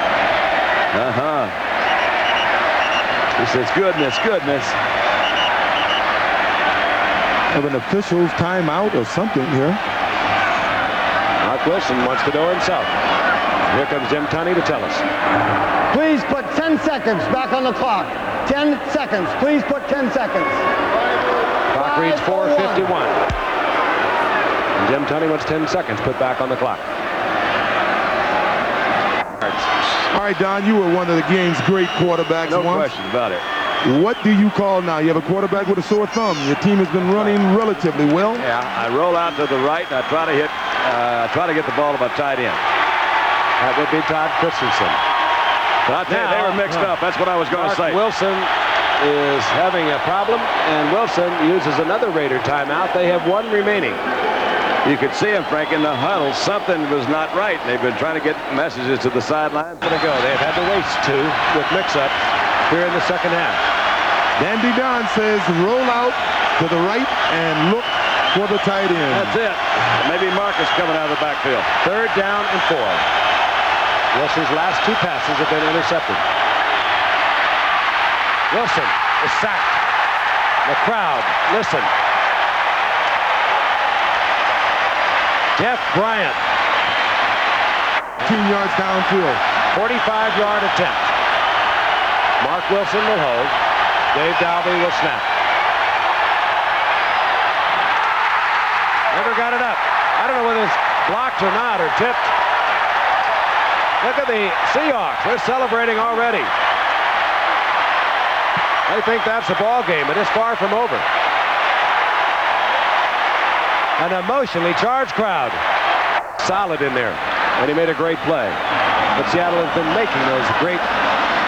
He says, goodness, goodness. Of an official's timeout or something here. Mark Wilson wants to know himself. Here comes Jim Tunney to tell us. Please put 10 seconds back on the clock. 10 seconds. Please put 10 seconds. Clock reads 4:51. And Jim Tunney wants 10 seconds put back on the clock. All right, Don, you were one of the game's great quarterbacks No once. question about it. What do you call now? You have a quarterback with a sore thumb. Your team has been running relatively well. Yeah, I roll out to the right, and I try to get the ball to my tight end. That would be Todd Christensen. But I'll tell you, they were mixed up. That's what I was going to say. Wilson is having a problem, and Wilson uses another Raider timeout. They have one remaining. You could see him, Frank, in the huddle. Something was not right. They've been trying to get messages to the sideline. Going to go. They've had to waste two with mix-up here in the second half. Dandy Don says roll out to the right and look for the tight end. That's it. Maybe Marcus coming out of the backfield. 3rd down and 4. Wilson's last 2 passes have been intercepted. Wilson is sacked. The crowd, listen. Jeff Bryant. 15 yards downfield. 45-yard attempt. Mark Wilson will hold. Dave Dalby will snap. Never got it up. I don't know whether it's blocked or not or tipped. Look at the Seahawks. They're celebrating already. They think that's the ball game, but it's far from over. An emotionally charged crowd. Solid in there, and he made a great play. But Seattle has been making those great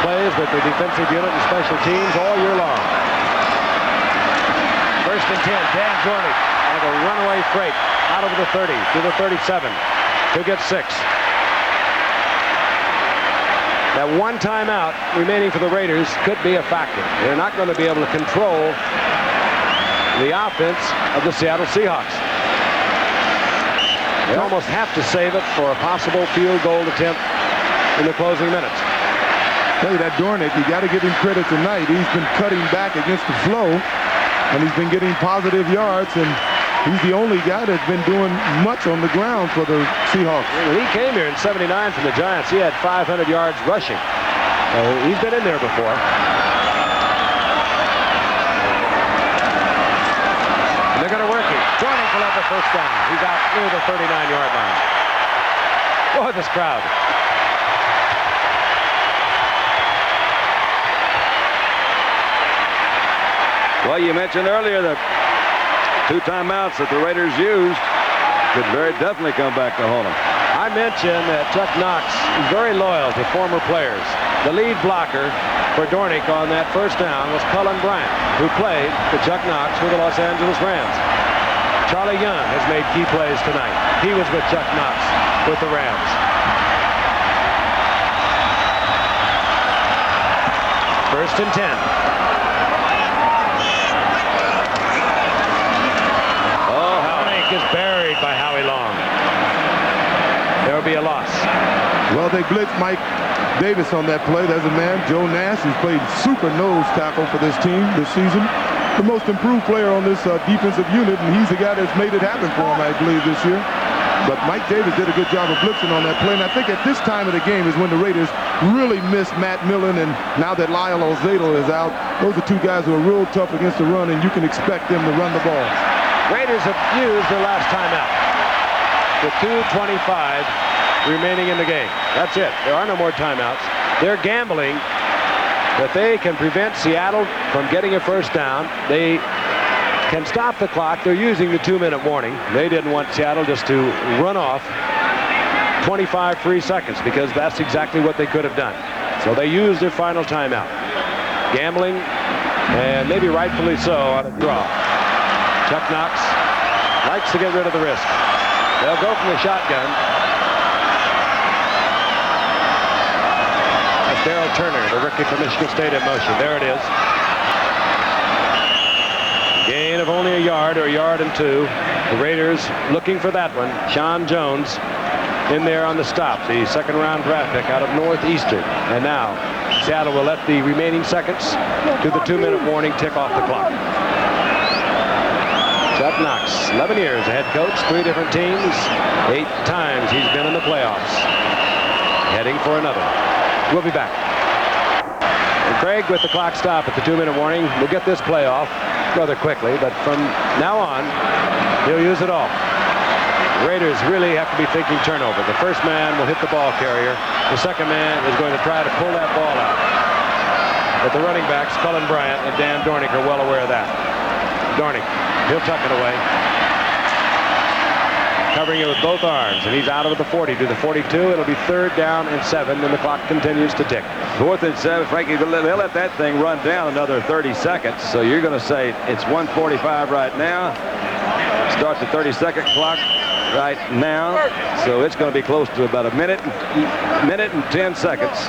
plays with their defensive unit and special teams all year long. 1st and 10, Dan Dornick on a runaway freight out over the 30 to the 37 to get 6. That one timeout remaining for the Raiders could be a factor. They're not going to be able to control the offense of the Seattle Seahawks. They almost have to save it for a possible field goal attempt in the closing minutes. Tell you that Dornick, you got to give him credit tonight. He's been cutting back against the flow, and he's been getting positive yards, and he's the only guy that's been doing much on the ground for the Seahawks. When he came here in '79 from the Giants, he had 500 yards rushing. He's been in there before. And they're going to work it. Dornick will have the 1st down. He's out near the 39-yard line. Boy, this crowd. Well, you mentioned earlier that 2 timeouts that the Raiders used could very definitely come back to haunt them. I mentioned that Chuck Knox is very loyal to former players. The lead blocker for Dornick on that 1st down was Cullen Bryant, who played for Chuck Knox for the Los Angeles Rams. Charlie Young has made key plays tonight. He was with Chuck Knox with the Rams. 1st and 10. Is buried by Howie Long. There will be a loss. Well, they blitzed Mike Davis on that play. There's a man, Joe Nash, who's played super nose tackle for this team this season. The most improved player on this defensive unit, and he's the guy that's made it happen for him, I believe, this year. But Mike Davis did a good job of blitzing on that play, and I think at this time of the game is when the Raiders really miss Matt Millen, and now that Lyle Ozado is out, those are 2 guys who are real tough against the run, and you can expect them to run the ball. Raiders have used their last timeout with 2:25 remaining in the game. That's it. There are no more timeouts. They're gambling that they can prevent Seattle from getting a 1st down. They can stop the clock. They're using the 2-minute warning. They didn't want Seattle just to run off 25 free seconds because that's exactly what they could have done. So they used their final timeout. Gambling, and maybe rightfully so, on a draw. Chuck Knox likes to get rid of the risk. They'll go from the shotgun. That's Darryl Turner, the rookie from Michigan State, in motion. There it is. Gain of only a yard or a yard and 2. The Raiders looking for that one. Sean Jones in there on the stop, the 2nd-round draft pick out of Northeastern. And now Seattle will let the remaining seconds to the 2-minute warning tick off the clock. Chuck Knox, 11 years, a head coach, 3 different teams, 8 times he's been in the playoffs. Heading for another. We'll be back. And Craig, with the clock stop at the 2-minute warning, will get this play off rather quickly, but from now on, he'll use it all. The Raiders really have to be thinking turnover. The first man will hit the ball carrier. The second man is going to try to pull that ball out. But the running backs, Cullen Bryant and Dan Dornick, are well aware of that. Dornick, he'll tuck it away. Covering it with both arms, and he's out of the 40 to the 42. It'll be 3rd down and 7, and the clock continues to tick. 4th and 7, Frankie, they'll let that thing run down another 30 seconds. So you're going to say it's 1:45 right now. Start the 30-second clock right now. So it's going to be close to about a minute and 10 seconds.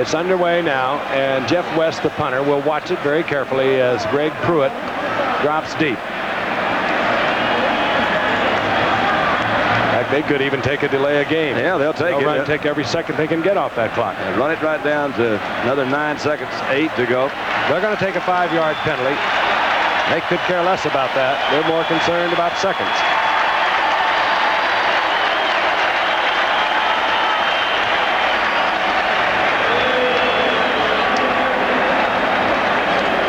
It's underway now, and Jeff West, the punter, will watch it very carefully as Greg Pruitt drops deep. They could even take a delay of game. Yeah, they'll take it. They'll take every second they can get off that clock. And run it right down to another 9 seconds, 8 to go. They're going to take a 5-yard penalty. They could care less about that. They're more concerned about seconds.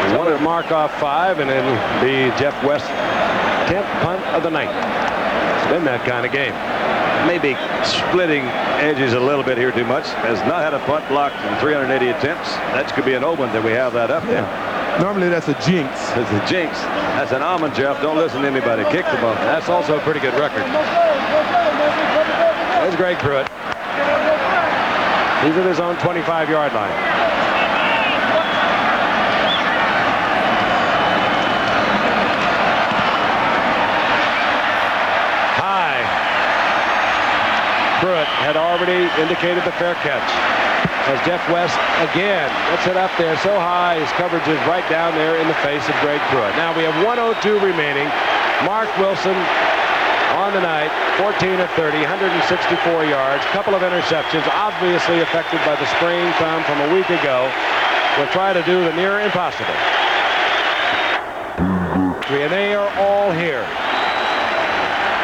They want to mark off 5, and it'll be Jeff West's 10th punt of the night. It's been that kind of game. Maybe splitting edges a little bit here too much. Has not had a punt blocked in 380 attempts. That could be an omen that we have that up there. Normally that's a jinx. It's a jinx. That's an almond, Jeff. Don't listen to anybody. Kick the ball. That's also a pretty good record. There's Greg Pruitt. He's at his own 25-yard line. High. Pruitt had already indicated the fair catch. As Jeff West again gets it up there so high, his coverage is right down there in the face of Greg Pruitt. Now we have 1:02 remaining. Mark Wilson on the night, 14 of 30, 164 yards, couple of interceptions, obviously affected by the sprained thumb from a week ago. Will try to do the near impossible. And they are all here.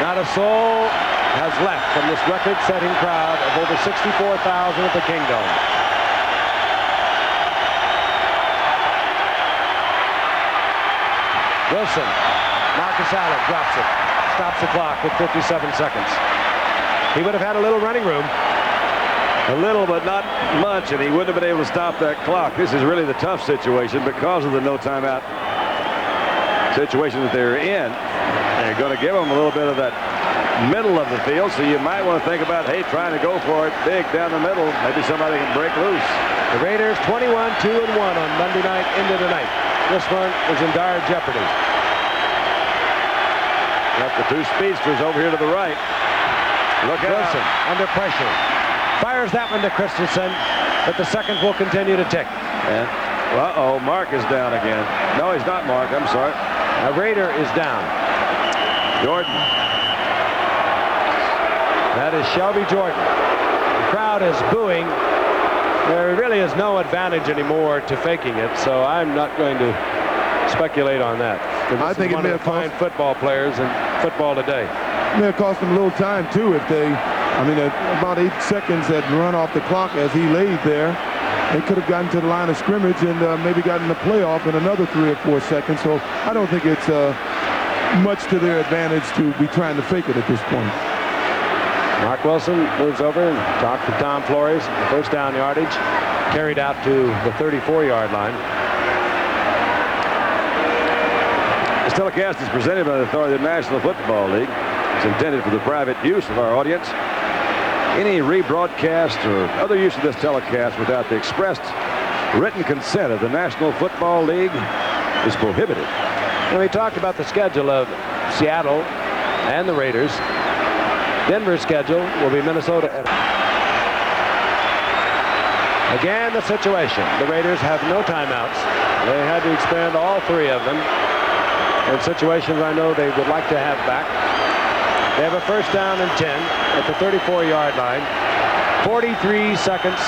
Not a soul has left from this record-setting crowd of over 64,000 at the Kingdome. Wilson, Marcus Allen drops it, stops the clock with 57 seconds. He would have had a little running room. A little, but not much, and he wouldn't have been able to stop that clock. This is really the tough situation because of the no timeout situation that they're in. They're going to give them a little bit of that middle of the field, so you might want to think about, hey, trying to go for it big down the middle. Maybe somebody can break loose. The Raiders 21-2-1 on Monday night into the night. This one is in dire jeopardy. Got the two speedsters over here to the right. Look at Wilson under pressure. Fires that one to Christensen, but the second will continue to tick. And, uh-oh, Mark is down again. No, he's not Mark. I'm sorry. A Raider is down. Jordan. That is Shelby Jordan. The crowd is booing. There really is no advantage anymore to faking it, so I'm not going to speculate on that. I think it may have fine football players in football today. It may have cost them a little time, too, if they, about 8 seconds had run off the clock as he laid there. They could have gotten to the line of scrimmage and maybe gotten the playoff in another 3 or 4 seconds. So I don't think it's much to their advantage to be trying to fake it at this point. Mark Wilson moves over and talks to Tom Flores. First down yardage carried out to the 34-yard line. This telecast is presented by the authority of the National Football League. It's intended for the private use of our audience. Any rebroadcast or other use of this telecast without the expressed written consent of the National Football League is prohibited. And we talked about the schedule of Seattle and the Raiders. Denver's schedule will be Minnesota. Again, the situation. The Raiders have no timeouts. They had to expend all 3 of them in situations I know they would like to have back. They have a first down and 10 at the 34-yard line. 43 seconds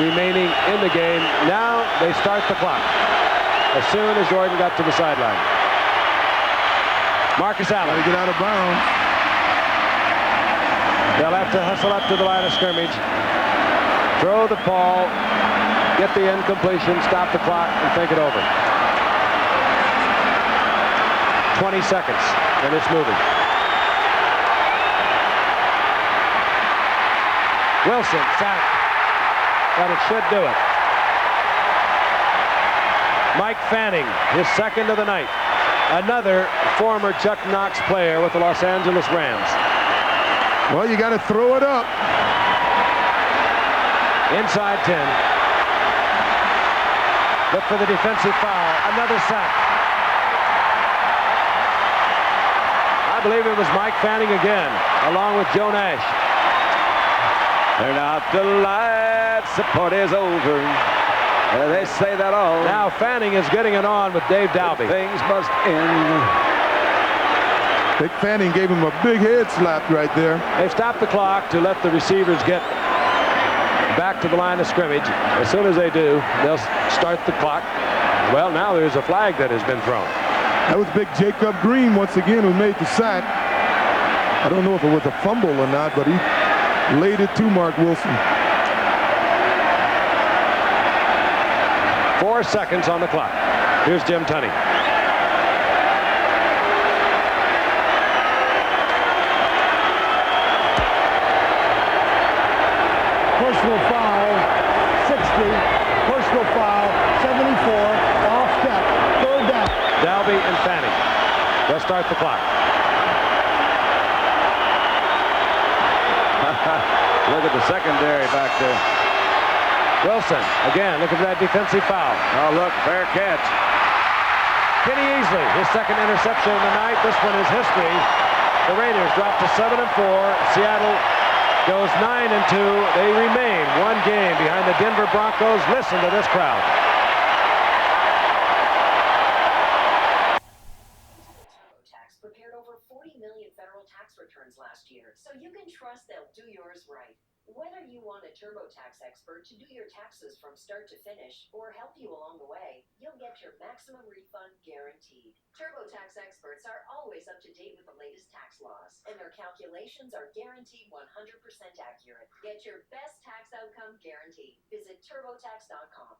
remaining in the game. Now they start the clock as soon as Jordan got to the sideline. Marcus Allen. Got to get out of bounds. They'll have to hustle up to the line of scrimmage, throw the ball, get the incompletion, stop the clock, and think it over. 20 seconds, and it's moving. Wilson, sack. But it should do it. Mike Fanning, his second of the night. Another former Chuck Knox player with the Los Angeles Rams. Well, you got to throw it up. Inside 10. Look for the defensive foul. Another sack. I believe it was Mike Fanning again, along with Joe Nash. Turn out the lights. The party's over. They say that all. Now Fanning is getting it on with Dave Dalby. Things must end. Big Fanning gave him a big head slap right there. They've stopped the clock to let the receivers get back to the line of scrimmage. As soon as they do, they'll start the clock. Well, now there's a flag that has been thrown. That was big Jacob Green once again who made the sack. I don't know if it was a fumble or not, but he laid it to Mark Wilson. 4 seconds on the clock. Here's Jim Tunney. Personal foul, 60. Personal foul, 74. Off step. Third down. Dalby and Fanning. They'll start the clock. Look at the secondary back there. Wilson, again, looking for that defensive foul. Oh, look, fair catch. Kenny Easley, his second interception of the night. This one is history. The Raiders drop to 7-4. Seattle goes 9-2. They remain one game behind the Denver Broncos. Listen to this crowd. TurboTax prepared over 40 million federal tax returns last year, so you can trust they'll do yours right. Whether you want a TurboTax expert to do your taxes from start to finish or help you along the way, you'll get your maximum refund guaranteed. TurboTax experts are always up to date with the latest tax laws, and their calculations are guaranteed 100% accurate. Get your best tax outcome guaranteed. Visit TurboTax.com.